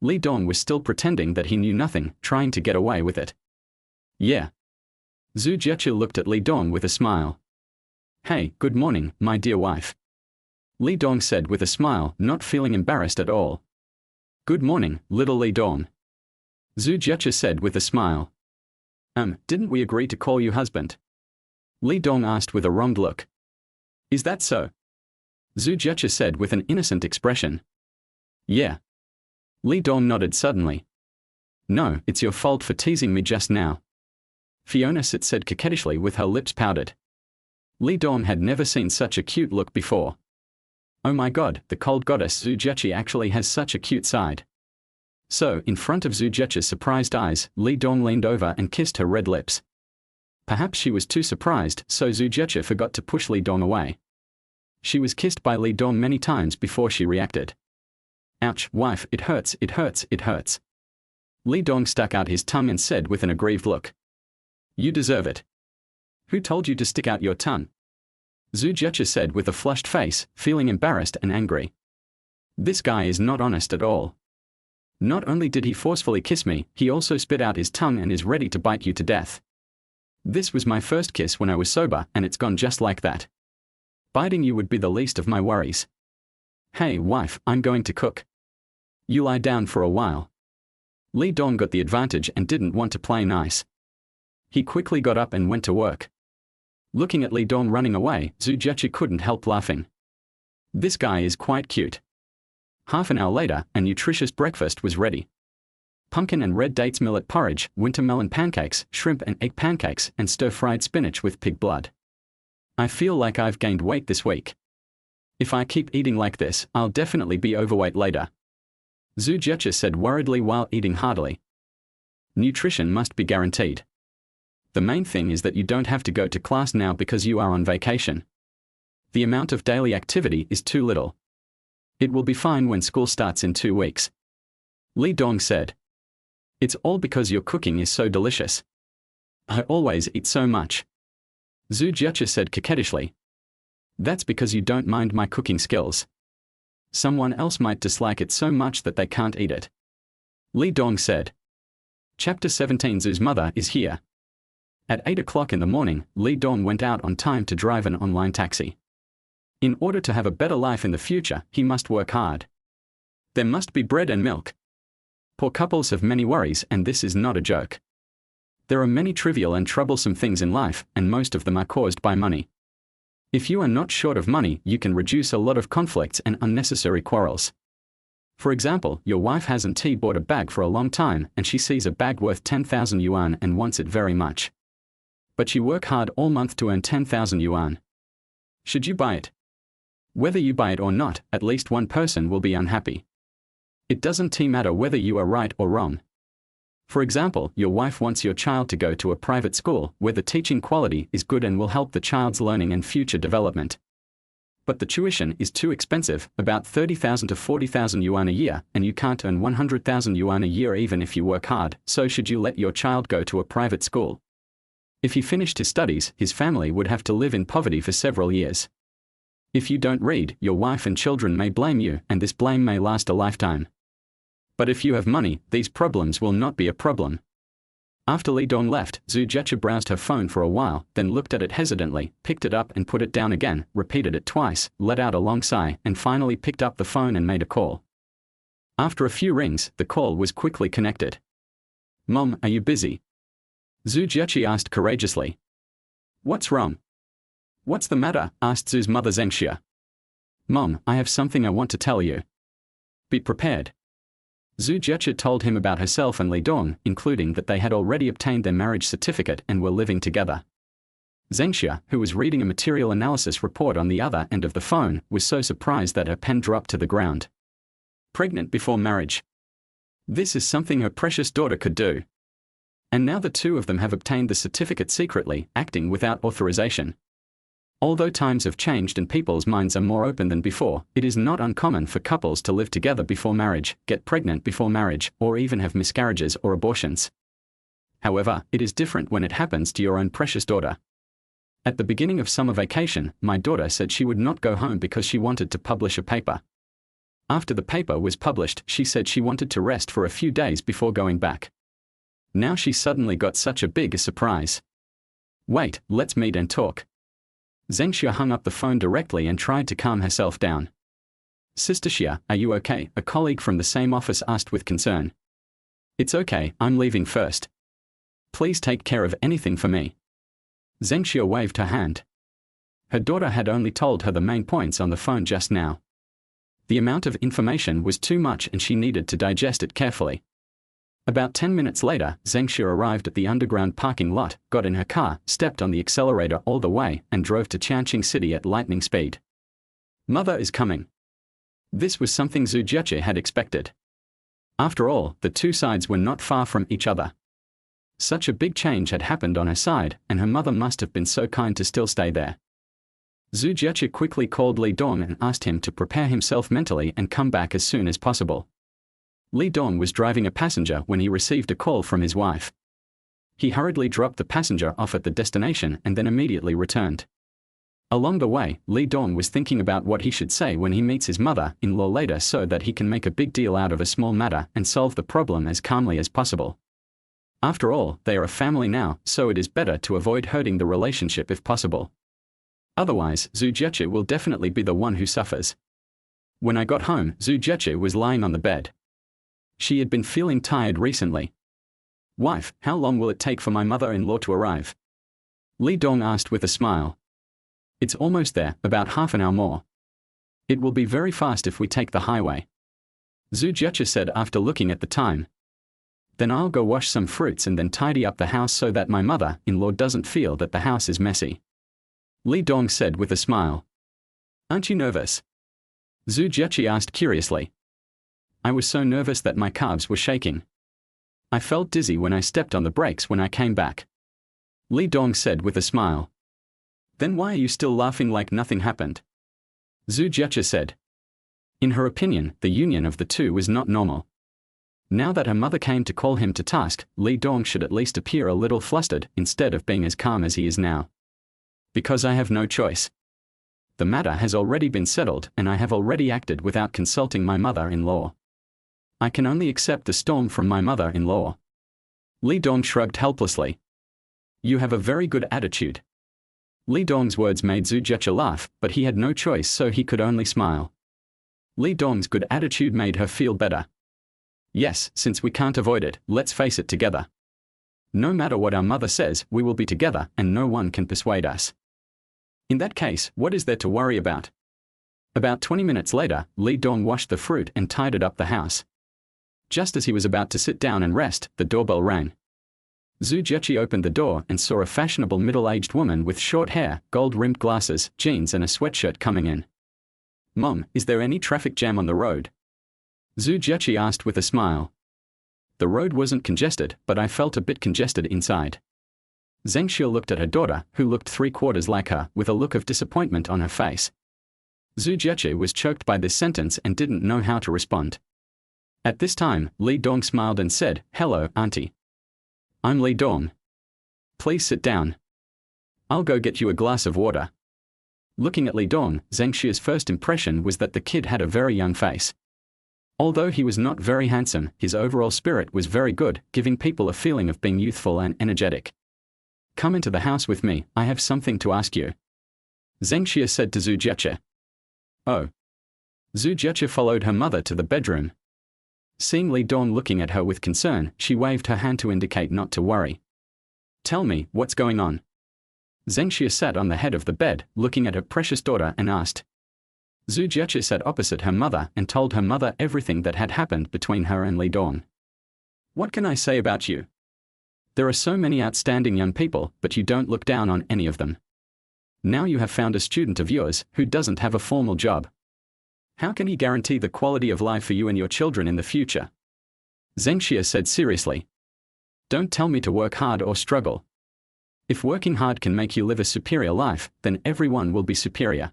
Li Dong was still pretending that he knew nothing, trying to get away with it. "Yeah." Zhu Jiechi looked at Li Dong with a smile. "Hey, good morning, my dear wife." Li Dong said with a smile, not feeling embarrassed at all. "Good morning, little Li Dong." Zhu Jiechi said with a smile. Didn't we agree to call you husband?" Li Dong asked with a wronged look. "Is that so?" Zhu Jiechi said with an innocent expression. "Yeah." Li Dong nodded suddenly. "No, it's your fault for teasing me just now," Fiona said coquettishly with her lips pouted. Li Dong had never seen such a cute look before. Oh my god, the cold goddess Zhu Jiechi actually has such a cute side. So, in front of Zhu Jiechi's surprised eyes, Li Dong leaned over and kissed her red lips. Perhaps she was too surprised, so Zhu Jiechi forgot to push Li Dong away. She was kissed by Li Dong many times before she reacted. "Ouch, wife, it hurts, it hurts, it hurts." Li Dong stuck out his tongue and said with an aggrieved look. "You deserve it." "Who told you to stick out your tongue?" Zhu Jiechi said with a flushed face, feeling embarrassed and angry. "This guy is not honest at all. Not only did he forcefully kiss me, he also spit out his tongue and is ready to bite you to death. This was my first kiss when I was sober, and it's gone just like that. Biting you would be the least of my worries. Hey, wife, I'm going to cook. You lie down for a while." Li Dong got the advantage and didn't want to play nice. He quickly got up and went to work. Looking at Li Dong running away, Zhu Jiechi couldn't help laughing. This guy is quite cute. Half an hour later, a nutritious breakfast was ready. Pumpkin and red dates millet porridge, winter melon pancakes, shrimp and egg pancakes, and stir-fried spinach with pig blood. "I feel like I've gained weight this week. If I keep eating like this, I'll definitely be overweight later," Zhu Jiechi said worriedly while eating heartily. Nutrition must be guaranteed. The main thing is that you don't have to go to class now because you are on vacation. The amount of daily activity is too little. It will be fine when school starts in 2 weeks. Li Dong said. "It's all because your cooking is so delicious. I always eat so much," Zhu Jiechi said coquettishly. "That's because you don't mind my cooking skills." Someone else might dislike it so much that they can't eat it. Li Dong said. Chapter 17. Zhu's mother is here. At 8 o'clock in the morning, Li Dong went out on time to drive an online taxi. In order to have a better life in the future, he must work hard. There must be bread and milk. Poor couples have many worries, and this is not a joke. There are many trivial and troublesome things in life, and most of them are caused by money. If you are not short of money, you can reduce a lot of conflicts and unnecessary quarrels. For example, your wife hasn't bought a bag for a long time, and she sees a bag worth 10,000 yuan and wants it very much. But you work hard all month to earn 10,000 yuan. Should you buy it? Whether you buy it or not, at least one person will be unhappy. It doesn't matter whether you are right or wrong. For example, your wife wants your child to go to a private school where the teaching quality is good and will help the child's learning and future development. But the tuition is too expensive, about 30,000 to 40,000 yuan a year, and you can't earn 100,000 yuan a year even if you work hard, so should you let your child go to a private school? If he finished his studies, his family would have to live in poverty for several years. If you don't read, your wife and children may blame you, and this blame may last a lifetime. But if you have money, these problems will not be a problem. After Li Dong left, Zhu Jiechi browsed her phone for a while, then looked at it hesitantly, picked it up and put it down again, repeated it twice, let out a long sigh, and finally picked up the phone and made a call. After a few rings, the call was quickly connected. "Mom, are you busy?" Zhu Jiechi asked courageously. "What's wrong?" "What's the matter?" asked Zhu's mother Zhengxia. "Mom, I have something I want to tell you. Be prepared." Zhu Jiechi told him about herself and Li Dong, including that they had already obtained their marriage certificate and were living together. Zhengxia, who was reading a material analysis report on the other end of the phone, was so surprised that her pen dropped to the ground. Pregnant before marriage. This is something her precious daughter could do. And now the two of them have obtained the certificate secretly, acting without authorization. Although times have changed and people's minds are more open than before, it is not uncommon for couples to live together before marriage, get pregnant before marriage, or even have miscarriages or abortions. However, it is different when it happens to your own precious daughter. At the beginning of summer vacation, my daughter said she would not go home because she wanted to publish a paper. After the paper was published, she said she wanted to rest for a few days before going back. Now she suddenly got such a big surprise. Wait, let's meet and talk. Zhengxia hung up the phone directly and tried to calm herself down. Sister Xia, are you okay? A colleague from the same office asked with concern. It's okay, I'm leaving first. Please take care of anything for me. Zhengxia waved her hand. Her daughter had only told her the main points on the phone just now. The amount of information was too much and she needed to digest it carefully. About 10 minutes later, Zhengxia arrived at the underground parking lot, got in her car, stepped on the accelerator all the way, and drove to Changqing City at lightning speed. Mother is coming. This was something Zhu Jiechi had expected. After all, the two sides were not far from each other. Such a big change had happened on her side, and her mother must have been so kind to still stay there. Zhu Jiechi quickly called Li Dong and asked him to prepare himself mentally and come back as soon as possible. Li Dong was driving a passenger when he received a call from his wife. He hurriedly dropped the passenger off at the destination and then immediately returned. Along the way, Li Dong was thinking about what he should say when he meets his mother-in-law later so that he can make a big deal out of a small matter and solve the problem as calmly as possible. After all, they are a family now, so it is better to avoid hurting the relationship if possible. Otherwise, Zhu Jiechi will definitely be the one who suffers. When I got home, Zhu Jiechi was lying on the bed. She had been feeling tired recently. Wife, how long will it take for my mother-in-law to arrive? Li Dong asked with a smile. It's almost there, about half an hour more. It will be very fast if we take the highway. Zhu Jiechi said after looking at the time. Then I'll go wash some fruits and then tidy up the house so that my mother-in-law doesn't feel that the house is messy. Li Dong said with a smile. Aren't you nervous? Zhu Jiechi asked curiously. I was so nervous that my calves were shaking. I felt dizzy when I stepped on the brakes when I came back. Li Dong said with a smile. Then why are you still laughing like nothing happened? Zhu Jiechi said. In her opinion, the union of the two was not normal. Now that her mother came to call him to task, Li Dong should at least appear a little flustered instead of being as calm as he is now. Because I have no choice. The matter has already been settled, and I have already acted without consulting my mother-in-law. I can only accept the storm from my mother-in-law. Li Dong shrugged helplessly. You have a very good attitude. Li Dong's words made Zhu Jiechi laugh, but he had no choice, so he could only smile. Li Dong's good attitude made her feel better. Yes, since we can't avoid it, let's face it together. No matter what our mother says, we will be together, and no one can persuade us. In that case, what is there to worry about? About 20 minutes later, Li Dong washed the fruit and tidied up the house. Just as he was about to sit down and rest, the doorbell rang. Zhu Jiechi opened the door and saw a fashionable middle-aged woman with short hair, gold-rimmed glasses, jeans and a sweatshirt coming in. Mom, is there any traffic jam on the road? Zhu Jiechi asked with a smile. The road wasn't congested, but I felt a bit congested inside. Zheng Xue looked at her daughter, who looked three-quarters like her, with a look of disappointment on her face. Zhu Jiechi was choked by this sentence and didn't know how to respond. At this time, Li Dong smiled and said, Hello, Auntie. I'm Li Dong. Please sit down. I'll go get you a glass of water. Looking at Li Dong, Zheng Xue's first impression was that the kid had a very young face. Although he was not very handsome, his overall spirit was very good, giving people a feeling of being youthful and energetic. Come into the house with me, I have something to ask you. Zheng Xue said to Zhu Jiechi. Oh. Zhu Jiechi followed her mother to the bedroom. Seeing Li Dong looking at her with concern, she waved her hand to indicate not to worry. Tell me, what's going on? Zheng Xue sat on the head of the bed, looking at her precious daughter and asked. Zhu Jiechi sat opposite her mother and told her mother everything that had happened between her and Li Dong. What can I say about you? There are so many outstanding young people, but you don't look down on any of them. Now you have found a student of yours who doesn't have a formal job. How can he guarantee the quality of life for you and your children in the future? Zheng Xue said seriously. Don't tell me to work hard or struggle. If working hard can make you live a superior life, then everyone will be superior.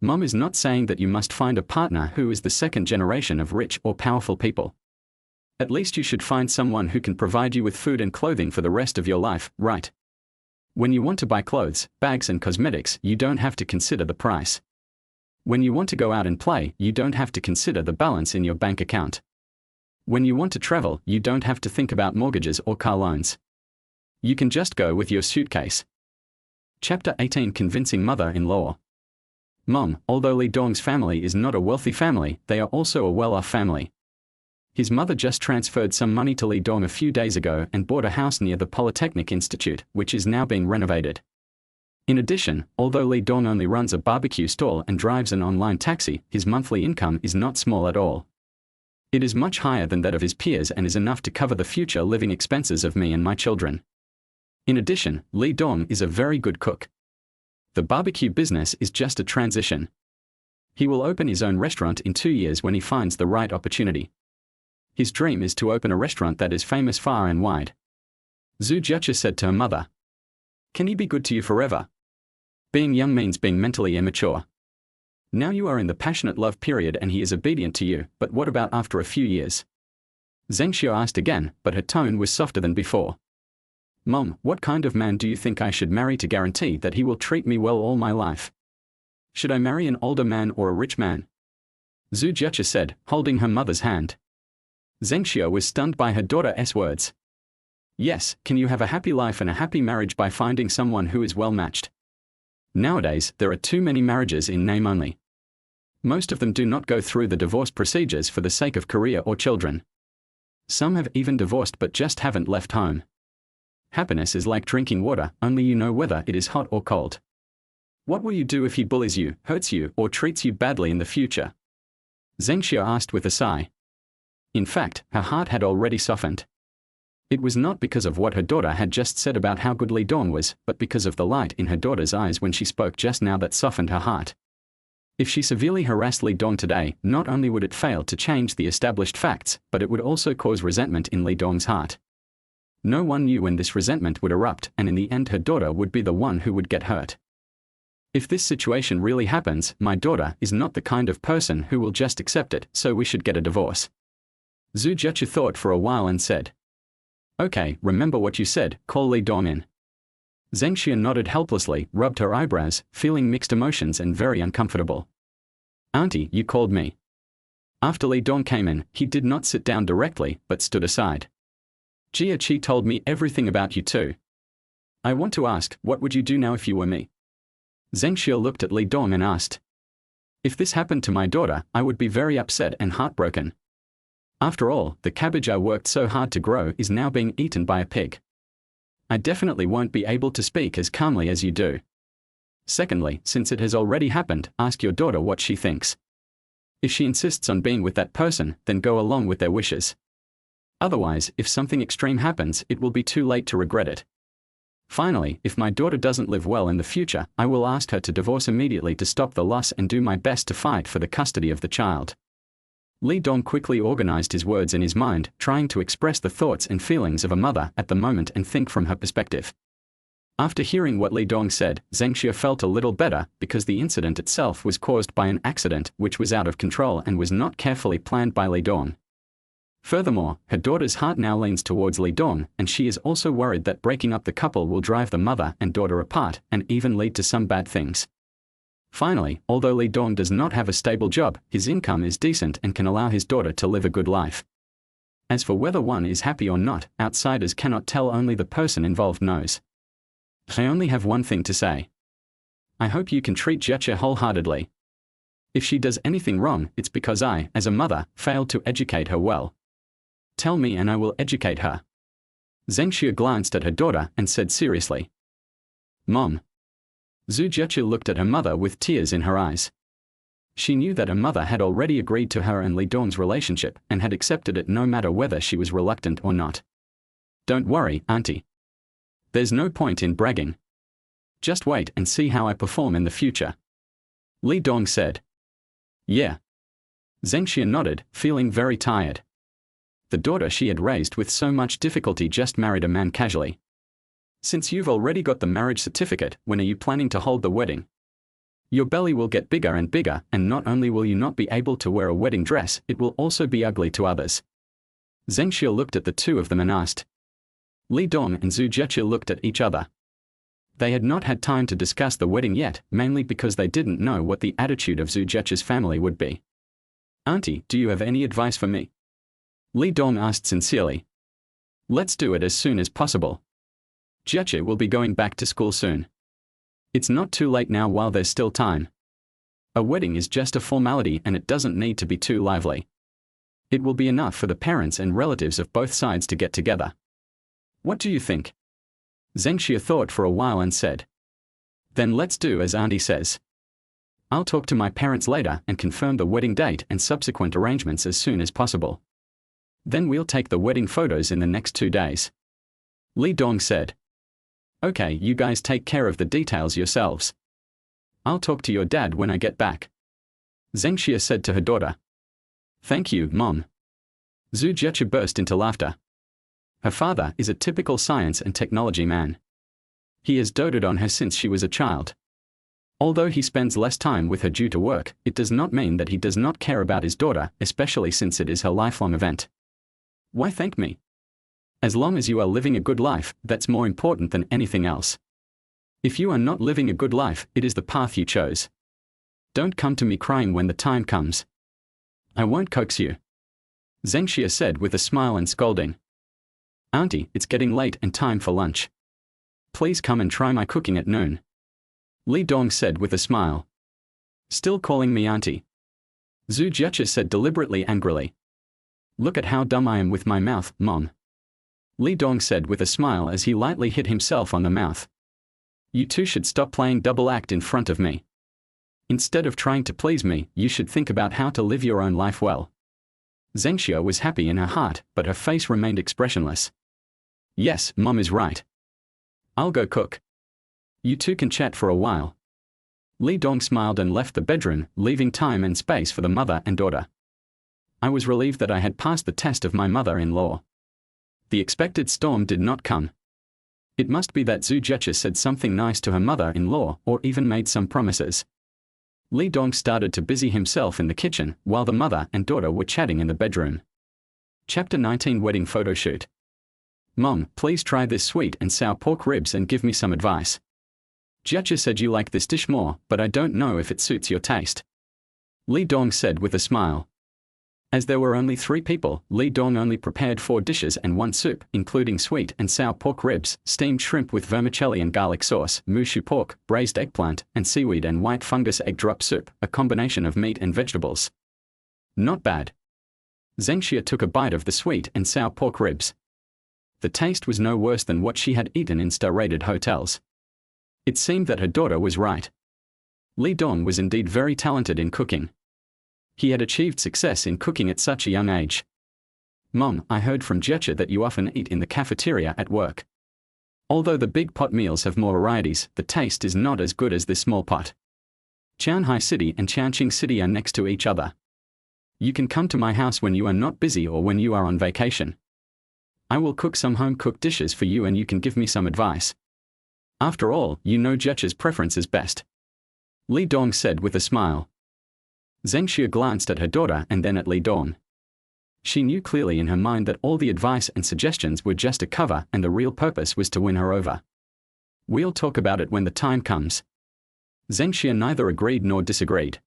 Mom is not saying that you must find a partner who is the second generation of rich or powerful people. At least you should find someone who can provide you with food and clothing for the rest of your life, right? When you want to buy clothes, bags and cosmetics, you don't have to consider the price. When you want to go out and play, you don't have to consider the balance in your bank account. When you want to travel, you don't have to think about mortgages or car loans. You can just go with your suitcase. Chapter 18 Convincing Mother-in-Law. Mom, although Li Dong's family is not a wealthy family, they are also a well-off family. His mother just transferred some money to Li Dong a few days ago and bought a house near the Polytechnic Institute, which is now being renovated. In addition, although Li Dong only runs a barbecue stall and drives an online taxi, his monthly income is not small at all. It is much higher than that of his peers and is enough to cover the future living expenses of me and my children. In addition, Li Dong is a very good cook. The barbecue business is just a transition. He will open his own restaurant in 2 years when he finds the right opportunity. His dream is to open a restaurant that is famous far and wide. Zhu Jiechi said to her mother. Can he be good to you forever? Being young means being mentally immature. Now you are in the passionate love period and he is obedient to you, but what about after a few years? Zheng Xue asked again, but her tone was softer than before. Mom, what kind of man do you think I should marry to guarantee that he will treat me well all my life? Should I marry an older man or a rich man? Zhu Jiechi said, holding her mother's hand. Zheng Xue was stunned by her daughter's words. Yes, can you have a happy life and a happy marriage by finding someone who is well matched? Nowadays, there are too many marriages in name only. Most of them do not go through the divorce procedures for the sake of career or children. Some have even divorced but just haven't left home. Happiness is like drinking water, only you know whether it is hot or cold. What will you do if he bullies you, hurts you, or treats you badly in the future? Zheng Xue asked with a sigh. In fact, her heart had already softened. It was not because of what her daughter had just said about how good Li Dong was, but because of the light in her daughter's eyes when she spoke just now that softened her heart. If she severely harassed Li Dong today, not only would it fail to change the established facts, but it would also cause resentment in Li Dong's heart. No one knew when this resentment would erupt, and in the end her daughter would be the one who would get hurt. If this situation really happens, my daughter is not the kind of person who will just accept it, so we should get a divorce. Zhu Jiechi thought for a while and said. Okay, remember what you said, call Li Dong in. Zhengxia nodded helplessly, rubbed her eyebrows, feeling mixed emotions and very uncomfortable. Auntie, you called me. After Li Dong came in, he did not sit down directly, but stood aside. Jia Qi told me everything about you too. I want to ask, what would you do now if you were me? Zhengxia looked at Li Dong and asked. If this happened to my daughter, I would be very upset and heartbroken. After all, the cabbage I worked so hard to grow is now being eaten by a pig. I definitely won't be able to speak as calmly as you do. Secondly, since it has already happened, ask your daughter what she thinks. If she insists on being with that person, then go along with their wishes. Otherwise, if something extreme happens, it will be too late to regret it. Finally, if my daughter doesn't live well in the future, I will ask her to divorce immediately to stop the loss and do my best to fight for the custody of the child. Li Dong quickly organized his words in his mind, trying to express the thoughts and feelings of a mother at the moment and think from her perspective. After hearing what Li Dong said, Zhengxia felt a little better, because the incident itself was caused by an accident which was out of control and was not carefully planned by Li Dong. Furthermore, her daughter's heart now leans towards Li Dong, and she is also worried that breaking up the couple will drive the mother and daughter apart, and even lead to some bad things. Finally, although Li Dong does not have a stable job, his income is decent and can allow his daughter to live a good life. As for whether one is happy or not, outsiders cannot tell, only the person involved knows. I only have one thing to say. I hope you can treat Jieche wholeheartedly. If she does anything wrong, it's because I, as a mother, failed to educate her well. Tell me and I will educate her. Zhengxia glanced at her daughter and said seriously. Mom. Zhu Jieche looked at her mother with tears in her eyes. She knew that her mother had already agreed to her and Li Dong's relationship and had accepted it no matter whether she was reluctant or not. Don't worry, Auntie. There's no point in bragging. Just wait and see how I perform in the future. Li Dong said. Yeah. Zhengxia nodded, feeling very tired. The daughter she had raised with so much difficulty just married a man casually. Since you've already got the marriage certificate, when are you planning to hold the wedding? Your belly will get bigger and bigger, and not only will you not be able to wear a wedding dress, it will also be ugly to others. Zhengxia looked at the two of them and asked. Li Dong and Zhu Jieche looked at each other. They had not had time to discuss the wedding yet, mainly because they didn't know what the attitude of Zhu Jieche's family would be. Auntie, do you have any advice for me? Li Dong asked sincerely. Let's do it as soon as possible. Jieche will be going back to school soon. It's not too late now while there's still time. A wedding is just a formality and it doesn't need to be too lively. It will be enough for the parents and relatives of both sides to get together. What do you think? Zhengxia thought for a while and said. Then let's do as Auntie says. I'll talk to my parents later and confirm the wedding date and subsequent arrangements as soon as possible. Then we'll take the wedding photos in the next 2 days. Li Dong said. Okay, you guys take care of the details yourselves. I'll talk to your dad when I get back. Zhengxia said to her daughter. Thank you, Mom. Zhu Jieche burst into laughter. Her father is a typical science and technology man. He has doted on her since she was a child. Although he spends less time with her due to work, it does not mean that he does not care about his daughter, especially since it is her lifelong event. Why thank me? As long as you are living a good life, that's more important than anything else. If you are not living a good life, it is the path you chose. Don't come to me crying when the time comes. I won't coax you. Zhengxia said with a smile and scolding. Auntie, it's getting late and time for lunch. Please come and try my cooking at noon. Li Dong said with a smile. Still calling me Auntie? Zhu Jieche said deliberately angrily. Look at how dumb I am with my mouth, Mom. Li Dong said with a smile as he lightly hit himself on the mouth. You two should stop playing double act in front of me. Instead of trying to please me, you should think about how to live your own life well. Zhengxia was happy in her heart, but her face remained expressionless. Yes, Mom is right. I'll go cook. You two can chat for a while. Li Dong smiled and left the bedroom, leaving time and space for the mother and daughter. I was relieved that I had passed the test of my mother-in-law. The expected storm did not come. It must be that Zhu Jieche said something nice to her mother-in-law or even made some promises. Li Dong started to busy himself in the kitchen while the mother and daughter were chatting in the bedroom. Chapter 19 Wedding Photo Shoot. Mom, please try this sweet and sour pork ribs and give me some advice. Jiechi said you like this dish more, but I don't know if it suits your taste. Li Dong said with a smile. As there were only 3 people, Li Dong only prepared 4 dishes and 1 soup, including sweet and sour pork ribs, steamed shrimp with vermicelli and garlic sauce, mushu pork, braised eggplant, and seaweed and white fungus egg drop soup, a combination of meat and vegetables. Not bad. Zhengxia took a bite of the sweet and sour pork ribs. The taste was no worse than what she had eaten in star-rated hotels. It seemed that her daughter was right. Li Dong was indeed very talented in cooking. He had achieved success in cooking at such a young age. Mom, I heard from Jiechi that you often eat in the cafeteria at work. Although the big pot meals have more varieties, the taste is not as good as this small pot. Qianhai City and Changqing City are next to each other. You can come to my house when you are not busy or when you are on vacation. I will cook some home-cooked dishes for you and you can give me some advice. After all, you know Jiechi's preference is best. Li Dong said with a smile. Zhengxia glanced at her daughter and then at Li Dong. She knew clearly in her mind that all the advice and suggestions were just a cover and the real purpose was to win her over. We'll talk about it when the time comes. Zhengxia neither agreed nor disagreed.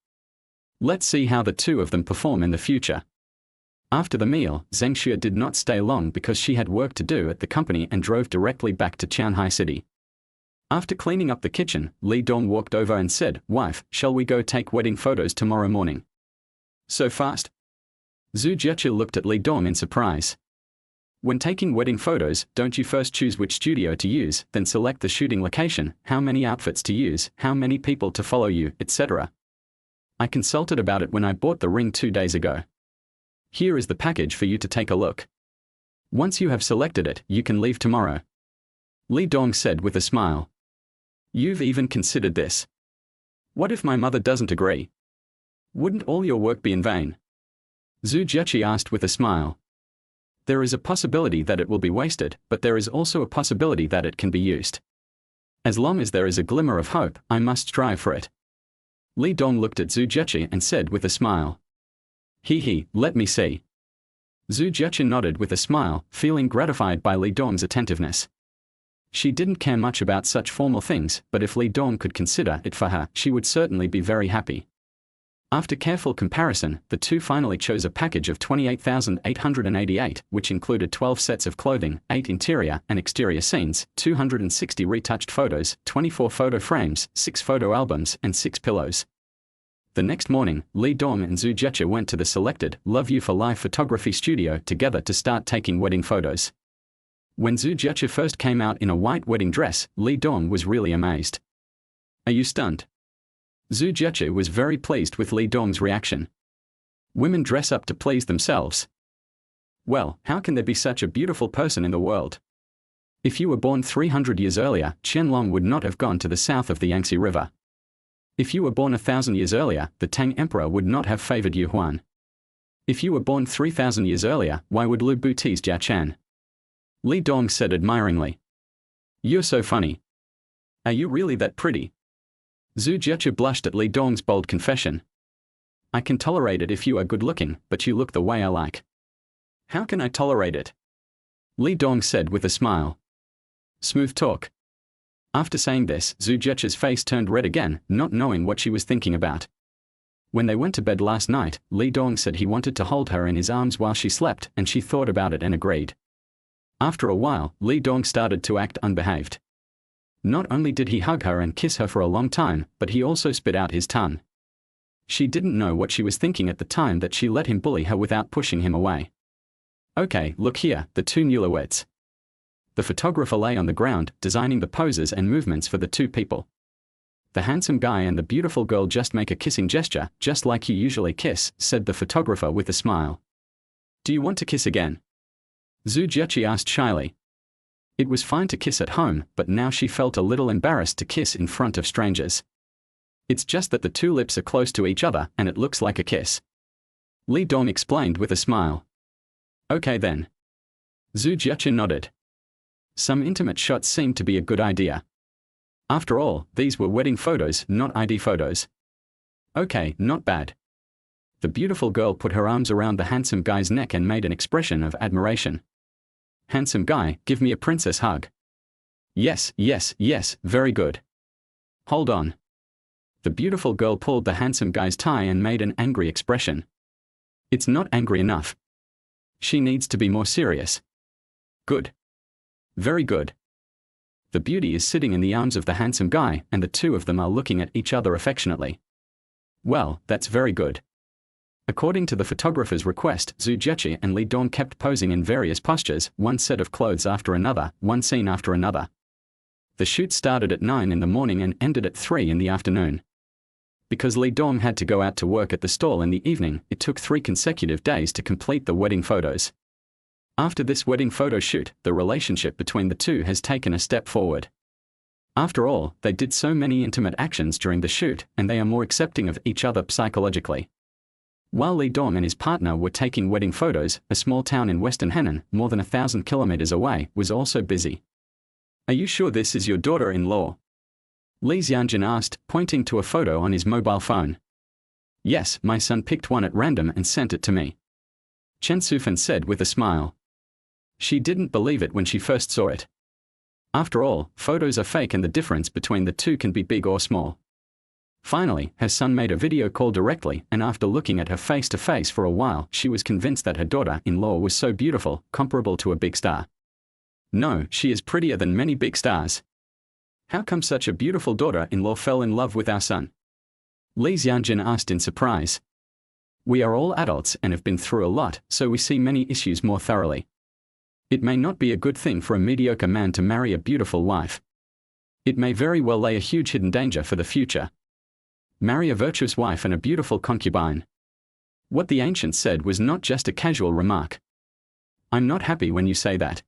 Let's see how the two of them perform in the future. After the meal, Zhengxia did not stay long because she had work to do at the company and drove directly back to Qianhai City. After cleaning up the kitchen, Li Dong walked over and said, "Wife, shall we go take wedding photos tomorrow morning?" So fast? Zhu Jiechi looked at Li Dong in surprise. When taking wedding photos, don't you first choose which studio to use, then select the shooting location, how many outfits to use, how many people to follow you, etc.? I consulted about it when I bought the ring 2 days ago. Here is the package for you to take a look. Once you have selected it, you can leave tomorrow. Li Dong said with a smile. You've even considered this. What if my mother doesn't agree? Wouldn't all your work be in vain? Zhu Jiechi asked with a smile. There is a possibility that it will be wasted, but there is also a possibility that it can be used. As long as there is a glimmer of hope, I must strive for it. Li Dong looked at Zhu Jiechi and said with a smile. He, let me see. Zhu Jiechi nodded with a smile, feeling gratified by Li Dong's attentiveness. She didn't care much about such formal things, but if Li Dong could consider it for her, she would certainly be very happy. After careful comparison, the two finally chose a package of 28,888, which included 12 sets of clothing, 8 interior and exterior scenes, 260 retouched photos, 24 photo frames, 6 photo albums, and 6 pillows. The next morning, Li Dong and Zhu Jiechi went to the selected Love You for Life photography studio together to start taking wedding photos. When Zhu Jiechi first came out in a white wedding dress, Li Dong was really amazed. Are you stunned? Zhu Jiechi was very pleased with Li Dong's reaction. Women dress up to please themselves. Well, how can there be such a beautiful person in the world? If you were born 300 years earlier, Qianlong would not have gone to the south of the Yangtze River. If you were born 1,000 years earlier, the Tang Emperor would not have favored Yu Huan. If you were born 3,000 years earlier, why would Lu Bu tease Jia Chan? Li Dong said admiringly. You're so funny. Are you really that pretty? Zhu Jiechi blushed at Li Dong's bold confession. I can tolerate it if you are good looking, but you look the way I like. How can I tolerate it? Li Dong said with a smile. Smooth talk. After saying this, Zhu Jiechi's face turned red again, not knowing what she was thinking about. When they went to bed last night, Li Dong said he wanted to hold her in his arms while she slept, and she thought about it and agreed. After a while, Li Dong started to act unbehaved. Not only did he hug her and kiss her for a long time, but he also spit out his tongue. She didn't know what she was thinking at the time that she let him bully her without pushing him away. Okay, look here, the two newlyweds. The photographer lay on the ground, designing the poses and movements for the two people. The handsome guy and the beautiful girl just make a kissing gesture, just like you usually kiss, said the photographer with a smile. Do you want to kiss again? Zhu Jiechi asked shyly. It was fine to kiss at home, but now she felt a little embarrassed to kiss in front of strangers. It's just that the two lips are close to each other and it looks like a kiss. Li Dong explained with a smile. Okay then. Zhu Jiechi nodded. Some intimate shots seemed to be a good idea. After all, these were wedding photos, not ID photos. Okay, not bad. The beautiful girl put her arms around the handsome guy's neck and made an expression of admiration. Handsome guy, give me a princess hug. Yes, yes, yes, very good. Hold on. The beautiful girl pulled the handsome guy's tie and made an angry expression. It's not angry enough. She needs to be more serious. Good. Very good. The beauty is sitting in the arms of the handsome guy, and the two of them are looking at each other affectionately. Well, that's very good. According to the photographer's request, Zhu Jiechi and Li Dong kept posing in various postures, one set of clothes after another, one scene after another. The shoot started at 9 in the morning and ended at 3 in the afternoon. Because Li Dong had to go out to work at the stall in the evening, it took 3 consecutive days to complete the wedding photos. After this wedding photo shoot, the relationship between the two has taken a step forward. After all, they did so many intimate actions during the shoot, and they are more accepting of each other psychologically. While Li Dong and his partner were taking wedding photos, a small town in western Henan, more than 1,000 kilometers away, was also busy. Are you sure this is your daughter-in-law? Li Xianjun asked, pointing to a photo on his mobile phone. Yes, my son picked one at random and sent it to me. Chen Sufan said with a smile. She didn't believe it when she first saw it. After all, photos are fake and the difference between the two can be big or small. Finally, her son made a video call directly, and after looking at her face to face for a while, she was convinced that her daughter-in-law was so beautiful, comparable to a big star. No, she is prettier than many big stars. How come such a beautiful daughter-in-law fell in love with our son? Li Xianjun asked in surprise. We are all adults and have been through a lot, so we see many issues more thoroughly. It may not be a good thing for a mediocre man to marry a beautiful wife. It may very well lay a huge hidden danger for the future. Marry a virtuous wife and a beautiful concubine. What the ancients said was not just a casual remark. I'm not happy when you say that.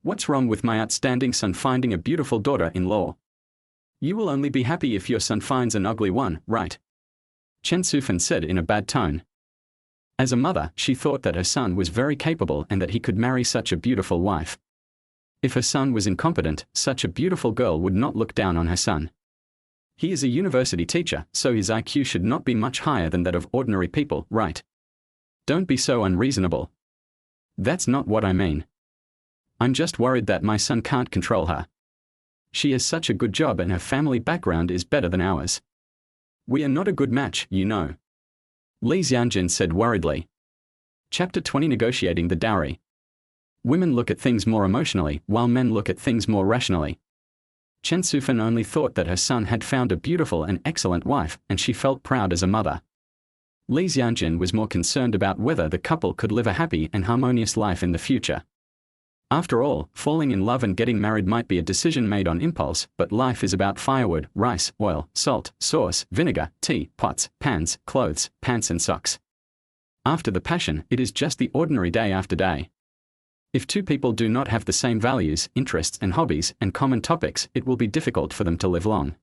What's wrong with my outstanding son finding a beautiful daughter-in-law? You will only be happy if your son finds an ugly one, right? Chen Sufan said in a bad tone. As a mother, she thought that her son was very capable and that he could marry such a beautiful wife. If her son was incompetent, such a beautiful girl would not look down on her son. He is a university teacher, so his IQ should not be much higher than that of ordinary people, right? Don't be so unreasonable. That's not what I mean. I'm just worried that my son can't control her. She has such a good job and her family background is better than ours. We are not a good match, you know. Li Xianjun said worriedly. Chapter 20 Negotiating the Dowry. Women look at things more emotionally, while men look at things more rationally. Chen Sufan only thought that her son had found a beautiful and excellent wife, and she felt proud as a mother. Li Xianjun was more concerned about whether the couple could live a happy and harmonious life in the future. After all, falling in love and getting married might be a decision made on impulse, but life is about firewood, rice, oil, salt, sauce, vinegar, tea, pots, pans, clothes, pants and socks. After the passion, it is just the ordinary day after day. If two people do not have the same values, interests and hobbies, and common topics, it will be difficult for them to live long.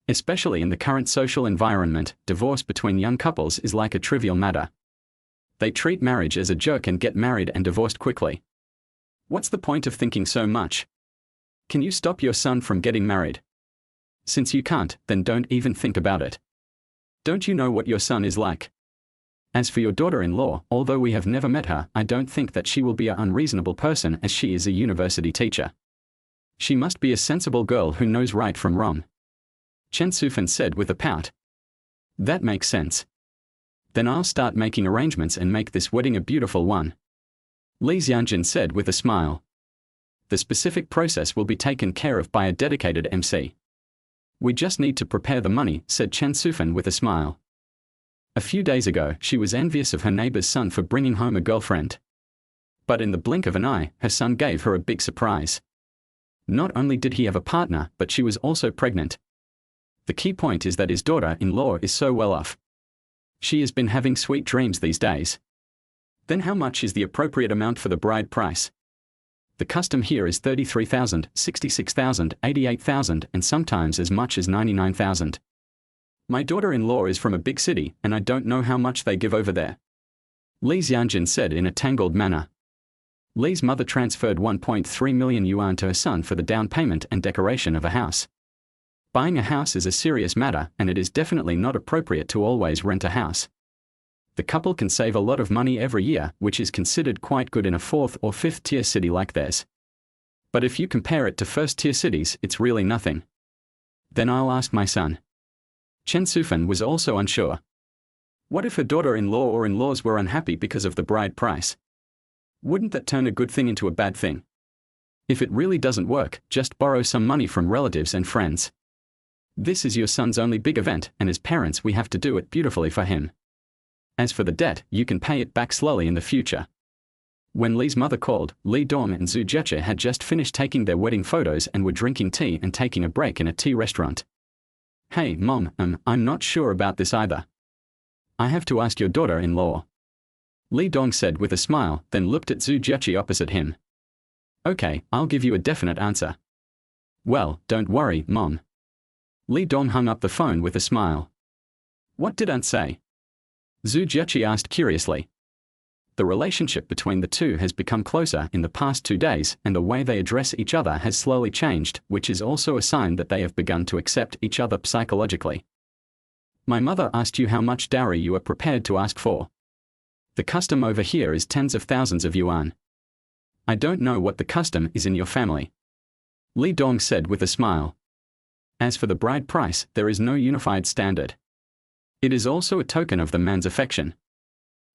Especially in the current social environment, divorce between young couples is like a trivial matter. They treat marriage as a joke and get married and divorced quickly. What's the point of thinking so much? Can you stop your son from getting married? Since you can't, then don't even think about it. Don't you know what your son is like? As for your daughter-in-law, although we have never met her, I don't think that she will be an unreasonable person as she is a university teacher. She must be a sensible girl who knows right from wrong. Chen Sufan said with a pout. That makes sense. Then I'll start making arrangements and make this wedding a beautiful one. Li Xianjun said with a smile. The specific process will be taken care of by a dedicated MC. We just need to prepare the money, said Chen Sufan with a smile. A few days ago, she was envious of her neighbor's son for bringing home a girlfriend. But in the blink of an eye, her son gave her a big surprise. Not only did he have a partner, but she was also pregnant. The key point is that his daughter-in-law is so well off. She has been having sweet dreams these days. Then how much is the appropriate amount for the bride price? The custom here is 33,000, 66,000, 88,000, and sometimes as much as 99,000. My daughter-in-law is from a big city, and I don't know how much they give over there. Li Xianjun said in a tangled manner. Li's mother transferred 1.3 million yuan to her son for the down payment and decoration of a house. Buying a house is a serious matter, and it is definitely not appropriate to always rent a house. The couple can save a lot of money every year, which is considered quite good in a 4th or 5th tier city like theirs. But if you compare it to 1st tier cities, it's really nothing. Then I'll ask my son. Chen Sufan was also unsure. What if her daughter-in-law or in-laws were unhappy because of the bride price? Wouldn't that turn a good thing into a bad thing? If it really doesn't work, just borrow some money from relatives and friends. This is your son's only big event, and as parents we have to do it beautifully for him. As for the debt, you can pay it back slowly in the future. When Li's mother called, Li Dong and Zhu Jiechi had just finished taking their wedding photos and were drinking tea and taking a break in a tea restaurant. Hey, Mom, I'm not sure about this either. I have to ask your daughter-in-law. Li Dong said with a smile, then looked at Zhu Jiechi opposite him. Okay, I'll give you a definite answer. Well, don't worry, Mom. Li Dong hung up the phone with a smile. What did Aunt say? Zhu Jiechi asked curiously. The relationship between the two has become closer in the past 2 days, and the way they address each other has slowly changed, which is also a sign that they have begun to accept each other psychologically. My mother asked you how much dowry you are prepared to ask for. The custom over here is tens of thousands of yuan. I don't know what the custom is in your family. Li Dong said with a smile. As for the bride price, there is no unified standard. It is also a token of the man's affection.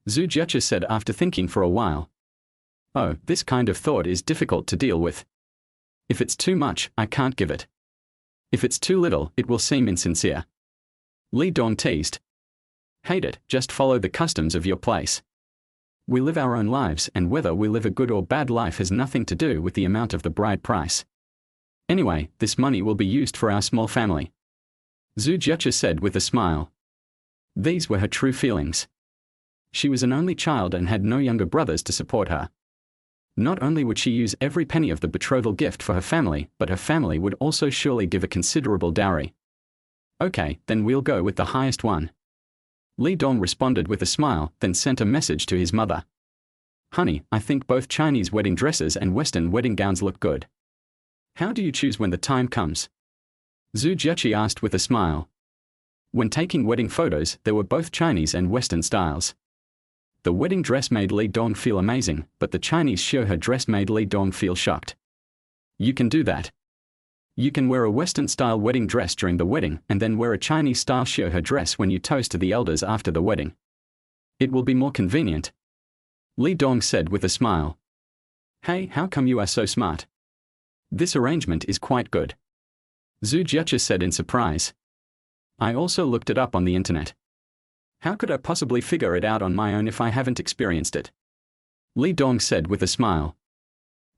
Zhu Jiechi said after thinking for a while. Oh, this kind of thought is difficult to deal with. If it's too much, I can't give it. If it's too little, it will seem insincere. Li Dong teased. Hate it, just follow the customs of your place. We live our own lives, and whether we live a good or bad life has nothing to do with the amount of the bride price. Anyway, this money will be used for our small family. Zhu Jiechi said with a smile. These were her true feelings. She was an only child and had no younger brothers to support her. Not only would she use every penny of the betrothal gift for her family, but her family would also surely give a considerable dowry. Okay, then we'll go with the highest one. Li Dong responded with a smile, then sent a message to his mother. Honey, I think both Chinese wedding dresses and Western wedding gowns look good. How do you choose when the time comes? Zhu Jiechi asked with a smile. When taking wedding photos, there were both Chinese and Western styles. The wedding dress made Li Dong feel amazing, but the Chinese show her dress made Li Dong feel shocked. You can do that. You can wear a Western-style wedding dress during the wedding and then wear a Chinese-style show her dress when you toast to the elders after the wedding. It will be more convenient. Li Dong said with a smile. Hey, how come you are so smart? This arrangement is quite good. Zhu Jiechi said in surprise. I also looked it up on the internet. How could I possibly figure it out on my own if I haven't experienced it? Li Dong said with a smile.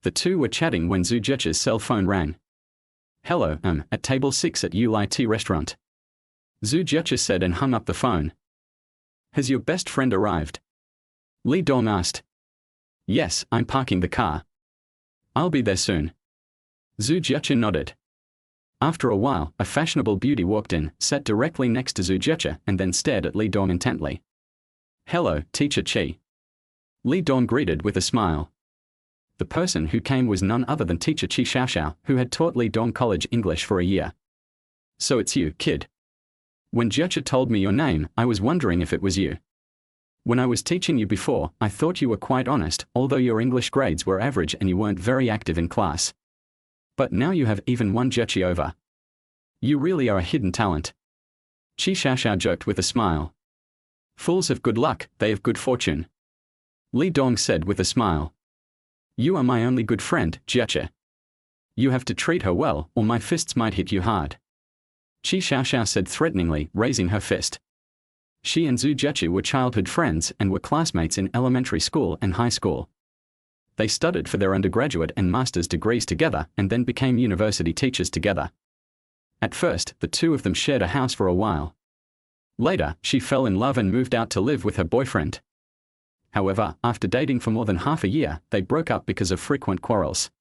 The two were chatting when Zhu Jiechi's cell phone rang. Hello, at table 6 at Yulai Tea Restaurant. Zhu Jiechi said and hung up the phone. Has your best friend arrived? Li Dong asked. Yes, I'm parking the car. I'll be there soon. Zhu Jiechi nodded. After a while, a fashionable beauty walked in, sat directly next to Zhu Jiechi, and then stared at Li Dong intently. Hello, Teacher Qi. Li Dong greeted with a smile. The person who came was none other than Teacher Qi Xiaoxiao, who had taught Li Dong college English for a year. So it's you, kid. When Jiechi told me your name, I was wondering if it was you. When I was teaching you before, I thought you were quite honest, although your English grades were average and you weren't very active in class. But now you have even one Jiechi over. You really are a hidden talent. Qi Xiaoxiao joked with a smile. Fools have good luck, they have good fortune. Li Dong said with a smile. You are my only good friend, Jiechi. You have to treat her well, or my fists might hit you hard. Qi Xiaoxiao said threateningly, raising her fist. She and Zhu Jiechi were childhood friends and were classmates in elementary school and high school. They studied for their undergraduate and master's degrees together and then became university teachers together. At first, the two of them shared a house for a while. Later, she fell in love and moved out to live with her boyfriend. However, after dating for more than half a year, they broke up because of frequent quarrels.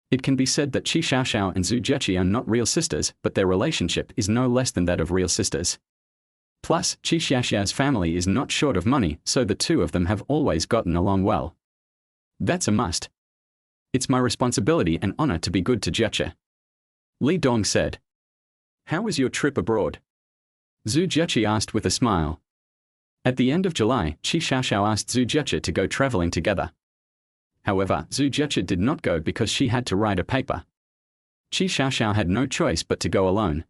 It can be said that Qi Xiaoxiao and Zhu Jiechi are not real sisters, but their relationship is no less than that of real sisters. Plus, Qi Xiaoxiao's family is not short of money, so the two of them have always gotten along well. That's a must. It's my responsibility and honor to be good to Jiechi. Li Dong said. How was your trip abroad? Zhu Jiechi asked with a smile. At the end of July, Qi Xiaoxiao asked Zhu Jiechi to go traveling together. However, Zhu Jiechi did not go because she had to write a paper. Qi Xiaoxiao had no choice but to go alone.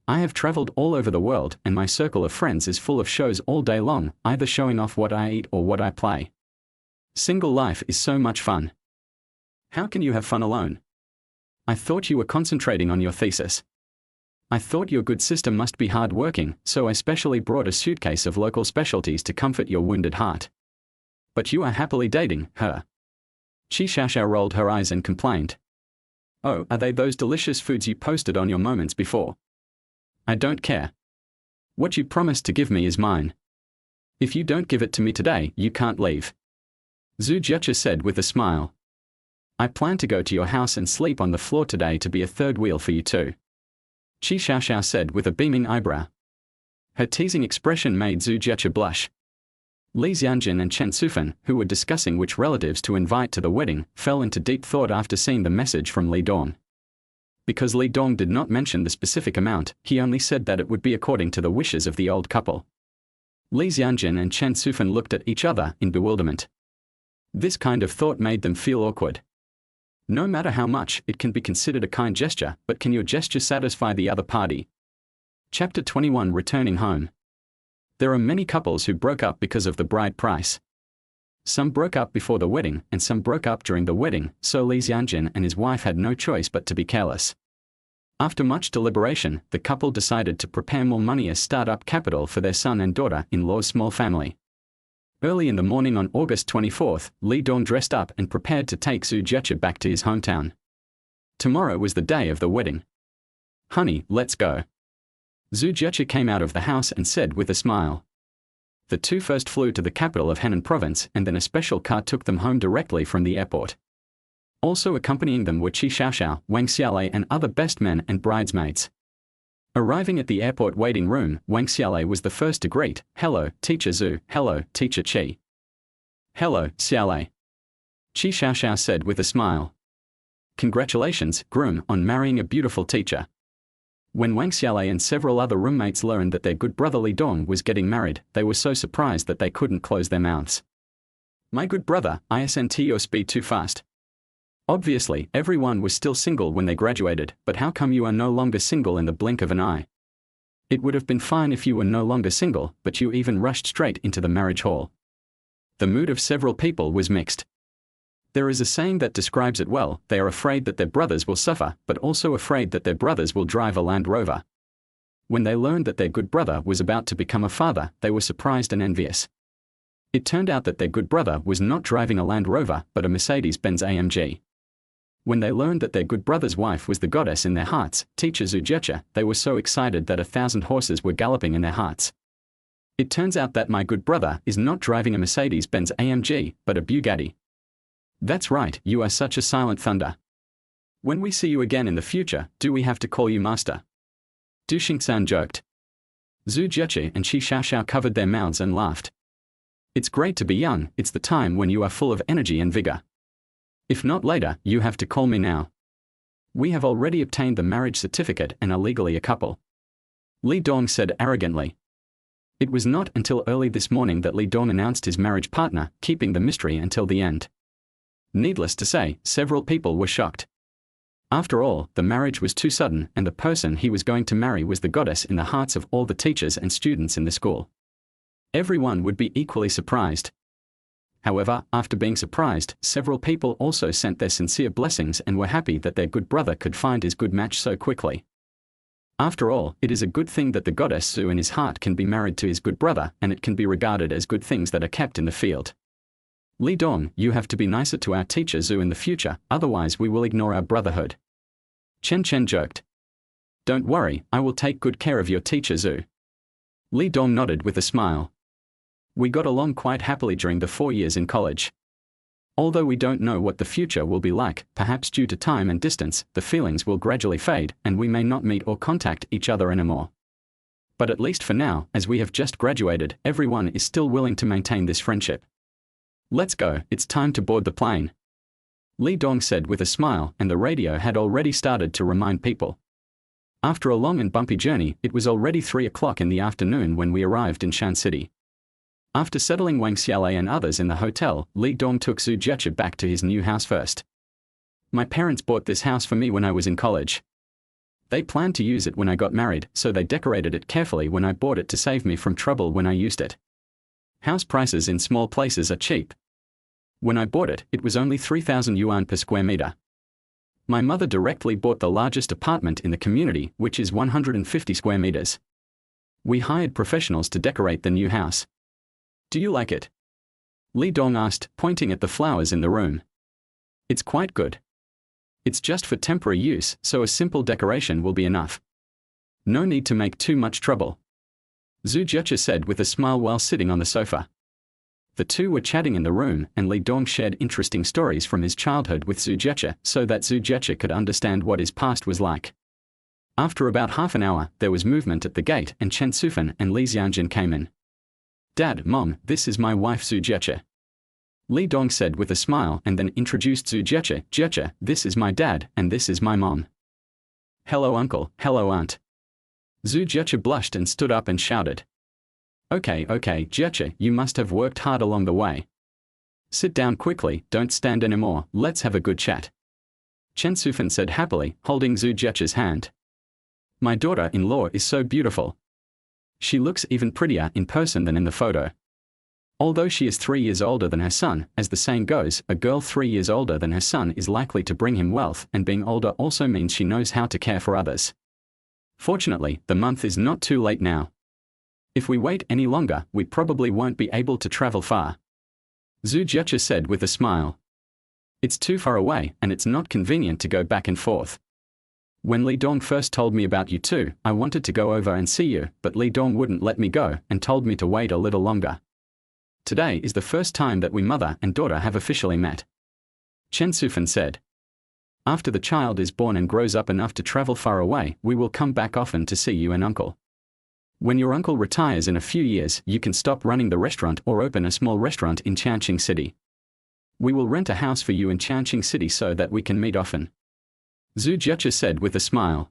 I have traveled all over the world, and my circle of friends is full of shows all day long, either showing off what I eat or what I play. Single life is so much fun. How can you have fun alone? I thought you were concentrating on your thesis. I thought your good sister must be hard-working, so I specially brought a suitcase of local specialties to comfort your wounded heart. But you are happily dating her. Qi Xiaoxiao rolled her eyes and complained. Oh, are they those delicious foods you posted on your moments before? I don't care. What you promised to give me is mine. If you don't give it to me today, you can't leave. Zhu Jiechi said with a smile. I plan to go to your house and sleep on the floor today to be a third wheel for you too. Qi Xiaoxiao said with a beaming eyebrow. Her teasing expression made Zhu Jiechi blush. Li Xianjun and Chen Sufan, who were discussing which relatives to invite to the wedding, fell into deep thought after seeing the message from Li Dong. Because Li Dong did not mention the specific amount, he only said that it would be according to the wishes of the old couple. Li Xianjun and Chen Sufan looked at each other in bewilderment. This kind of thought made them feel awkward. No matter how much, it can be considered a kind gesture, but can your gesture satisfy the other party? Chapter 21 Returning Home. There are many couples who broke up because of the bride price. Some broke up before the wedding, and some broke up during the wedding, so Li Xianjun and his wife had no choice but to be careless. After much deliberation, the couple decided to prepare more money as start-up capital for their son and daughter-in-law's small family. Early in the morning on August 24th, Li Dong dressed up and prepared to take Zhu Jiechi back to his hometown. Tomorrow was the day of the wedding. Honey, let's go. Zhu Jiechi came out of the house and said with a smile. The two first flew to the capital of Henan province, and then a special car took them home directly from the airport. Also accompanying them were Qi Xiaoxiao, Wang Xiaolei and other best men and bridesmaids. Arriving at the airport waiting room, Wang Xiaolei was the first to greet. Hello, Teacher Zhu. Hello, Teacher Qi. Hello, Xiaolei. Qi Xiaoxiao said with a smile. Congratulations, groom, on marrying a beautiful teacher. When Wang Xiaolei and several other roommates learned that their good brother Li Dong was getting married, they were so surprised that they couldn't close their mouths. My good brother, isn't your speed too fast? Obviously, everyone was still single when they graduated, but how come you are no longer single in the blink of an eye? It would have been fine if you were no longer single, but you even rushed straight into the marriage hall. The mood of several people was mixed. There is a saying that describes it well: they are afraid that their brothers will suffer, but also afraid that their brothers will drive a Land Rover. When they learned that their good brother was about to become a father, they were surprised and envious. It turned out that their good brother was not driving a Land Rover, but a Mercedes-Benz AMG. When they learned that their good brother's wife was the goddess in their hearts, Teacher Zhu Jiechi, they were so excited that 1,000 horses were galloping in their hearts. It turns out that my good brother is not driving a Mercedes-Benz AMG, but a Bugatti. That's right, you are such a silent thunder. When we see you again in the future, do we have to call you master? Du Xingsan joked. Zhu Jiechi and Qi Xiaoxiao covered their mouths and laughed. It's great to be young, it's the time when you are full of energy and vigor. If not later, you have to call me now. We have already obtained the marriage certificate and are legally a couple. Li Dong said arrogantly. It was not until early this morning that Li Dong announced his marriage partner, keeping the mystery until the end. Needless to say, several people were shocked. After all, the marriage was too sudden, and the person he was going to marry was the goddess in the hearts of all the teachers and students in the school. Everyone would be equally surprised. However, after being surprised, several people also sent their sincere blessings and were happy that their good brother could find his good match so quickly. After all, it is a good thing that the goddess Zhu in his heart can be married to his good brother, and it can be regarded as good things that are kept in the field. Li Dong, you have to be nicer to our teacher Zhu in the future, otherwise we will ignore our brotherhood. Chen Chen joked. Don't worry, I will take good care of your teacher Zhu. Li Dong nodded with a smile. We got along quite happily during the 4 years in college. Although we don't know what the future will be like, perhaps due to time and distance, the feelings will gradually fade, and we may not meet or contact each other anymore. But at least for now, as we have just graduated, everyone is still willing to maintain this friendship. Let's go, it's time to board the plane. Li Dong said with a smile, and the radio had already started to remind people. After a long and bumpy journey, it was already 3 o'clock in the afternoon when we arrived in Shan City. After settling Wang Xiaolei and others in the hotel, Li Dong took Zhu Jiechi back to his new house first. My parents bought this house for me when I was in college. They planned to use it when I got married, so they decorated it carefully when I bought it to save me from trouble when I used it. House prices in small places are cheap. When I bought it, it was only 3,000 yuan per square meter. My mother directly bought the largest apartment in the community, which is 150 square meters. We hired professionals to decorate the new house. Do you like it? Li Dong asked, pointing at the flowers in the room. It's quite good. It's just for temporary use, so a simple decoration will be enough. No need to make too much trouble. Zhu Jiechi said with a smile while sitting on the sofa. The two were chatting in the room, and Li Dong shared interesting stories from his childhood with Zhu Jiechi so that Zhu Jiechi could understand what his past was like. After about half an hour, there was movement at the gate and Chen Sufan and Li Xianjin came in. Dad, Mom, this is my wife Zhu Jiechi. Li Dong said with a smile and then introduced Zhu Jiechi. Jiechi, this is my dad, and this is my mom. Hello uncle, hello aunt. Zhu Jiechi blushed and stood up and shouted. Okay, Jiechi, you must have worked hard along the way. Sit down quickly, don't stand anymore, let's have a good chat. Chen Sufan said happily, holding Zhu Jiechi's hand. My daughter-in-law is so beautiful. She looks even prettier in person than in the photo. Although she is 3 years older than her son, as the saying goes, a girl 3 years older than her son is likely to bring him wealth, and being older also means she knows how to care for others. Fortunately, the month is not too late now. If we wait any longer, we probably won't be able to travel far. Zhu Jiechi said with a smile. It's too far away, and it's not convenient to go back and forth. When Li Dong first told me about you two, I wanted to go over and see you, but Li Dong wouldn't let me go and told me to wait a little longer. Today is the first time that we mother and daughter have officially met. Chen Sufan said. After the child is born and grows up enough to travel far away, we will come back often to see you and uncle. When your uncle retires in a few years, you can stop running the restaurant or open a small restaurant in Changqing City. We will rent a house for you in Changqing City so that we can meet often. Zhu Jiechi said with a smile.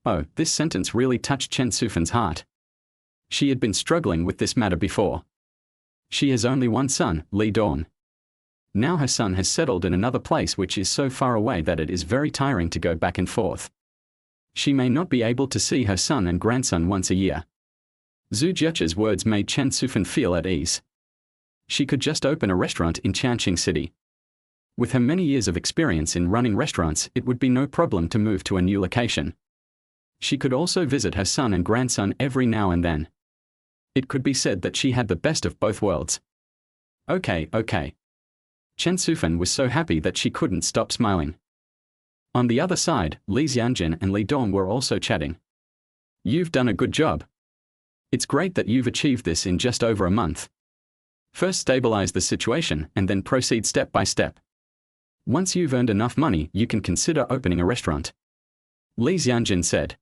Oh, this sentence really touched Chen Sufan's heart. She had been struggling with this matter before. She has only one son, Li Dong. Now her son has settled in another place which is so far away that it is very tiring to go back and forth. She may not be able to see her son and grandson once a year. Zhu Jiechi's words made Chen Sufan feel at ease. She could just open a restaurant in Changqing City. With her many years of experience in running restaurants, it would be no problem to move to a new location. She could also visit her son and grandson every now and then. It could be said that she had the best of both worlds. Okay. Chen Sufan was so happy that she couldn't stop smiling. On the other side, Li Xianjin and Li Dong were also chatting. You've done a good job. It's great that you've achieved this in just over a month. First stabilize the situation and then proceed step by step. Once you've earned enough money, you can consider opening a restaurant. Li Xianjin said.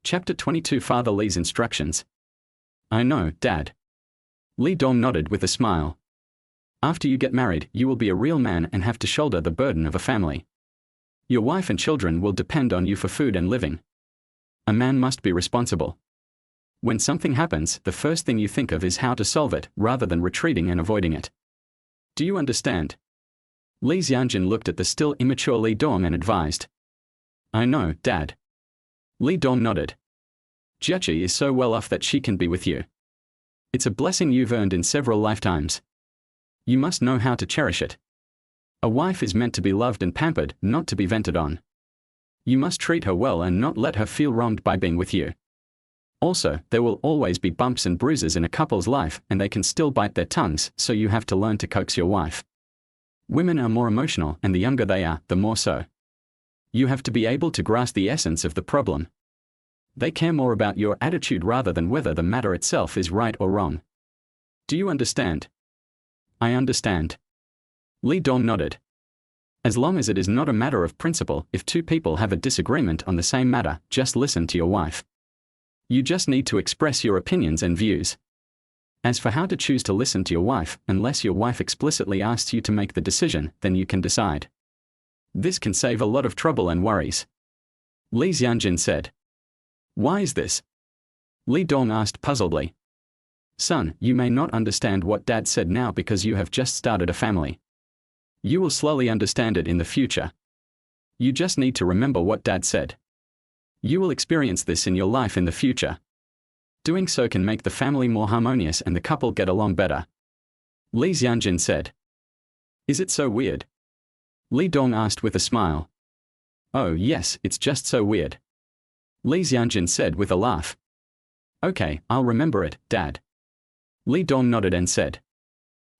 Chapter 22 Father Li's Instructions. I know, Dad. Li Dong nodded with a smile. After you get married, you will be a real man and have to shoulder the burden of a family. Your wife and children will depend on you for food and living. A man must be responsible. When something happens, the first thing you think of is how to solve it, rather than retreating and avoiding it. Do you understand? Li Xianjin looked at the still immature Li Dong and advised. I know, Dad. Li Dong nodded. Jiechi is so well off that she can be with you. It's a blessing you've earned in several lifetimes. You must know how to cherish it. A wife is meant to be loved and pampered, not to be vented on. You must treat her well and not let her feel wronged by being with you. Also, there will always be bumps and bruises in a couple's life, and they can still bite their tongues, so you have to learn to coax your wife. Women are more emotional, and the younger they are, the more so. You have to be able to grasp the essence of the problem. They care more about your attitude rather than whether the matter itself is right or wrong. Do you understand? I understand. Li Dong nodded. As long as it is not a matter of principle, if two people have a disagreement on the same matter, just listen to your wife. You just need to express your opinions and views. As for how to choose to listen to your wife, unless your wife explicitly asks you to make the decision, then you can decide. This can save a lot of trouble and worries. Li Xianjin said. Why is this? Li Dong asked puzzledly. Son, you may not understand what Dad said now because you have just started a family. You will slowly understand it in the future. You just need to remember what Dad said. You will experience this in your life in the future. Doing so can make the family more harmonious and the couple get along better. Li Xianjin said. Is it so weird? Li Dong asked with a smile. Oh yes, it's just so weird. Li Xianjin said with a laugh. Okay, I'll remember it, Dad. Li Dong nodded and said.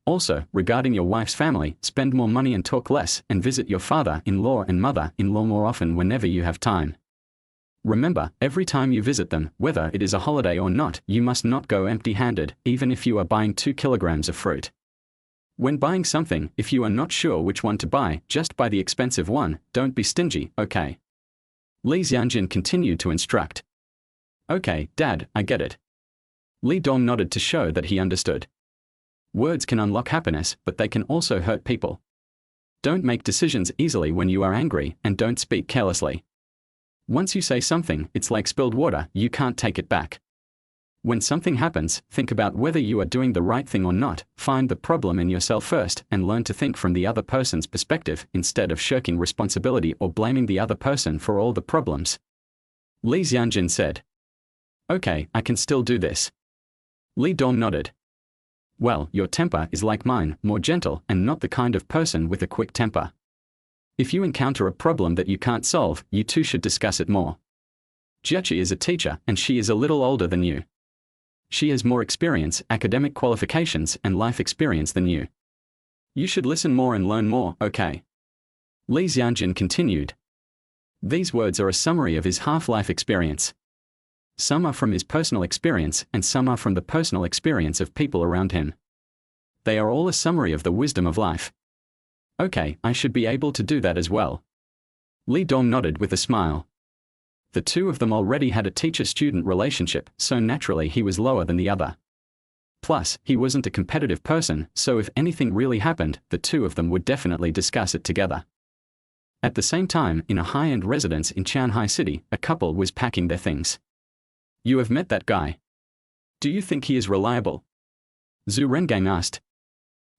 Also, regarding your wife's family, spend more money and talk less, and visit your father-in-law and mother-in-law more often whenever you have time. Remember, every time you visit them, whether it is a holiday or not, you must not go empty-handed, even if you are buying 2 kilograms of fruit. When buying something, if you are not sure which one to buy, just buy the expensive one, don't be stingy, okay? Li Xianjin continued to instruct. Okay, Dad, I get it. Li Dong nodded to show that he understood. Words can unlock happiness, but they can also hurt people. Don't make decisions easily when you are angry, and don't speak carelessly. Once you say something, it's like spilled water, you can't take it back. When something happens, think about whether you are doing the right thing or not, find the problem in yourself first, and learn to think from the other person's perspective instead of shirking responsibility or blaming the other person for all the problems. Li Xianjin said. Okay, I can still do this. Li Dong nodded. Well, your temper is like mine, more gentle, and not the kind of person with a quick temper. If you encounter a problem that you can't solve, you two should discuss it more. Jiechi is a teacher, and she is a little older than you. She has more experience, academic qualifications, and life experience than you. You should listen more and learn more, okay? Li Xianjin continued. These words are a summary of his half-life experience. Some are from his personal experience, and some are from the personal experience of people around him. They are all a summary of the wisdom of life. Okay, I should be able to do that as well. Li Dong nodded with a smile. The two of them already had a teacher-student relationship, so naturally he was lower than the other. Plus, he wasn't a competitive person, so if anything really happened, the two of them would definitely discuss it together. At the same time, in a high-end residence in Qianhai City, a couple was packing their things. You have met that guy. Do you think he is reliable? Zhu Rengang asked.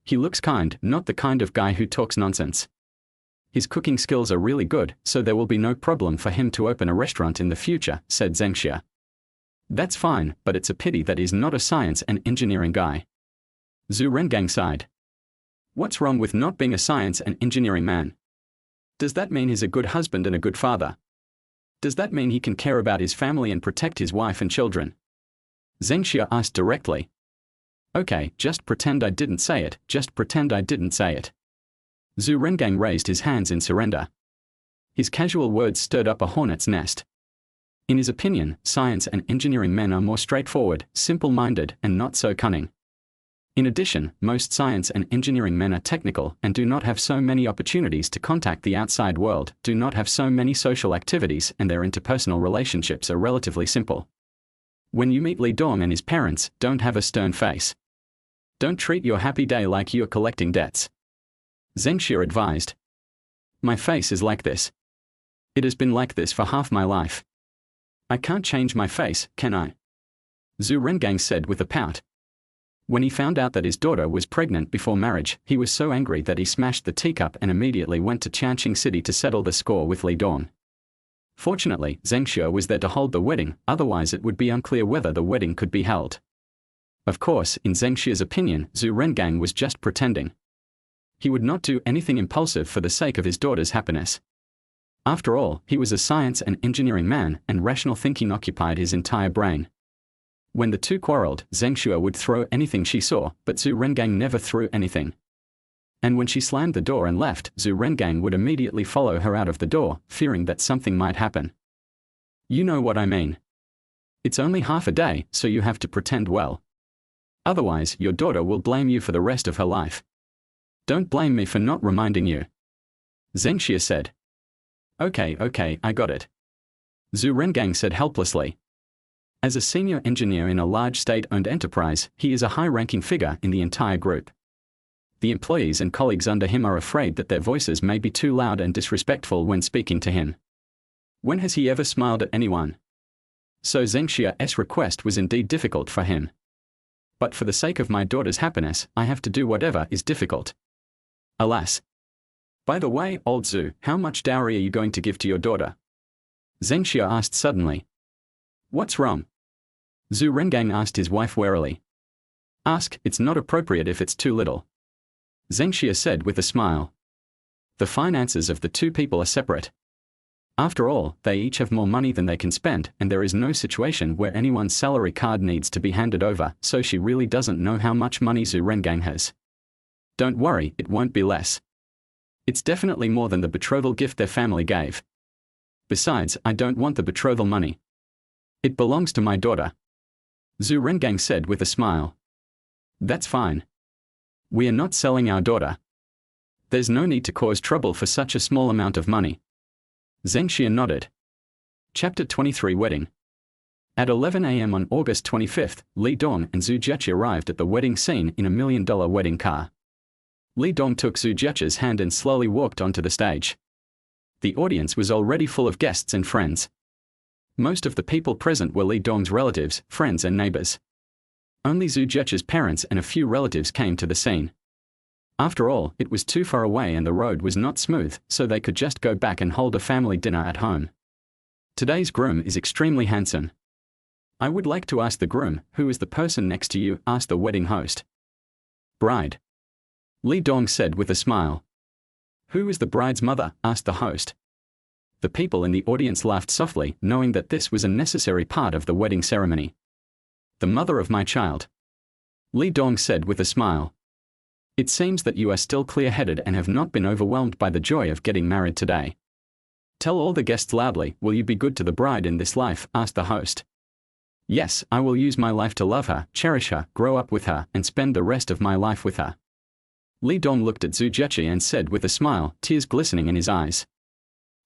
He looks kind, not the kind of guy who talks nonsense. His cooking skills are really good, so there will be no problem for him to open a restaurant in the future, said Zhengxia. That's fine, but it's a pity that he's not a science and engineering guy. Zhu Rengang sighed. What's wrong with not being a science and engineering man? Does that mean he's a good husband and a good father? Does that mean he can care about his family and protect his wife and children? Zhengxia asked directly. Okay, just pretend I didn't say it, just pretend I didn't say it. Zhu Rengang raised his hands in surrender. His casual words stirred up a hornet's nest. In his opinion, science and engineering men are more straightforward, simple-minded, and not so cunning. In addition, most science and engineering men are technical and do not have so many opportunities to contact the outside world, do not have so many social activities, and their interpersonal relationships are relatively simple. When you meet Li Dong and his parents, don't have a stern face. Don't treat your happy day like you're collecting debts. Zhengxia advised. My face is like this. It has been like this for half my life. I can't change my face, can I? Zhu Rengang said with a pout. When he found out that his daughter was pregnant before marriage, he was so angry that he smashed the teacup and immediately went to Changqing City to settle the score with Li Dong. Fortunately, Zhengxia was there to hold the wedding, otherwise it would be unclear whether the wedding could be held. Of course, in Zhengxia's opinion, Zhu Rengang was just pretending. He would not do anything impulsive for the sake of his daughter's happiness. After all, he was a science and engineering man, and rational thinking occupied his entire brain. When the two quarreled, Zhengxia would throw anything she saw, but Zhu Rengang never threw anything. And when she slammed the door and left, Zhu Rengang would immediately follow her out of the door, fearing that something might happen. You know what I mean. It's only half a day, so you have to pretend well. Otherwise, your daughter will blame you for the rest of her life. Don't blame me for not reminding you. Zhengxia said. Okay, I got it. Zhu Rengang said helplessly. As a senior engineer in a large state-owned enterprise, he is a high-ranking figure in the entire group. The employees and colleagues under him are afraid that their voices may be too loud and disrespectful when speaking to him. When has he ever smiled at anyone? So Zhengxia's request was indeed difficult for him. But for the sake of my daughter's happiness, I have to do whatever is difficult. Alas. By the way, old Zhu, how much dowry are you going to give to your daughter? Zhengxia asked suddenly. What's wrong? Zhu Rengang asked his wife warily. Ask, it's not appropriate if it's too little. Zhengxia said with a smile. The finances of the two people are separate. After all, they each have more money than they can spend, and there is no situation where anyone's salary card needs to be handed over, so she really doesn't know how much money Zhu Rengang has. Don't worry, it won't be less. It's definitely more than the betrothal gift their family gave. Besides, I don't want the betrothal money. It belongs to my daughter. Zhu Rengang said with a smile. That's fine. We are not selling our daughter. There's no need to cause trouble for such a small amount of money. Zhengxia nodded. Chapter 23 Wedding. At 11 a.m. on August 25th, Li Dong and Zhu Jiechi arrived at the wedding scene in a $1 million wedding car. Li Dong took Zhu Jiechi's hand and slowly walked onto the stage. The audience was already full of guests and friends. Most of the people present were Li Dong's relatives, friends and neighbors. Only Zhu Jiechi's parents and a few relatives came to the scene. After all, it was too far away and the road was not smooth, so they could just go back and hold a family dinner at home. Today's groom is extremely handsome. I would like to ask the groom, who is the person next to you, asked the wedding host. Bride. Li Dong said with a smile. Who is the bride's mother, asked the host. The people in the audience laughed softly, knowing that this was a necessary part of the wedding ceremony. The mother of my child. Li Dong said with a smile. It seems that you are still clear-headed and have not been overwhelmed by the joy of getting married today. Tell all the guests loudly, will you be good to the bride in this life, asked the host. Yes, I will use my life to love her, cherish her, grow up with her, and spend the rest of my life with her. Li Dong looked at Zhu Jiechi and said with a smile, tears glistening in his eyes.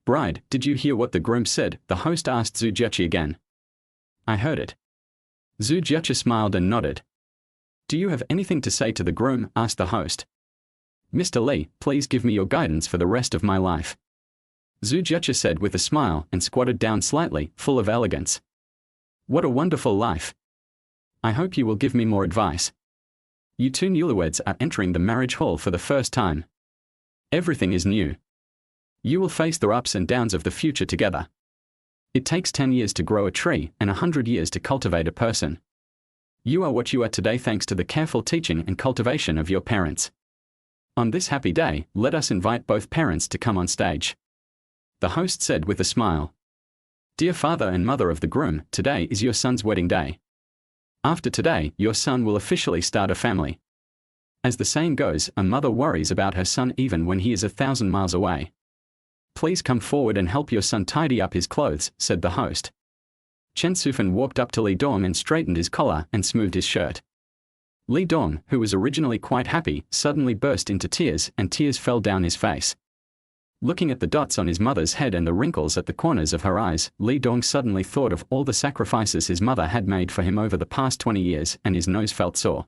Bride, did you hear what the groom said? The host asked Zhu Jiechi again. I heard it. Zhu Jiechi smiled and nodded. Do you have anything to say to the groom? Asked the host. Mr. Li, please give me your guidance for the rest of my life. Zhu Jiechi said with a smile and squatted down slightly, full of elegance. What a wonderful life. I hope you will give me more advice. You two newlyweds are entering the marriage hall for the first time. Everything is new. You will face the ups and downs of the future together. It takes 10 years to grow a tree and 100 years to cultivate a person. You are what you are today thanks to the careful teaching and cultivation of your parents. On this happy day, let us invite both parents to come on stage. The host said with a smile. Dear father and mother of the groom, today is your son's wedding day. After today, your son will officially start a family. As the saying goes, a mother worries about her son even when he is 1,000 miles away. Please come forward and help your son tidy up his clothes, said the host. Chen Sufan walked up to Li Dong and straightened his collar and smoothed his shirt. Li Dong, who was originally quite happy, suddenly burst into tears and tears fell down his face. Looking at the dots on his mother's head and the wrinkles at the corners of her eyes, Li Dong suddenly thought of all the sacrifices his mother had made for him over the past 20 years and his nose felt sore.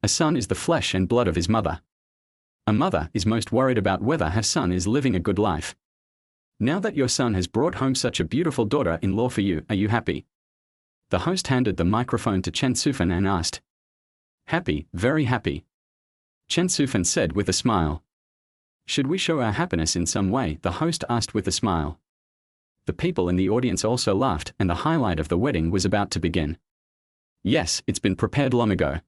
A son is the flesh and blood of his mother. A mother is most worried about whether her son is living a good life. Now that your son has brought home such a beautiful daughter-in-law for you, are you happy? The host handed the microphone to Chen Sufan and asked. Happy, very happy. Chen Sufan said with a smile. Should we show our happiness in some way? The host asked with a smile. The people in the audience also laughed and the highlight of the wedding was about to begin. Yes, it's been prepared long ago.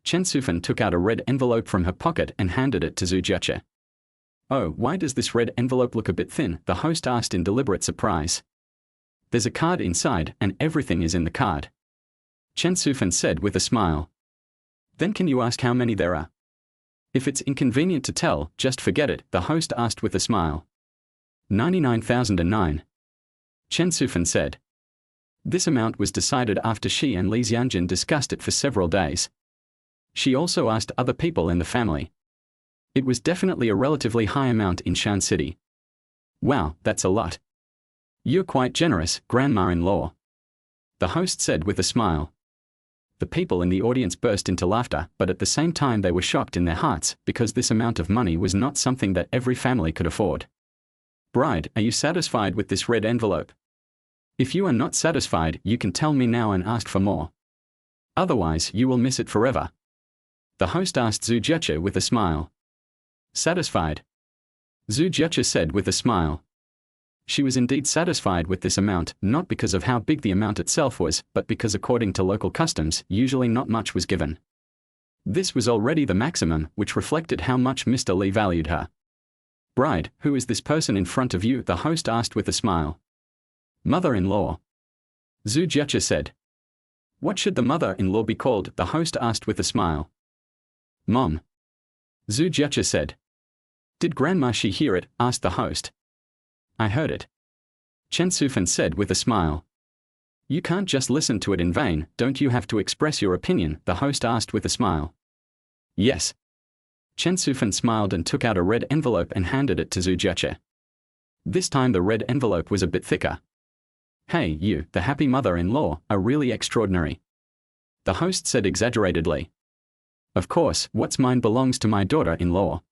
Chen Sufan took out a red envelope from her pocket and handed it to Zhu Jiechi. Oh, why does this red envelope look a bit thin? The host asked in deliberate surprise. There's a card inside and everything is in the card. Chen Sufan said with a smile. Then can you ask how many there are? If it's inconvenient to tell, just forget it, the host asked with a smile. 99,009. Chen Sufan said. This amount was decided after she and Li Xianjun discussed it for several days. She also asked other people in the family. It was definitely a relatively high amount in Shan City. Wow, that's a lot. You're quite generous, grandma-in-law. The host said with a smile. The people in the audience burst into laughter, but at the same time they were shocked in their hearts, because this amount of money was not something that every family could afford. Bride, are you satisfied with this red envelope? If you are not satisfied, you can tell me now and ask for more. Otherwise, you will miss it forever. The host asked Zhu Jiechi with a smile. Satisfied? Zhu Jiechi said with a smile. She was indeed satisfied with this amount, not because of how big the amount itself was, but because according to local customs, usually not much was given. This was already the maximum, which reflected how much Mr. Li valued her. Bride, who is this person in front of you? The host asked with a smile. Mother-in-law. Zhu Jiechi said. What should the mother-in-law be called? The host asked with a smile. Mom. Zhu Jiechi said. Did Grandma she hear it? Asked the host. I heard it. Chen Sufan said with a smile. You can't just listen to it in vain, don't you have to express your opinion? The host asked with a smile. Yes. Chen Sufan smiled and took out a red envelope and handed it to Zhu Jiechi. This time the red envelope was a bit thicker. Hey, you, the happy mother-in-law, are really extraordinary. The host said exaggeratedly. Of course, what's mine belongs to my daughter-in-law.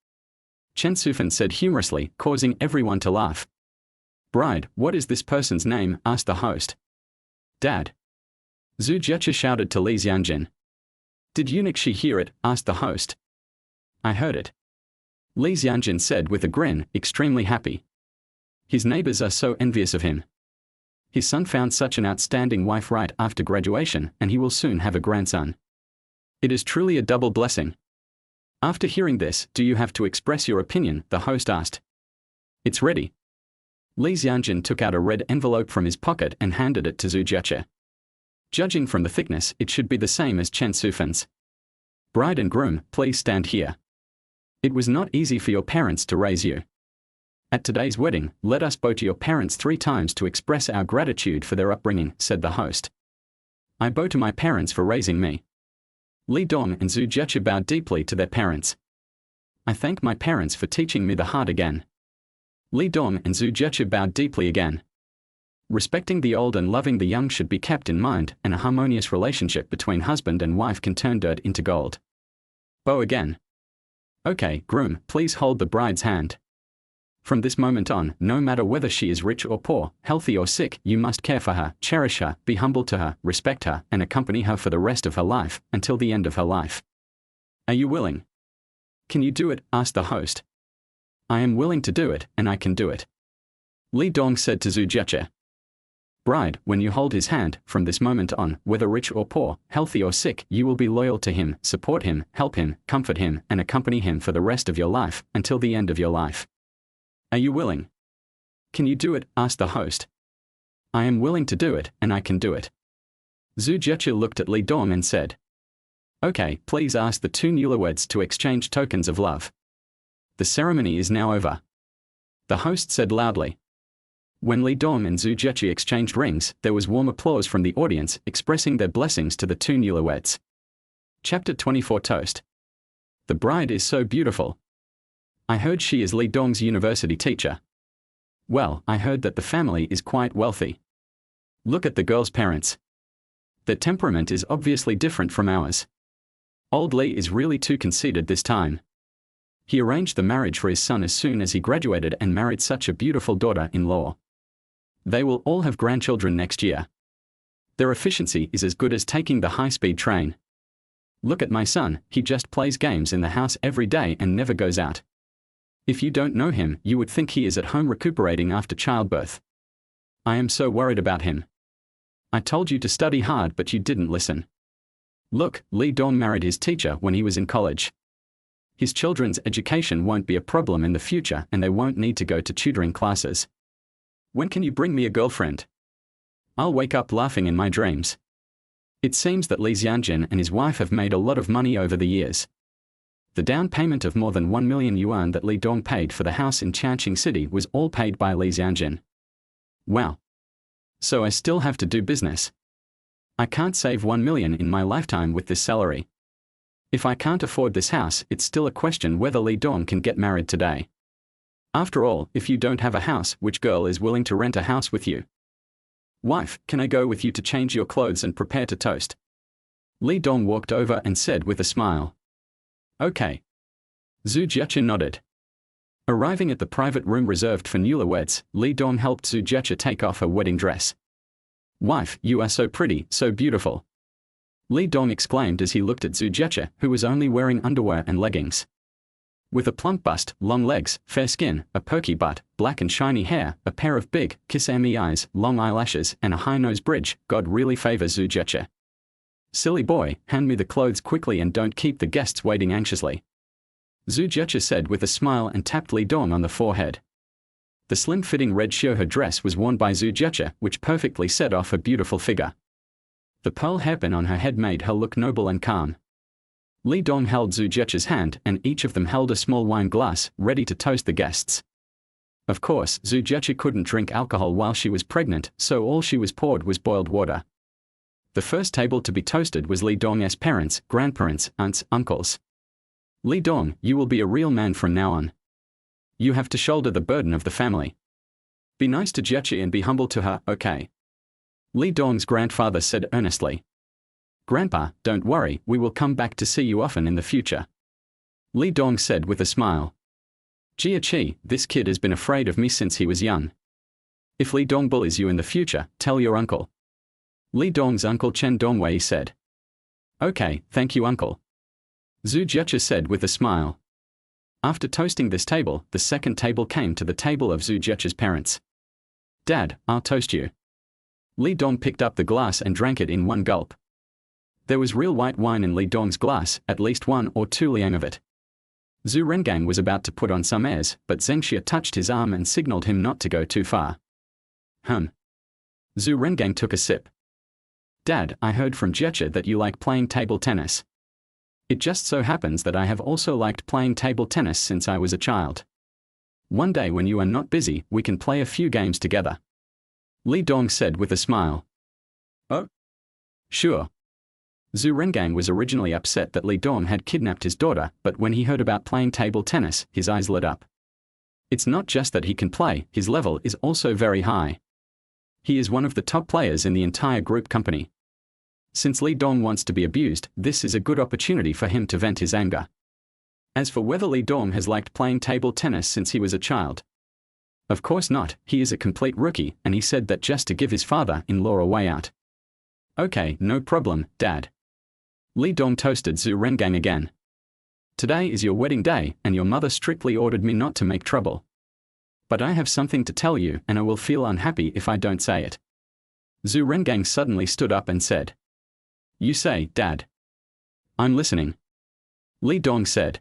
Chen Sufan said humorously, causing everyone to laugh. Bride, what is this person's name? Asked the host. Dad. Zhu Jiechi shouted to Li Xianjin. Did eunuch she hear it? Asked the host. I heard it. Li Xianjin said with a grin, extremely happy. His neighbors are so envious of him. His son found such an outstanding wife right after graduation, and he will soon have a grandson. It is truly a double blessing. After hearing this, do you have to express your opinion? The host asked. It's ready. Li Xianjin took out a red envelope from his pocket and handed it to Zhu Jiechi. Judging from the thickness, it should be the same as Chen Sufan's. Bride and groom, please stand here. It was not easy for your parents to raise you. At today's wedding, let us bow to your parents 3 times to express our gratitude for their upbringing, said the host. I bow to my parents for raising me. Li Dong and Zhu Jiechi bowed deeply to their parents. I thank my parents for teaching me the heart again. Li Dong and Zhu Jiechi bowed deeply again. Respecting the old and loving the young should be kept in mind, and a harmonious relationship between husband and wife can turn dirt into gold. Bow again. Okay, groom, please hold the bride's hand. From this moment on, no matter whether she is rich or poor, healthy or sick, you must care for her, cherish her, be humble to her, respect her, and accompany her for the rest of her life, until the end of her life. Are you willing? Can you do it? Asked the host. I am willing to do it, and I can do it. Li Dong said to Zhu Jiechi. Bride, when you hold his hand, from this moment on, whether rich or poor, healthy or sick, you will be loyal to him, support him, help him, comfort him, and accompany him for the rest of your life, until the end of your life. Are you willing? Can you do it? Asked the host. I am willing to do it, and I can do it. Zhu Jiechi looked at Li Dong and said. Okay, please ask the 2 newlyweds to exchange tokens of love. The ceremony is now over. The host said loudly. When Li Dong and Zhu Jiechi exchanged rings, there was warm applause from the audience, expressing their blessings to the 2 newlyweds. Chapter 24 Toast. The bride is so beautiful. I heard she is Li Dong's university teacher. Well, I heard that the family is quite wealthy. Look at the girl's parents. Their temperament is obviously different from ours. Old Li is really too conceited this time. He arranged the marriage for his son as soon as he graduated and married such a beautiful daughter-in-law. They will all have grandchildren next year. Their efficiency is as good as taking the high-speed train. Look at my son, he just plays games in the house every day and never goes out. If you don't know him, you would think he is at home recuperating after childbirth. I am so worried about him. I told you to study hard but you didn't listen. Look, Li Dong married his teacher when he was in college. His children's education won't be a problem in the future and they won't need to go to tutoring classes. When can you bring me a girlfriend? I'll wake up laughing in my dreams. It seems that Li Xianjin and his wife have made a lot of money over the years. The down payment of more than 1 million yuan that Li Dong paid for the house in Changqing City was all paid by Li Xianjin. Wow. So I still have to do business. I can't save 1 million in my lifetime with this salary. If I can't afford this house, it's still a question whether Li Dong can get married today. After all, if you don't have a house, which girl is willing to rent a house with you? Wife, can I go with you to change your clothes and prepare to toast? Li Dong walked over and said with a smile. Okay. Zhu Jiechi nodded. Arriving at the private room reserved for newlyweds, Li Dong helped Zhu Jiechi take off her wedding dress. Wife, you are so pretty, so beautiful. Li Dong exclaimed as he looked at Zhu Jieche, who was only wearing underwear and leggings. With a plump bust, long legs, fair skin, a perky butt, black and shiny hair, a pair of big, kiss-me eyes, long eyelashes, and a high nose bridge, God really favors Zhu Jieche. Silly boy, hand me the clothes quickly and don't keep the guests waiting anxiously. Zhu Jieche said with a smile and tapped Li Dong on the forehead. The slim-fitting red xiuhe dress was worn by Zhu Jieche, which perfectly set off her beautiful figure. The pearl hairpin on her head made her look noble and calm. Li Dong held Zhu Jieche's hand, and each of them held a small wine glass, ready to toast the guests. Of course, Zhu Jieche couldn't drink alcohol while she was pregnant, so all she was poured was boiled water. The first table to be toasted was Li Dong's parents, grandparents, aunts, uncles. Li Dong, you will be a real man from now on. You have to shoulder the burden of the family. Be nice to Jieche and be humble to her, okay? Li Dong's grandfather said earnestly. Grandpa, don't worry, we will come back to see you often in the future. Li Dong said with a smile. Jieche, this kid has been afraid of me since he was young. If Li Dong bullies you in the future, tell your uncle. Li Dong's uncle Chen Dongwei said. Okay, thank you uncle. Zhu Jieche said with a smile. After toasting this table, the second table came to the table of Zhu Jieche's parents. Dad, I'll toast you. Li Dong picked up the glass and drank it in one gulp. There was real white wine in Li Dong's glass, at least 1 or 2 liang of it. Zhu Rengang was about to put on some airs, but Zhengxia touched his arm and signaled him not to go too far. Zhu Rengang took a sip. Dad, I heard from Jieche that you like playing table tennis. It just so happens that I have also liked playing table tennis since I was a child. One day when you are not busy, we can play a few games together. Li Dong said with a smile. Oh? Sure. Zhu Rengang was originally upset that Li Dong had kidnapped his daughter, but when he heard about playing table tennis, his eyes lit up. It's not just that he can play, his level is also very high. He is one of the top players in the entire group company. Since Li Dong wants to be abused, this is a good opportunity for him to vent his anger. As for whether Li Dong has liked playing table tennis since he was a child, of course not, he is a complete rookie, and he said that just to give his father-in-law a way out. Okay, no problem, Dad. Li Dong toasted Zhu Rengang again. Today is your wedding day, and your mother strictly ordered me not to make trouble. But I have something to tell you, and I will feel unhappy if I don't say it. Zhu Rengang suddenly stood up and said. You say, Dad. I'm listening. Li Dong said.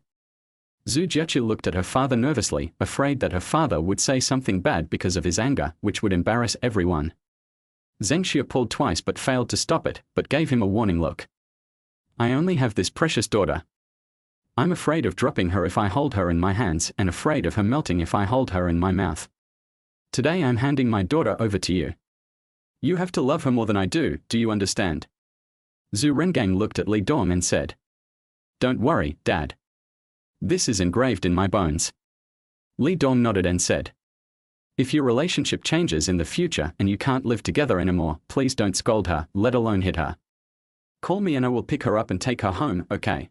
Zhu Jieche looked at her father nervously, afraid that her father would say something bad because of his anger, which would embarrass everyone. Zhengxia pulled twice but failed to stop it, but gave him a warning look. I only have this precious daughter. I'm afraid of dropping her if I hold her in my hands, and afraid of her melting if I hold her in my mouth. Today I'm handing my daughter over to you. You have to love her more than I do you understand? Zhu Rengang looked at Li Dong and said. Don't worry, Dad. This is engraved in my bones. Li Dong nodded and said. If your relationship changes in the future and you can't live together anymore, please don't scold her, let alone hit her. Call me and I will pick her up and take her home, okay?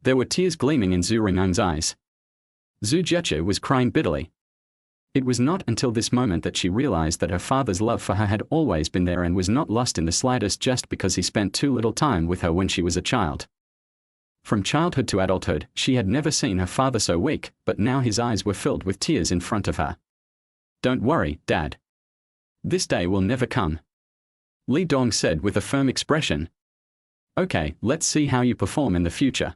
There were tears gleaming in Zhu Rengang's eyes. Zhu Jieche was crying bitterly. It was not until this moment that she realized that her father's love for her had always been there and was not lost in the slightest just because he spent too little time with her when she was a child. From childhood to adulthood, she had never seen her father so weak, but now his eyes were filled with tears in front of her. Don't worry, Dad. This day will never come. Li Dong said with a firm expression. Okay, let's see how you perform in the future.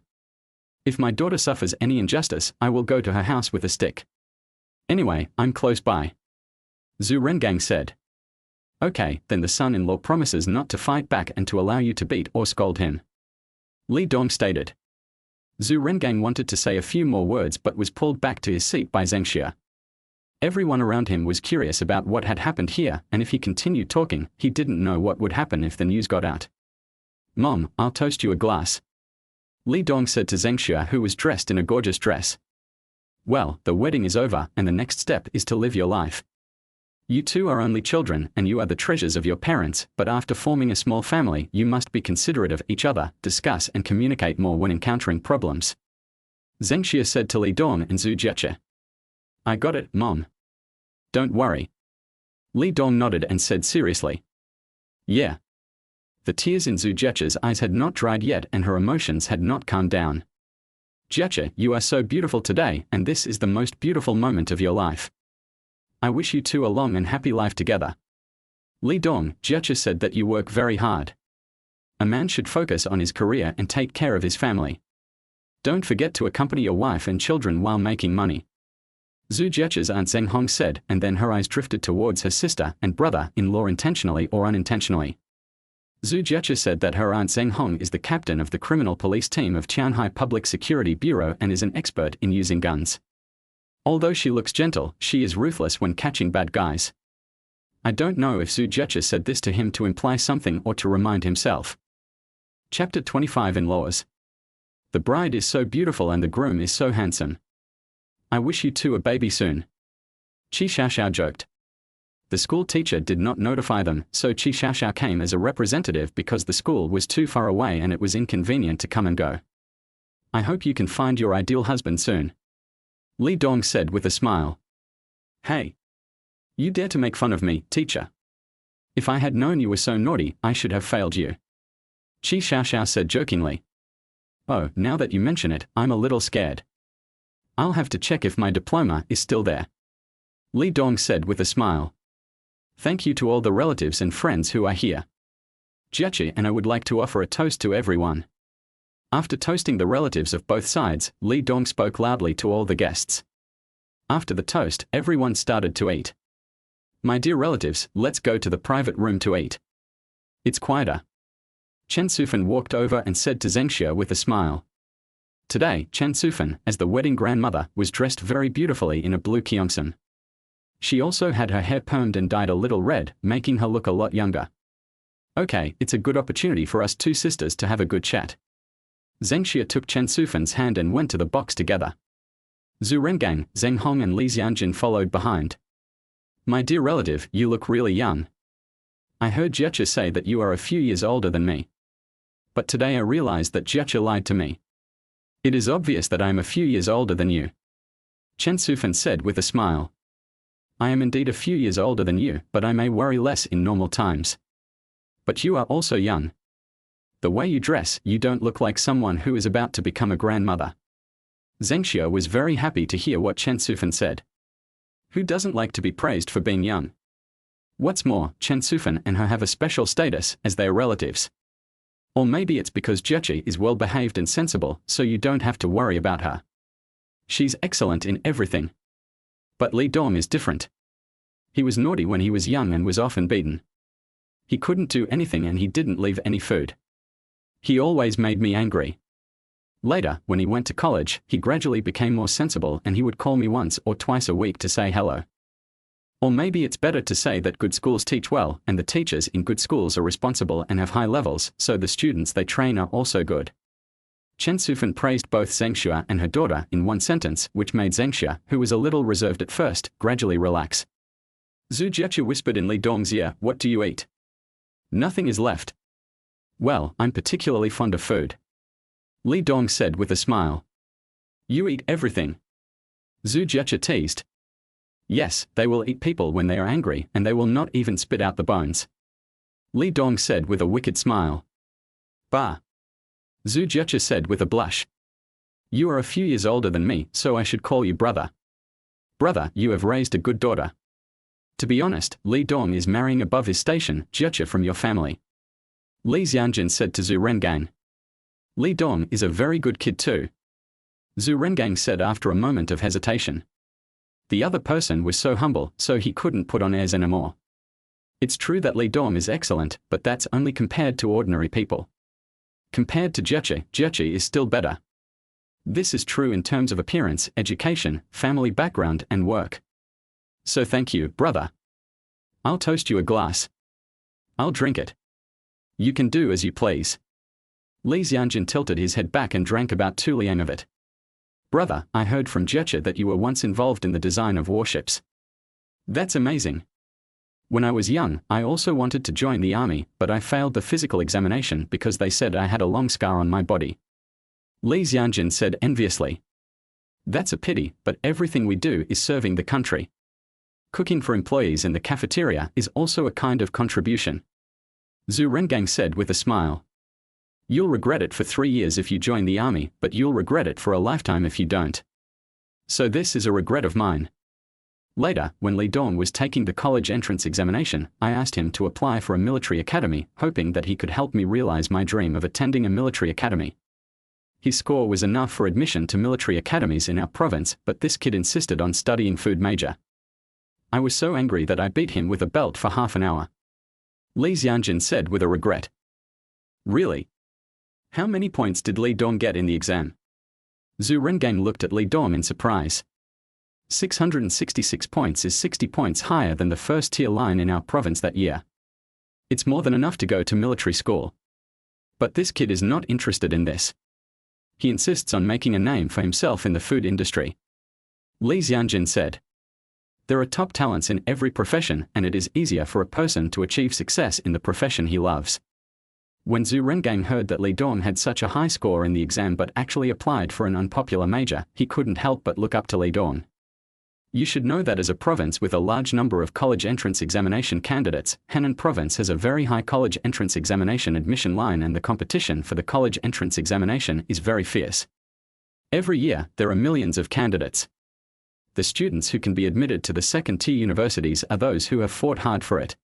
If my daughter suffers any injustice, I will go to her house with a stick. Anyway, I'm close by. Zhu Rengang said. Okay, then the son-in-law promises not to fight back and to allow you to beat or scold him. Li Dong stated. Zhu Rengang wanted to say a few more words but was pulled back to his seat by Zhengxia. Everyone around him was curious about what had happened here, and if he continued talking, he didn't know what would happen if the news got out. Mom, I'll toast you a glass. Li Dong said to Zhengxia, who was dressed in a gorgeous dress. Well, the wedding is over, and the next step is to live your life. You two are only children, and you are the treasures of your parents, but after forming a small family, you must be considerate of each other, discuss and communicate more when encountering problems. Zhengxia said to Li Dong and Zhu Jieche. I got it, Mom. Don't worry. Li Dong nodded and said seriously. Yeah. The tears in Zhu Jieche's eyes had not dried yet and her emotions had not calmed down. Jieche, you are so beautiful today, and this is the most beautiful moment of your life. I wish you two a long and happy life together. Li Dong, Jieche said that you work very hard. A man should focus on his career and take care of his family. Don't forget to accompany your wife and children while making money. Zhu Jieche's aunt Zheng Hong said, and then her eyes drifted towards her sister and brother-in-law intentionally or unintentionally. Zhu Jieche said that her aunt Zheng Hong is the captain of the criminal police team of Qianhai Public Security Bureau and is an expert in using guns. Although she looks gentle, she is ruthless when catching bad guys. I don't know if Zhu Jieche said this to him to imply something or to remind himself. Chapter 25 In-Laws. The bride is so beautiful and the groom is so handsome. I wish you two a baby soon. Qi Xiaoxiao joked. The school teacher did not notify them, so Qi Xiaoxiao came as a representative because the school was too far away and it was inconvenient to come and go. I hope you can find your ideal husband soon. Li Dong said with a smile. Hey. You dare to make fun of me, teacher. If I had known you were so naughty, I should have failed you. Qi Xiaoxiao said jokingly. Oh, now that you mention it, I'm a little scared. I'll have to check if my diploma is still there. Li Dong said with a smile. Thank you to all the relatives and friends who are here. Jieche and I would like to offer a toast to everyone. After toasting the relatives of both sides, Li Dong spoke loudly to all the guests. After the toast, everyone started to eat. My dear relatives, let's go to the private room to eat. It's quieter. Chen Sufan walked over and said to Zheng Xue with a smile. Today, Chen Sufan, as the wedding grandmother, was dressed very beautifully in a blue gyeongsan. She also had her hair permed and dyed a little red, making her look a lot younger. Okay, it's a good opportunity for us two sisters to have a good chat. Zheng Xue took Chen Sufan's hand and went to the box together. Zhu Rengang, Zheng Hong and Li Xianjin followed behind. My dear relative, you look really young. I heard Jieche say that you are a few years older than me. But today I realized that Jieche lied to me. It is obvious that I am a few years older than you. Chen Sufan said with a smile. I am indeed a few years older than you, but I may worry less in normal times. But you are also young. The way you dress, you don't look like someone who is about to become a grandmother. Zheng Xue was very happy to hear what Chen Sufan said. Who doesn't like to be praised for being young? What's more, Chen Sufan and her have a special status, as they are relatives. Or maybe it's because Jieche is well behaved and sensible, so you don't have to worry about her. She's excellent in everything. But Li Dong is different. He was naughty when he was young and was often beaten. He couldn't do anything and he didn't leave any food. He always made me angry. Later, when he went to college, he gradually became more sensible and he would call me once or twice a week to say hello. Or maybe it's better to say that good schools teach well, and the teachers in good schools are responsible and have high levels, so the students they train are also good. Chen Sufan praised both Zheng Xue and her daughter in one sentence, which made Zheng Xue, who was a little reserved at first, gradually relax. Zhu Jieche whispered in Li Dong's ear, what do you eat? Nothing is left. Well, I'm particularly fond of food. Li Dong said with a smile. You eat everything. Zhu Jieche teased. Yes, they will eat people when they are angry, and they will not even spit out the bones. Li Dong said with a wicked smile. Bah. Zhu Jieche said with a blush. You are a few years older than me, so I should call you brother. Brother, you have raised a good daughter. To be honest, Li Dong is marrying above his station, Jieche from your family. Li Xianjin said to Zhu Rengang. Li Dong is a very good kid too. Zhu Rengang said after a moment of hesitation. The other person was so humble, so he couldn't put on airs anymore. It's true that Li Dong is excellent, but that's only compared to ordinary people. Compared to Jieche, Jieche is still better. This is true in terms of appearance, education, family background and work. So thank you, brother. I'll toast you a glass. I'll drink it. You can do as you please. Li Xianjin tilted his head back and drank about 2 liang of it. Brother, I heard from Jieche that you were once involved in the design of warships. That's amazing. When I was young, I also wanted to join the army, but I failed the physical examination because they said I had a long scar on my body. Li Xianjin said enviously. That's a pity, but everything we do is serving the country. Cooking for employees in the cafeteria is also a kind of contribution. Zhu Rengang said with a smile. You'll regret it for 3 years if you join the army, but you'll regret it for a lifetime if you don't. So this is a regret of mine. Later, when Li Dong was taking the college entrance examination, I asked him to apply for a military academy, hoping that he could help me realize my dream of attending a military academy. His score was enough for admission to military academies in our province, but this kid insisted on studying food major. I was so angry that I beat him with a belt for half an hour. Li Xianjun said with a regret. Really? How many points did Li Dong get in the exam? Zhu Rengang looked at Li Dong in surprise. 666 points is 60 points higher than the first-tier line in our province that year. It's more than enough to go to military school. But this kid is not interested in this. He insists on making a name for himself in the food industry. Li Xianjun said. There are top talents in every profession, and it is easier for a person to achieve success in the profession he loves. When Zhu Rengang heard that Li Dong had such a high score in the exam but actually applied for an unpopular major, he couldn't help but look up to Li Dong. You should know that as a province with a large number of college entrance examination candidates, Henan province has a very high college entrance examination admission line, and the competition for the college entrance examination is very fierce. Every year, there are millions of candidates. The students who can be admitted to the second-tier universities are those who have fought hard for it.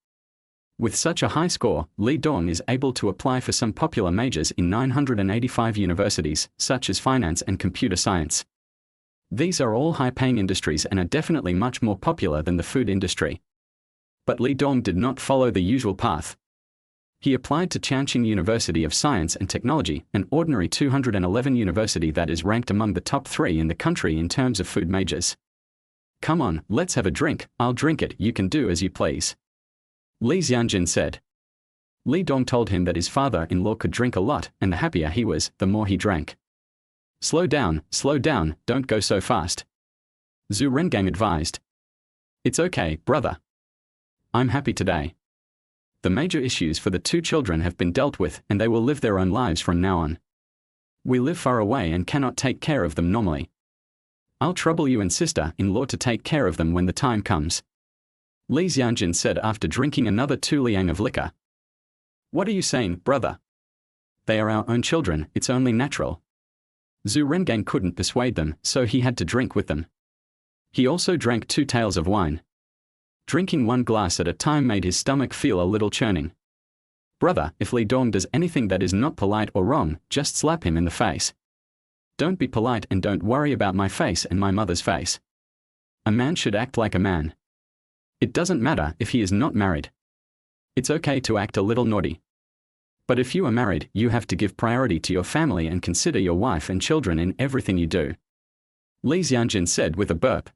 With such a high score, Li Dong is able to apply for some popular majors in 985 universities, such as finance and computer science. These are all high-paying industries and are definitely much more popular than the food industry. But Li Dong did not follow the usual path. He applied to Changqing University of Science and Technology, an ordinary 211 university that is ranked among the top 3 in the country in terms of food majors. Come on, let's have a drink. I'll drink it, you can do as you please. Li Xianjun said. Li Dong told him that his father-in-law could drink a lot, and the happier he was, the more he drank. Slow down, don't go so fast. Zhu Rengang advised. It's okay, brother. I'm happy today. The major issues for the 2 children have been dealt with, and they will live their own lives from now on. We live far away and cannot take care of them normally. I'll trouble you and sister-in-law to take care of them when the time comes. Li Xianjun said after drinking another 2 liang of liquor. What are you saying, brother? They are our own children, it's only natural. Zhu Rengang couldn't persuade them, so he had to drink with them. He also drank 2 taels of wine. Drinking 1 glass at a time made his stomach feel a little churning. Brother, if Li Dong does anything that is not polite or wrong, just slap him in the face. Don't be polite and don't worry about my face and my mother's face. A man should act like a man. It doesn't matter if he is not married. It's okay to act a little naughty. But if you are married, you have to give priority to your family and consider your wife and children in everything you do. Li Xianjun said with a burp.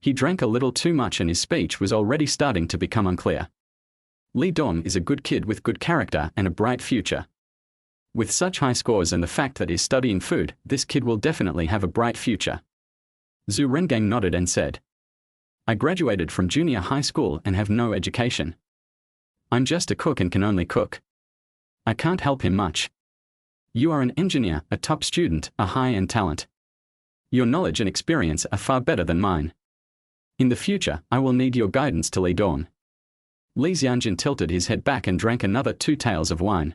He drank a little too much and his speech was already starting to become unclear. Li Dong is a good kid with good character and a bright future. With such high scores and the fact that he's studying food, this kid will definitely have a bright future. Zhu Rengang nodded and said. I graduated from junior high school and have no education. I'm just a cook and can only cook. I can't help him much. You are an engineer, a top student, a high-end talent. Your knowledge and experience are far better than mine. In the future, I will need your guidance to Li Dong. Li Xianjun tilted his head back and drank another 2 taels of wine.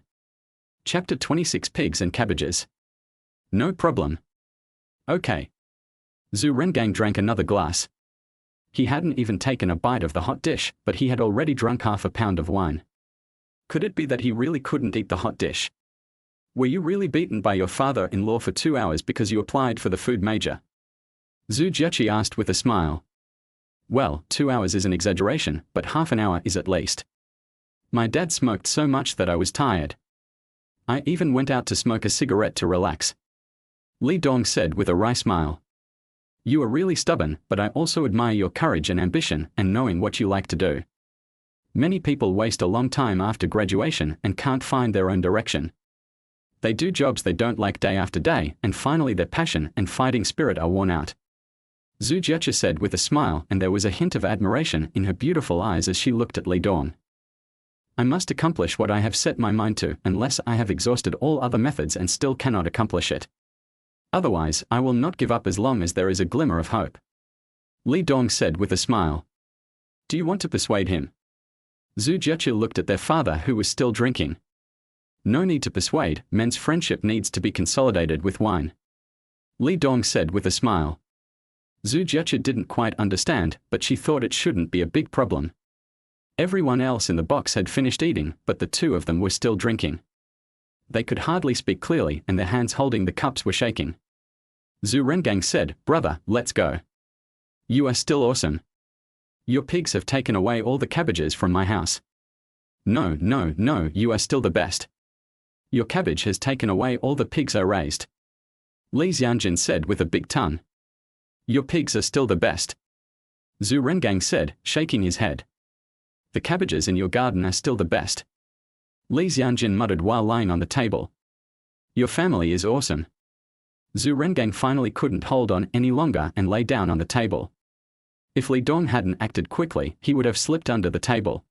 Chapter 26 Pigs and Cabbages. No problem. Okay. Zhu Rengang drank another glass. He hadn't even taken a bite of the hot dish, but he had already drunk half a pound of wine. Could it be that he really couldn't eat the hot dish? Were you really beaten by your father-in-law for 2 hours because you applied for the food major? Zhu Jieqi asked with a smile. Well, 2 hours is an exaggeration, but half an hour is at least. My dad smoked so much that I was tired. I even went out to smoke a cigarette to relax. Li Dong said with a wry smile. You are really stubborn, but I also admire your courage and ambition and knowing what you like to do. Many people waste a long time after graduation and can't find their own direction. They do jobs they don't like day after day, and finally their passion and fighting spirit are worn out. Zhu Jieqi said with a smile, and there was a hint of admiration in her beautiful eyes as she looked at Li Dong. I must accomplish what I have set my mind to, unless I have exhausted all other methods and still cannot accomplish it. Otherwise, I will not give up as long as there is a glimmer of hope. Li Dong said with a smile. Do you want to persuade him? Zhu Jiechi looked at their father, who was still drinking. No need to persuade, men's friendship needs to be consolidated with wine. Li Dong said with a smile. Zhu Jiechi didn't quite understand, but she thought it shouldn't be a big problem. Everyone else in the box had finished eating, but the two of them were still drinking. They could hardly speak clearly, and their hands holding the cups were shaking. Zhu Rengang said, "Brother, let's go. You are still awesome. Your pigs have taken away all the cabbages from my house. No, no, no, you are still the best. Your cabbage has taken away all the pigs I raised." Li Xianjin said with a big tongue. "Your pigs are still the best." Zhu Rengang said, shaking his head. "The cabbages in your garden are still the best." Li Xianjin muttered while lying on the table. "Your family is awesome." Zhu Rengang finally couldn't hold on any longer and lay down on the table. If Li Dong hadn't acted quickly, he would have slipped under the table.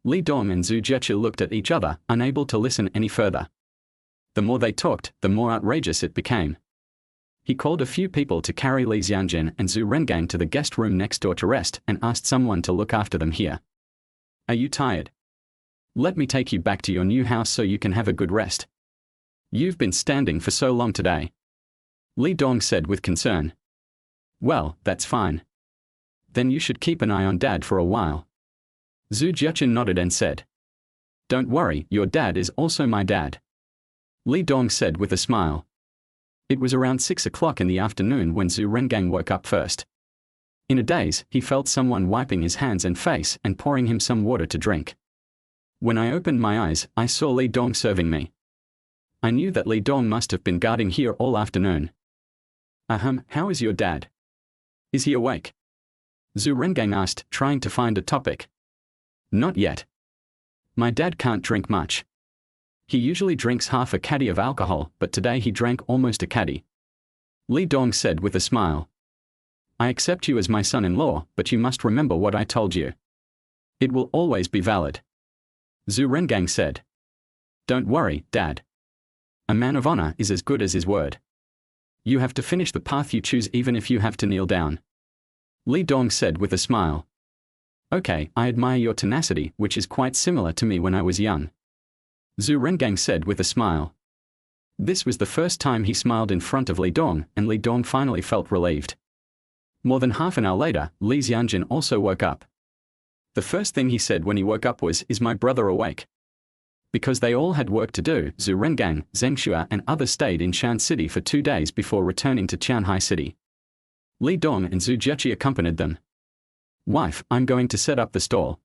Li Dong and Zhu Jiechi looked at each other, unable to listen any further. The more they talked, the more outrageous it became. He called a few people to carry Li Xianjin and Zhu Rengang to the guest room next door to rest and asked someone to look after them here. "Are you tired? Let me take you back to your new house so you can have a good rest. You've been standing for so long today." Li Dong said with concern. "Well, that's fine. Then you should keep an eye on Dad for a while." Zhu Jiechi nodded and said, "Don't worry, your dad is also my dad." Li Dong said with a smile. It was around 6 o'clock in the afternoon when Zhu Rengang woke up first. In a daze, he felt someone wiping his hands and face and pouring him some water to drink. When I opened my eyes, I saw Li Dong serving me. I knew that Li Dong must have been guarding here all afternoon. How is your dad? Is he awake?" Zhu Rengang asked, trying to find a topic. "Not yet. My dad can't drink much. He usually drinks half a caddy of alcohol, but today he drank almost a caddy." Li Dong said with a smile. "I accept you as my son-in-law, but you must remember what I told you. It will always be valid." Zhu Rengang said. "Don't worry, Dad. A man of honor is as good as his word. You have to finish the path you choose even if you have to kneel down." Li Dong said with a smile. "Okay, I admire your tenacity, which is quite similar to me when I was young." Zhu Rengang said with a smile. This was the first time he smiled in front of Li Dong, and Li Dong finally felt relieved. More than half an hour later, Li Xianjin also woke up. The first thing he said when he woke up was, "Is my brother awake?" Because they all had work to do, Zhu Rengang, Zheng Xue and others stayed in Shan City for 2 days before returning to Qianhai City. Li Dong and Zhu Jiechi accompanied them. "Wife, I'm going to set up the stall.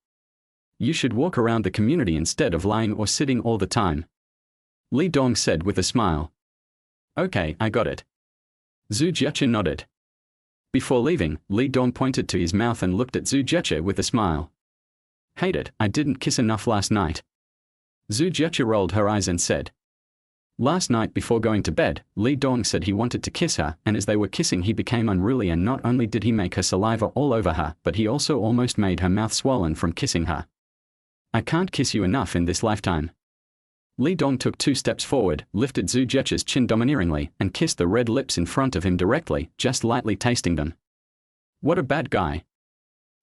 You should walk around the community instead of lying or sitting all the time." Li Dong said with a smile. "Okay, I got it." Zhu Jiechi nodded. Before leaving, Li Dong pointed to his mouth and looked at Zhu Jiechi with a smile. "Hate it, I didn't kiss enough last night." Zhu Jiechi rolled her eyes and said. Last night before going to bed, Li Dong said he wanted to kiss her, and as they were kissing he became unruly, and not only did he make her saliva all over her, but he also almost made her mouth swollen from kissing her. "I can't kiss you enough in this lifetime." Li Dong took 2 steps forward, lifted Zhu Jiechi's chin domineeringly, and kissed the red lips in front of him directly, just lightly tasting them. "What a bad guy."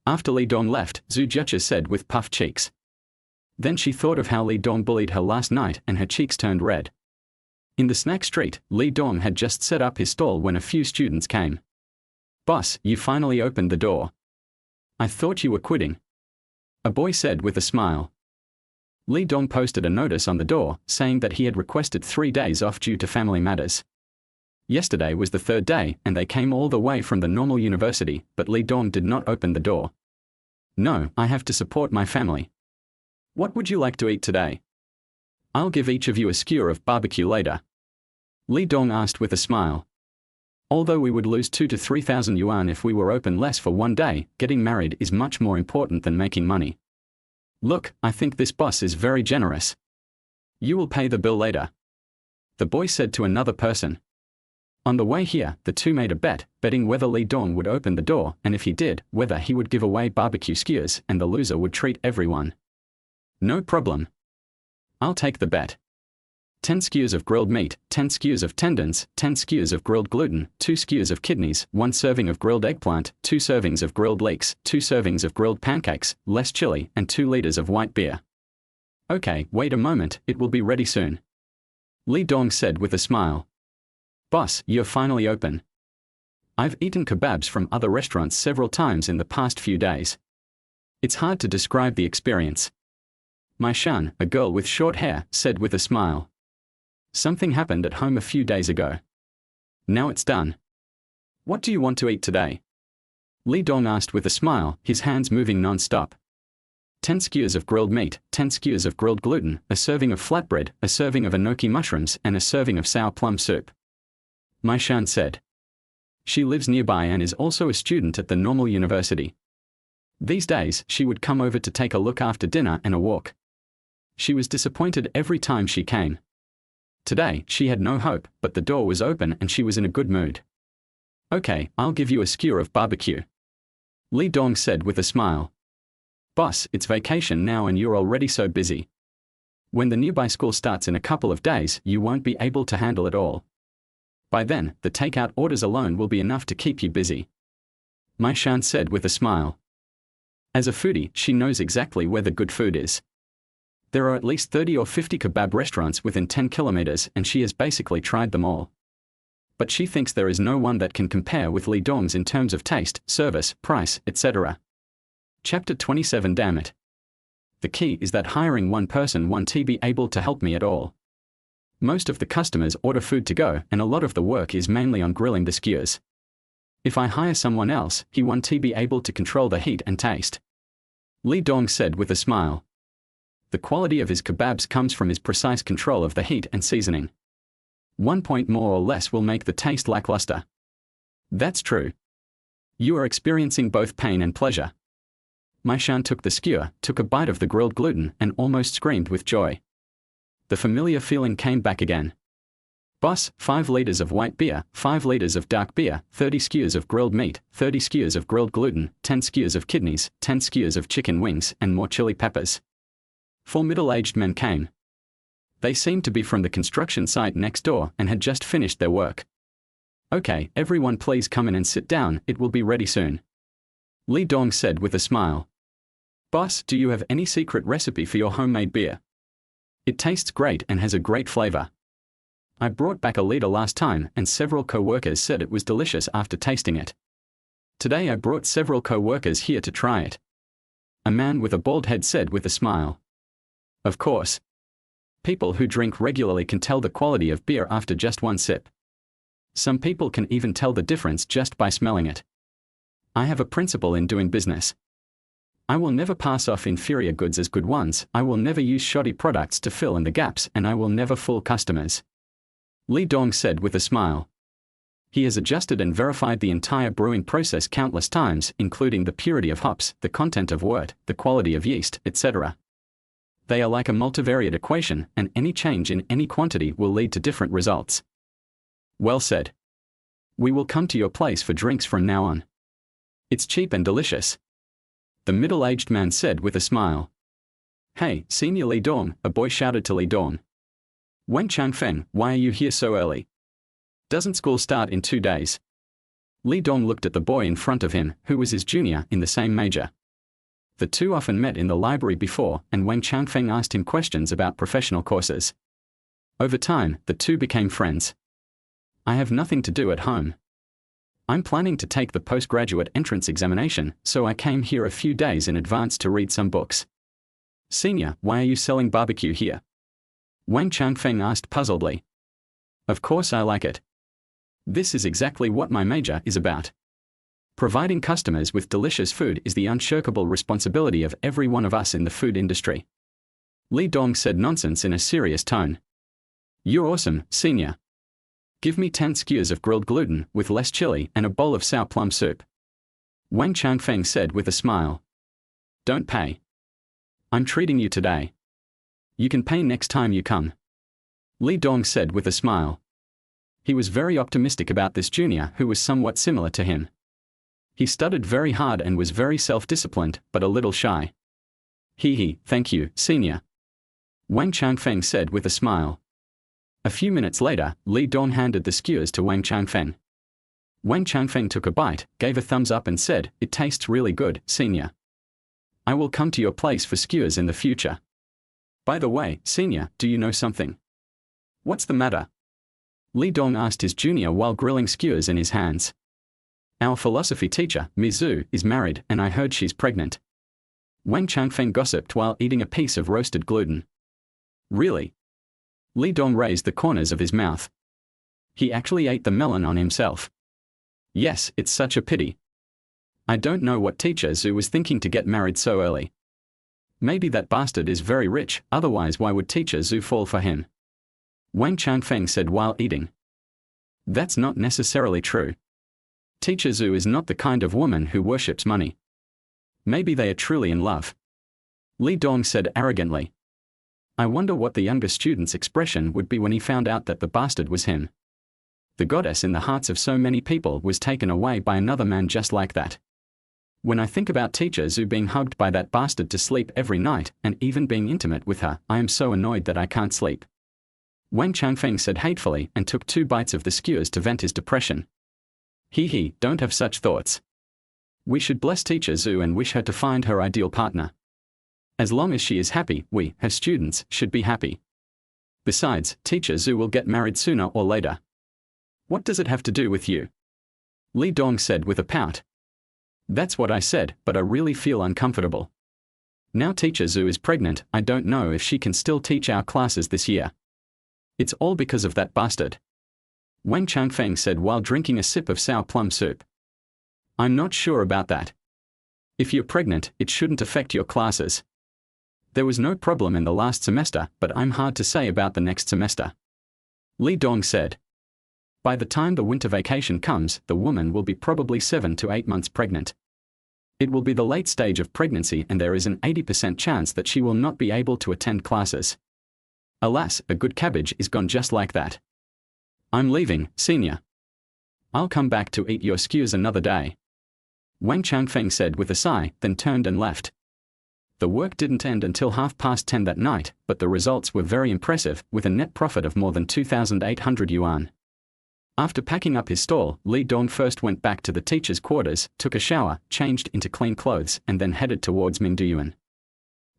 After Li Dong left, Zhu Jiechi said with puffed cheeks. Then she thought of how Li Dong bullied her last night, and her cheeks turned red. In the snack street, Li Dong had just set up his stall when a few students came. "Boss, you finally opened the door. I thought you were quitting," a boy said with a smile. Li Dong posted a notice on the door, saying that he had requested 3 days off due to family matters. Yesterday was the 3rd day, and they came all the way from the normal university, but Li Dong did not open the door. "No, I have to support my family. What would you like to eat today? I'll give each of you a skewer of barbecue later." Li Dong asked with a smile. Although we would lose 2,000 to 3,000 yuan if we were open less for 1 day, getting married is much more important than making money. "Look, I think this boss is very generous. You will pay the bill later," the boy said to another person. On the way here, the two made a bet, betting whether Li Dong would open the door, and if he did, whether he would give away barbecue skewers and the loser would treat everyone. "No problem. I'll take the bet." 10 skewers of grilled meat, 10 skewers of tendons, 10 skewers of grilled gluten, 2 skewers of kidneys, 1 serving of grilled eggplant, 2 servings of grilled leeks, 2 servings of grilled pancakes, less chili, and 2 liters of white beer. Okay, wait a moment, it will be ready soon. Li Dong said with a smile. Boss, you're finally open. I've eaten kebabs from other restaurants several times in the past few days. It's hard to describe the experience. Mai Shan, a girl with short hair, said with a smile. Something happened at home a few days ago. Now it's done. What do you want to eat today? Li Dong asked with a smile, his hands moving non-stop. 10 skewers of grilled meat, 10 skewers of grilled gluten, a serving of flatbread, a serving of enoki mushrooms, and a serving of sour plum soup. Mai Shan said. She lives nearby and is also a student at the normal university. These days, she would come over to take a look after dinner and a walk. She was disappointed every time she came. Today, she had no hope, but the door was open and she was in a good mood. Okay, I'll give you a skewer of barbecue. Li Dong said with a smile. Boss, it's vacation now and you're already so busy. When the nearby school starts in a couple of days, you won't be able to handle it all. By then, the takeout orders alone will be enough to keep you busy. Mai Shan said with a smile. As a foodie, she knows exactly where the good food is. There are at least 30 or 50 kebab restaurants within 10 kilometers and she has basically tried them all. But she thinks there is no one that can compare with Li Dong's in terms of taste, service, price, etc. Chapter 27. Damn it. The key is that hiring one person won't be able to help me at all. Most of the customers order food to go and a lot of the work is mainly on grilling the skewers. If I hire someone else, he won't be able to control the heat and taste. Li Dong said with a smile. The quality of his kebabs comes from his precise control of the heat and seasoning. 1 point more or less will make the taste lackluster. That's true. You are experiencing both pain and pleasure. Mai Shan took the skewer, took a bite of the grilled gluten, and almost screamed with joy. The familiar feeling came back again. Boss, 5 liters of white beer, 5 liters of dark beer, 30 skewers of grilled meat, 30 skewers of grilled gluten, 10 skewers of kidneys, 10 skewers of chicken wings, and more chili peppers. 4 middle-aged men came. They seemed to be from the construction site next door and had just finished their work. Okay, everyone please come in and sit down, it will be ready soon. Li Dong said with a smile. Boss, do you have any secret recipe for your homemade beer? It tastes great and has a great flavor. I brought back a liter last time and several co-workers said it was delicious after tasting it. Today I brought several co-workers here to try it. A man with a bald head said with a smile. Of course. People who drink regularly can tell the quality of beer after just one sip. Some people can even tell the difference just by smelling it. I have a principle in doing business. I will never pass off inferior goods as good ones, I will never use shoddy products to fill in the gaps, and I will never fool customers. Li Dong said with a smile. He has adjusted and verified the entire brewing process countless times, including the purity of hops, the content of wort, the quality of yeast, etc. They are like a multivariate equation, and any change in any quantity will lead to different results. Well said. We will come to your place for drinks from now on. It's cheap and delicious. The middle-aged man said with a smile. Hey, Senior Li Dong, a boy shouted to Li Dong. Wen Changfeng, why are you here so early? Doesn't school start in 2 days? Li Dong looked at the boy in front of him, who was his junior in the same major. The two often met in the library before, and Wang Changfeng asked him questions about professional courses. Over time, the two became friends. I have nothing to do at home. I'm planning to take the postgraduate entrance examination, so I came here a few days in advance to read some books. Senior, why are you selling barbecue here? Wang Changfeng asked puzzledly. Of course I like it. This is exactly what my major is about. Providing customers with delicious food is the unshirkable responsibility of every one of us in the food industry. Li Dong said nonsense in a serious tone. You're awesome, Senior. Give me 10 skewers of grilled gluten with less chili and a bowl of sour plum soup. Wang Changfeng said with a smile. Don't pay. I'm treating you today. You can pay next time you come. Li Dong said with a smile. He was very optimistic about this junior who was somewhat similar to him. He studied very hard and was very self-disciplined, but a little shy. Thank you, Senior. Wang Changfeng said with a smile. A few minutes later, Li Dong handed the skewers to Wang Changfeng. Wang Changfeng took a bite, gave a thumbs up and said, "It tastes really good, senior. I will come to your place for skewers in the future. By the way, senior, do you know something?" "What's the matter?" Li Dong asked his junior while grilling skewers in his hands. "Our philosophy teacher, Ms. Zhu, is married and I heard she's pregnant." Wang Changfeng gossiped while eating a piece of roasted gluten. "Really?" Li Dong raised the corners of his mouth. He actually ate the melon on himself. "Yes, it's such a pity. I don't know what teacher Zhu was thinking to get married so early. Maybe that bastard is very rich, otherwise why would teacher Zhu fall for him?" Wang Changfeng said while eating. "That's not necessarily true. Teacher Zhu is not the kind of woman who worships money. Maybe they are truly in love." Li Dong said arrogantly. "I wonder what the younger student's expression would be when he found out that the bastard was him. The goddess in the hearts of so many people was taken away by another man just like that. When I think about teacher Zhu being hugged by that bastard to sleep every night, and even being intimate with her, I am so annoyed that I can't sleep." Wang Changfeng said hatefully and took 2 bites of the skewers to vent his depression. He, don't have such thoughts. We should bless teacher Zhu and wish her to find her ideal partner. As long as she is happy, we, her students, should be happy. Besides, teacher Zhu will get married sooner or later. What does it have to do with you?" Li Dong said with a pout. "That's what I said, but I really feel uncomfortable. Now teacher Zhu is pregnant, I don't know if she can still teach our classes this year. It's all because of that bastard." Wang Changfeng said while drinking a sip of sour plum soup. "I'm not sure about that. If you're pregnant, it shouldn't affect your classes. There was no problem in the last semester, but I'm hard to say about the next semester." Li Dong said. "By the time the winter vacation comes, the woman will be probably 7 to 8 months pregnant. It will be the late stage of pregnancy and there is an 80% chance that she will not be able to attend classes. Alas, a good cabbage is gone just like that. I'm leaving, senior. I'll come back to eat your skewers another day." Wang Changfeng said with a sigh, then turned and left. The work didn't end until 10:30 that night, but the results were very impressive, with a net profit of more than 2,800 yuan. After packing up his stall, Li Dong first went back to the teacher's quarters, took a shower, changed into clean clothes, and then headed towards Mingduyuan.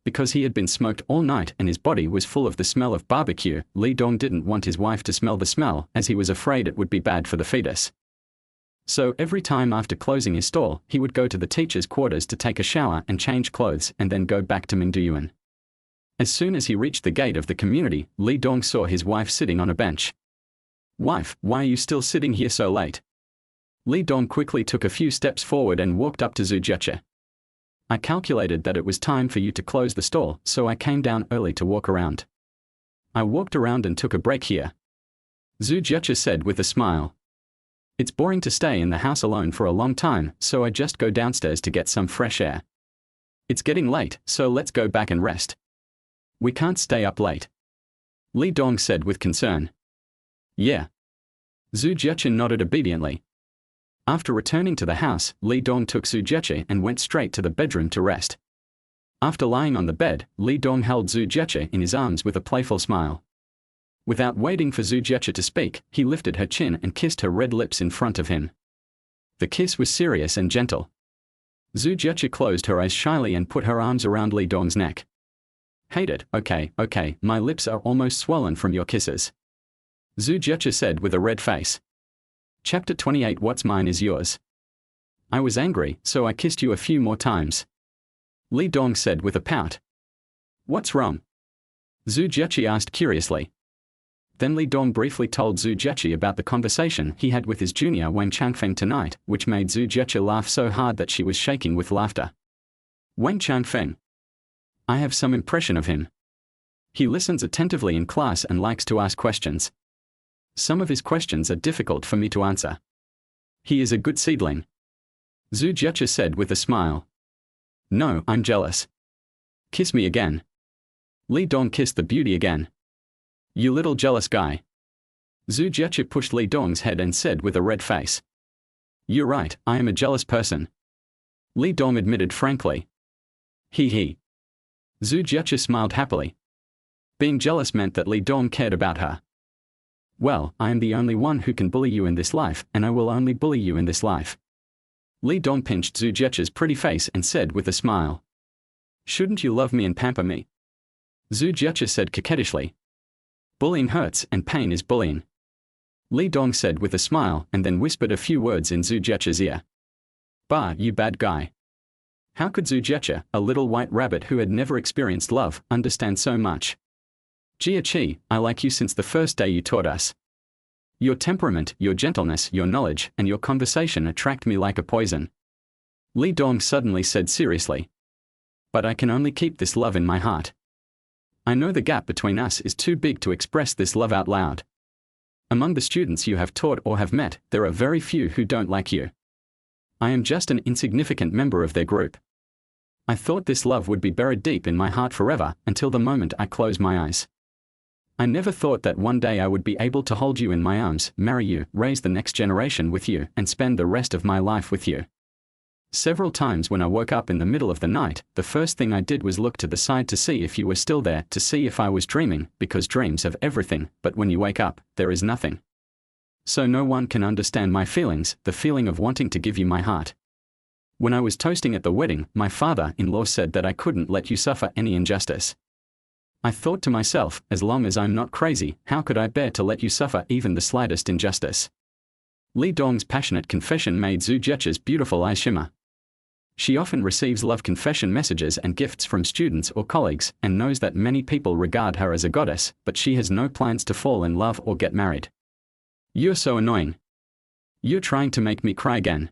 Because he had been smoked all night and his body was full of the smell of barbecue, Li Dong didn't want his wife to smell the smell, as he was afraid it would be bad for the fetus. So every time after closing his stall, he would go to the teacher's quarters to take a shower and change clothes and then go back to Mingduyuan. As soon as he reached the gate of the community, Li Dong saw his wife sitting on a bench. "Wife, why are you still sitting here so late?" Li Dong quickly took a few steps forward and walked up to Zhu Jieche. "I calculated that it was time for you to close the stall, so I came down early to walk around. I walked around and took a break here," Zhu Jieche said with a smile. "It's boring to stay in the house alone for a long time, so I just go downstairs to get some fresh air. It's getting late, so let's go back and rest. We can't stay up late," Li Dong said with concern. "Yeah." Zhu Jieche nodded obediently. After returning to the house, Li Dong took Zhu Jieche and went straight to the bedroom to rest. After lying on the bed, Li Dong held Zhu Jieche in his arms with a playful smile. Without waiting for Zhu Jieche to speak, he lifted her chin and kissed her red lips in front of him. The kiss was serious and gentle. Zhu Jieche closed her eyes shyly and put her arms around Li Dong's neck. "Hate it, okay, my lips are almost swollen from your kisses," Zhu Jieche said with a red face. Chapter 28 What's mine is yours. "I was angry, so I kissed you a few more times," Li Dong said with a pout. "What's wrong?" Zhu Jieche asked curiously. Then Li Dong briefly told Zhu Jieche about the conversation he had with his junior Wang Changfeng tonight, which made Zhu Jieche laugh so hard that she was shaking with laughter. "Wang Changfeng. I have some impression of him. He listens attentively in class and likes to ask questions. Some of his questions are difficult for me to answer. He is a good seedling," Zhu Jieche said with a smile. "No, I'm jealous. Kiss me again." Li Dong kissed the beauty again. "You little jealous guy." Zhu Jieche pushed Li Dong's head and said with a red face. "You're right, I am a jealous person," Li Dong admitted frankly. He. Zhu Jieche smiled happily. Being jealous meant that Li Dong cared about her. Well, I am the only one who can bully you in this life, and I will only bully you in this life. Li Dong pinched Zhu Jieche's pretty face and said with a smile. Shouldn't you love me and pamper me? Zhu Jieche said coquettishly. Bullying hurts and pain is bullying. Li Dong said with a smile and then whispered a few words in Zhu Jieche's ear. Bah, you bad guy. How could Zhu Jieche, a little white rabbit who had never experienced love, understand so much? Jia Qi, I like you since the first day you taught us. Your temperament, your gentleness, your knowledge, and your conversation attract me like a poison. Li Dong suddenly said seriously. But I can only keep this love in my heart. I know the gap between us is too big to express this love out loud. Among the students you have taught or have met, there are very few who don't like you. I am just an insignificant member of their group. I thought this love would be buried deep in my heart forever, until the moment I close my eyes. I never thought that one day I would be able to hold you in my arms, marry you, raise the next generation with you, and spend the rest of my life with you. Several times when I woke up in the middle of the night, the first thing I did was look to the side to see if you were still there, to see if I was dreaming, because dreams have everything, but when you wake up, there is nothing. So no one can understand my feelings, the feeling of wanting to give you my heart. When I was toasting at the wedding, my father-in-law said that I couldn't let you suffer any injustice. I thought to myself, as long as I'm not crazy, how could I bear to let you suffer even the slightest injustice? Li Dong's passionate confession made Zhu Jieche's beautiful eyes shimmer. She often receives love confession messages and gifts from students or colleagues, and knows that many people regard her as a goddess, but she has no plans to fall in love or get married. You're so annoying. You're trying to make me cry again.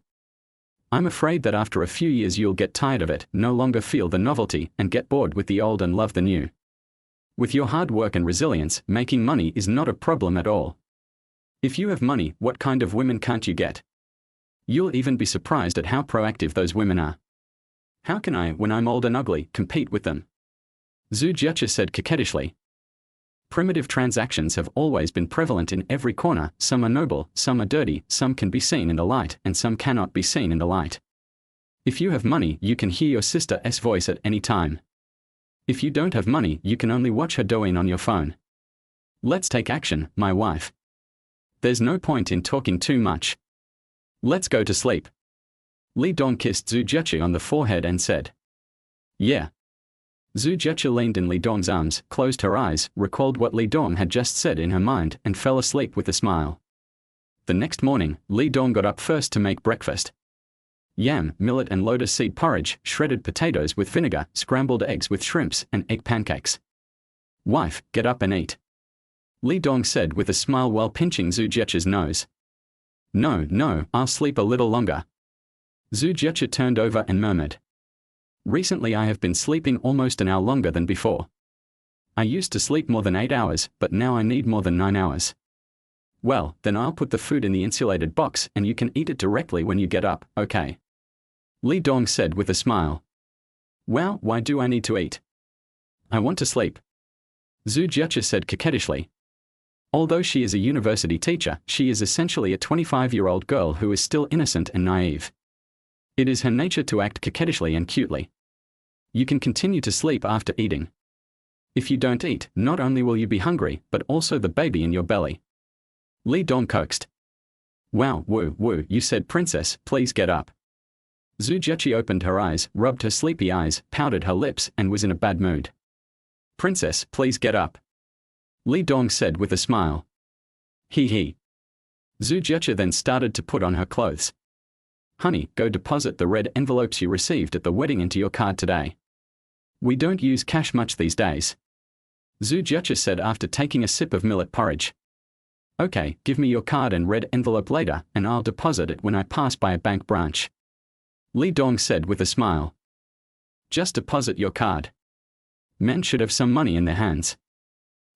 I'm afraid that after a few years you'll get tired of it, no longer feel the novelty, and get bored with the old and love the new. With your hard work and resilience, making money is not a problem at all. If you have money, what kind of women can't you get? You'll even be surprised at how proactive those women are. How can I, when I'm old and ugly, compete with them? Zhu Jieche said coquettishly. Primitive transactions have always been prevalent in every corner, some are noble, some are dirty, some can be seen in the light, and some cannot be seen in the light. If you have money, you can hear your sister's voice at any time. If you don't have money, you can only watch her douyin on your phone. Let's take action, my wife. There's no point in talking too much. Let's go to sleep. Li Dong kissed Zhu Jieche on the forehead and said. Yeah. Zhu Jieche leaned in Li Dong's arms, closed her eyes, recalled what Li Dong had just said in her mind, and fell asleep with a smile. The next morning, Li Dong got up first to make breakfast. Yam, millet and lotus seed porridge, shredded potatoes with vinegar, scrambled eggs with shrimps, and egg pancakes. Wife, get up and eat. Li Dong said with a smile while pinching Zhu Jieche's nose. No, I'll sleep a little longer. Zhu Jieche turned over and murmured. Recently I have been sleeping almost an hour longer than before. I used to sleep more than 8 hours, but now I need more than 9 hours. Well, then I'll put the food in the insulated box and you can eat it directly when you get up, okay? Li Dong said with a smile. Well, why do I need to eat? I want to sleep. Zhu Jieche said coquettishly. Although she is a university teacher, she is essentially a 25-year-old girl who is still innocent and naive. It is her nature to act coquettishly and cutely. You can continue to sleep after eating. If you don't eat, not only will you be hungry, but also the baby in your belly. Li Dong coaxed. Wow, woo, you said princess, please get up. Zhu Jieche opened her eyes, rubbed her sleepy eyes, powdered her lips, and was in a bad mood. Princess, please get up. Li Dong said with a smile. He. Zhu Jieche then started to put on her clothes. Honey, go deposit the red envelopes you received at the wedding into your card today. We don't use cash much these days. Zhu Jieche said after taking a sip of millet porridge. Okay, give me your card and red envelope later, and I'll deposit it when I pass by a bank branch. Li Dong said with a smile. Just deposit your card. Men should have some money in their hands.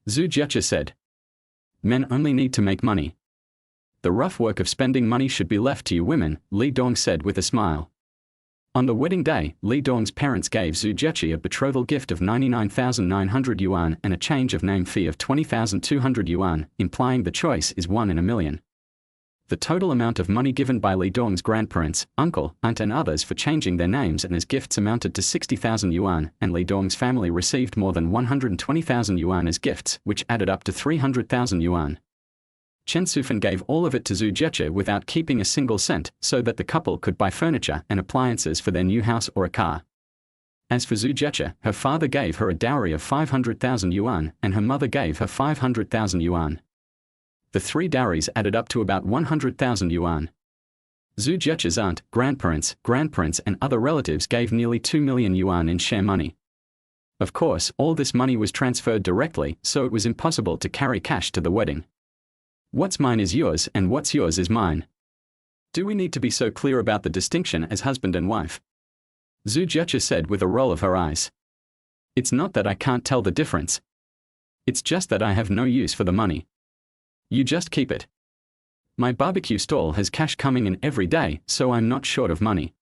Zhu Jieche said. Men only need to make money. The rough work of spending money should be left to you women, Li Dong said with a smile. On the wedding day, Li Dong's parents gave Zhu Jieche a betrothal gift of 99,900 yuan and a change of name fee of 20,200 yuan, implying the choice is 1 in a million. The total amount of money given by Li Dong's grandparents, uncle, aunt and others for changing their names and as gifts amounted to 60,000 yuan, and Li Dong's family received more than 120,000 yuan as gifts, which added up to 300,000 yuan. Chen Sufan gave all of it to Zhu Jiechi without keeping a single cent, so that the couple could buy furniture and appliances for their new house or a car. As for Zhu Jiechi, her father gave her a dowry of 500,000 yuan, and her mother gave her 500,000 yuan. The three dowries added up to about 100,000 yuan. Zhu Jiechi's aunt, grandparents, and other relatives gave nearly 2 million yuan in share money. Of course, all this money was transferred directly, so it was impossible to carry cash to the wedding. What's mine is yours, and what's yours is mine. Do we need to be so clear about the distinction as husband and wife? Zhu Jiechi said with a roll of her eyes. It's not that I can't tell the difference. It's just that I have no use for the money. You just keep it. My barbecue stall has cash coming in every day, so I'm not short of money.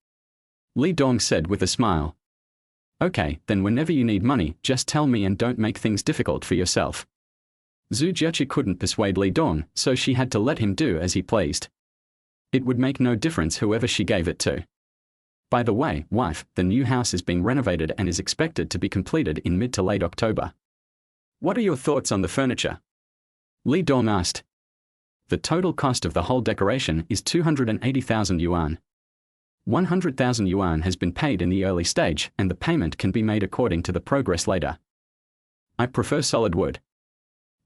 Li Dong said with a smile. Okay, then whenever you need money, just tell me and don't make things difficult for yourself. Zhu Jiechi couldn't persuade Li Dong, so she had to let him do as he pleased. It would make no difference whoever she gave it to. By the way, wife, the new house is being renovated and is expected to be completed in mid to late October. What are your thoughts on the furniture? Li Dong asked. The total cost of the whole decoration is 280,000 yuan. 100,000 yuan has been paid in the early stage, and the payment can be made according to the progress later. I prefer solid wood.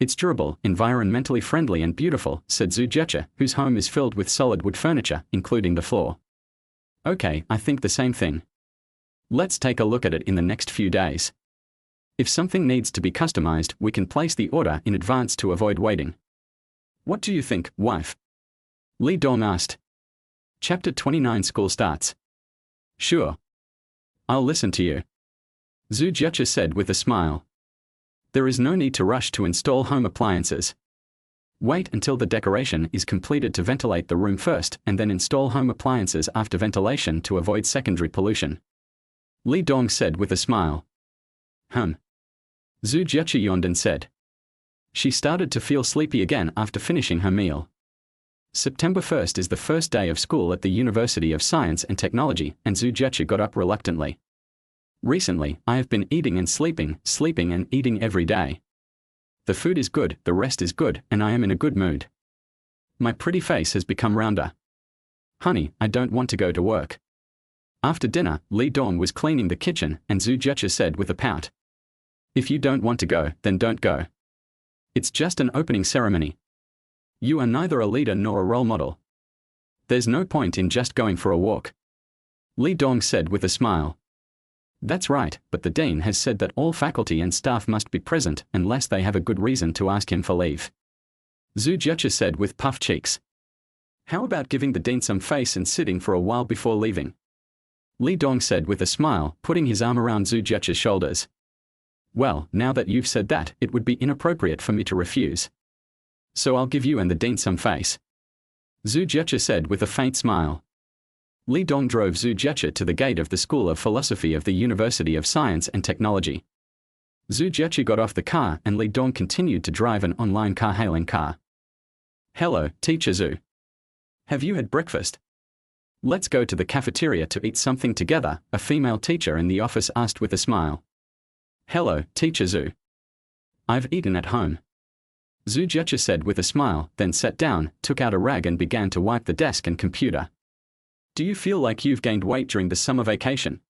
It's durable, environmentally friendly and beautiful, said Zhu Jiechi, whose home is filled with solid wood furniture, including the floor. Okay, I think the same thing. Let's take a look at it in the next few days. If something needs to be customized, we can place the order in advance to avoid waiting. What do you think, wife? Li Dong asked. Chapter 29 School starts. Sure. I'll listen to you. Zhu Jiechi said with a smile. There is no need to rush to install home appliances. Wait until the decoration is completed to ventilate the room first, and then install home appliances after ventilation to avoid secondary pollution. Li Dong said with a smile. Zhu Jiechi yawned and said. She started to feel sleepy again after finishing her meal. September 1st is the first day of school at the University of Science and Technology, and Zhu Jiechi got up reluctantly. Recently, I have been eating and sleeping and eating every day. The food is good, the rest is good, and I am in a good mood. My pretty face has become rounder. Honey, I don't want to go to work. After dinner, Li Dong was cleaning the kitchen, and Zhu Jiechi said with a pout. If you don't want to go, then don't go. It's just an opening ceremony. You are neither a leader nor a role model. There's no point in just going for a walk. Li Dong said with a smile. That's right, but the dean has said that all faculty and staff must be present unless they have a good reason to ask him for leave. Zhu Jiechi said with puffed cheeks. How about giving the dean some face and sitting for a while before leaving? Li Dong said with a smile, putting his arm around Zhu Jiechi's shoulders. Well, now that you've said that, it would be inappropriate for me to refuse. So I'll give you and the dean some face. Zhu Jiechi said with a faint smile. Li Dong drove Zhu Jiechi to the gate of the School of Philosophy of the University of Science and Technology. Zhu Jiechi got off the car and Li Dong continued to drive an online car-hailing car. Hello, Teacher Zhu. Have you had breakfast? Let's go to the cafeteria to eat something together, a female teacher in the office asked with a smile. Hello, Teacher Zhu. I've eaten at home. Zhu Jiechi said with a smile, then sat down, took out a rag and began to wipe the desk and computer. Do you feel like you've gained weight during the summer vacation?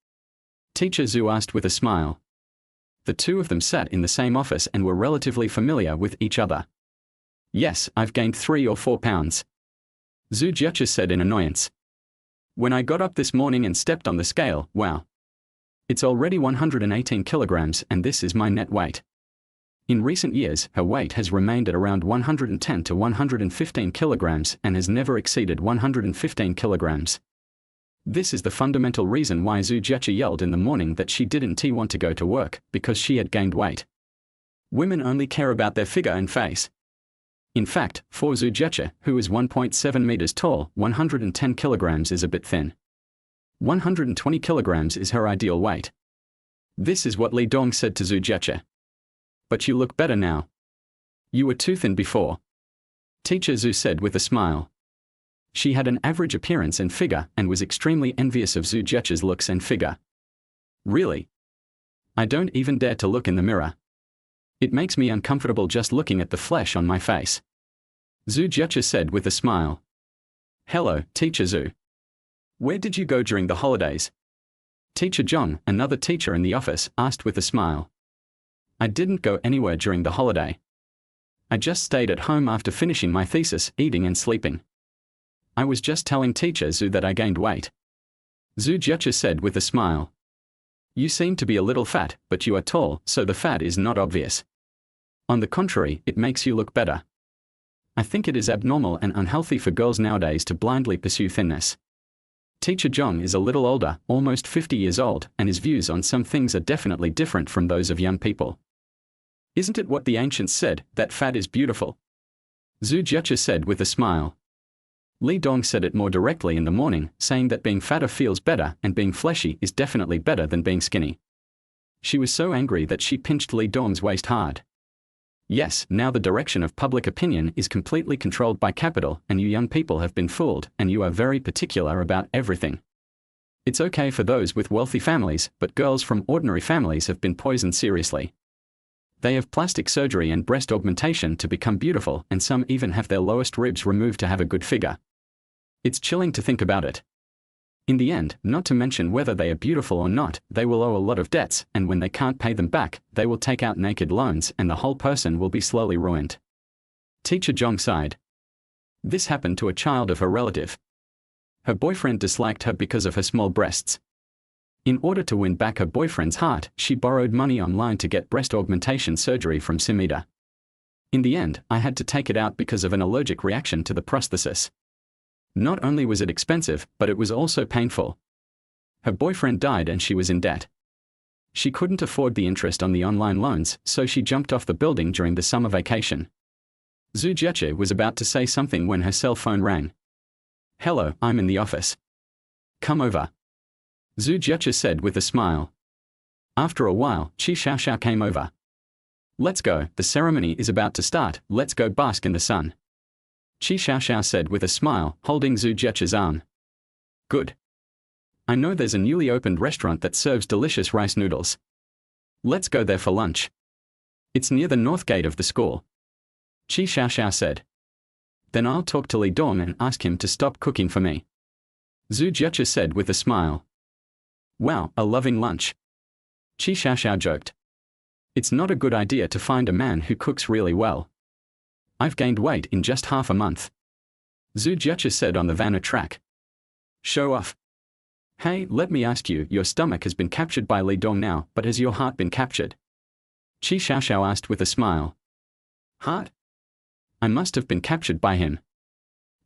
Teacher Zhu asked with a smile. The two of them sat in the same office and were relatively familiar with each other. Yes, I've gained 3 or 4 pounds. Zhu Jiechi said in annoyance. When I got up this morning and stepped on the scale, wow. It's already 118 kilograms and this is my net weight. In recent years, her weight has remained at around 110 to 115 kilograms and has never exceeded 115 kilograms. This is the fundamental reason why Zhu Jiechi yelled in the morning that she didn't want to go to work, because she had gained weight. Women only care about their figure and face. In fact, for Zhu Jiechi, who is 1.7 meters tall, 110 kilograms is a bit thin. 120 kilograms is her ideal weight. This is what Li Dong said to Zhu Jiechi. But you look better now. You were too thin before. Teacher Zhu said with a smile. She had an average appearance and figure and was extremely envious of Zhu Jiechi's looks and figure. Really? I don't even dare to look in the mirror. It makes me uncomfortable just looking at the flesh on my face. Zhu Jiacha said with a smile. Hello, Teacher Zhu. Where did you go during the holidays? Teacher Zhang, another teacher in the office, asked with a smile. I didn't go anywhere during the holiday. I just stayed at home after finishing my thesis, eating and sleeping. I was just telling Teacher Zhu that I gained weight. Zhu Jiacha said with a smile. You seem to be a little fat, but you are tall, so the fat is not obvious. On the contrary, it makes you look better. I think it is abnormal and unhealthy for girls nowadays to blindly pursue thinness. Teacher Zhang is a little older, almost 50 years old, and his views on some things are definitely different from those of young people. Isn't it what the ancients said, that fat is beautiful? Zhu Jiacha said with a smile. Li Dong said it more directly in the morning, saying that being fatter feels better and being fleshy is definitely better than being skinny. She was so angry that she pinched Li Dong's waist hard. Yes, now the direction of public opinion is completely controlled by capital, and you young people have been fooled, and you are very particular about everything. It's okay for those with wealthy families, but girls from ordinary families have been poisoned seriously. They have plastic surgery and breast augmentation to become beautiful, and some even have their lowest ribs removed to have a good figure. It's chilling to think about it. In the end, not to mention whether they are beautiful or not, they will owe a lot of debts, and when they can't pay them back, they will take out naked loans and the whole person will be slowly ruined. Teacher Zhang sighed. This happened to a child of her relative. Her boyfriend disliked her because of her small breasts. In order to win back her boyfriend's heart, she borrowed money online to get breast augmentation surgery from Simida. In the end, I had to take it out because of an allergic reaction to the prosthesis. Not only was it expensive, but it was also painful. Her boyfriend died and she was in debt. She couldn't afford the interest on the online loans, so she jumped off the building during the summer vacation. Zhu Jiacha was about to say something when her cell phone rang. Hello, I'm in the office. Come over. Zhu Jiacha said with a smile. After a while, Qi Xiaoxiao came over. Let's go, the ceremony is about to start, let's go bask in the sun. Qi Xiaoxiao said with a smile, holding Zhu Jiacha's arm. Good. I know there's a newly opened restaurant that serves delicious rice noodles. Let's go there for lunch. It's near the north gate of the school. Qi Xiaoxiao said. Then I'll talk to Li Dong and ask him to stop cooking for me. Zhu Jiacha said with a smile. Wow, a loving lunch. Qi Xiaoxiao joked. It's not a good idea to find a man who cooks really well. I've gained weight in just half a month. Zhu Jiacha said on the Vanna track. Show off. Hey, let me ask you, your stomach has been captured by Li Dong now, but has your heart been captured? Qi Xiaoxiao asked with a smile. Heart? I must have been captured by him.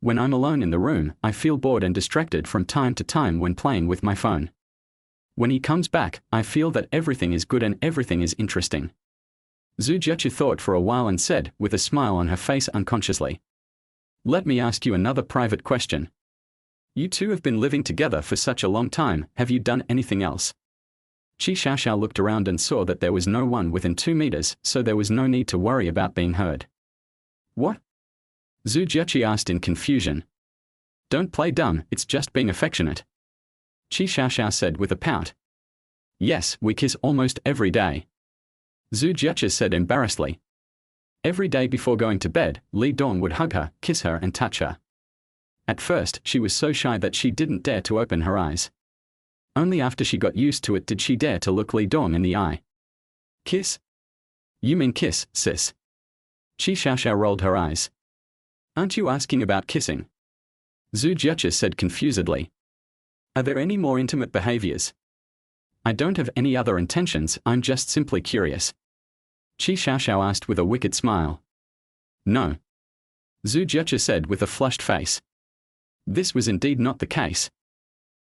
When I'm alone in the room, I feel bored and distracted from time to time when playing with my phone. When he comes back, I feel that everything is good and everything is interesting. Zhu Jiacha thought for a while and said, with a smile on her face unconsciously. Let me ask you another private question. You two have been living together for such a long time, have you done anything else? Qi Xiaoxiao looked around and saw that there was no one within 2 meters, so there was no need to worry about being heard. What? Zhu Jiacha asked in confusion. Don't play dumb, it's just being affectionate. Qi Xiaoxiao said with a pout. Yes, we kiss almost every day. Zhu Jiacha said embarrassedly. Every day before going to bed, Li Dong would hug her, kiss her and touch her. At first, she was so shy that she didn't dare to open her eyes. Only after she got used to it did she dare to look Li Dong in the eye. Kiss? You mean kiss, sis? Qi Xiaoxiao rolled her eyes. Aren't you asking about kissing? Zhu Jiacha said confusedly. Are there any more intimate behaviors? I don't have any other intentions, I'm just simply curious. Qi Xiaoxiao asked with a wicked smile. No. Zhu Jiacha said with a flushed face. This was indeed not the case.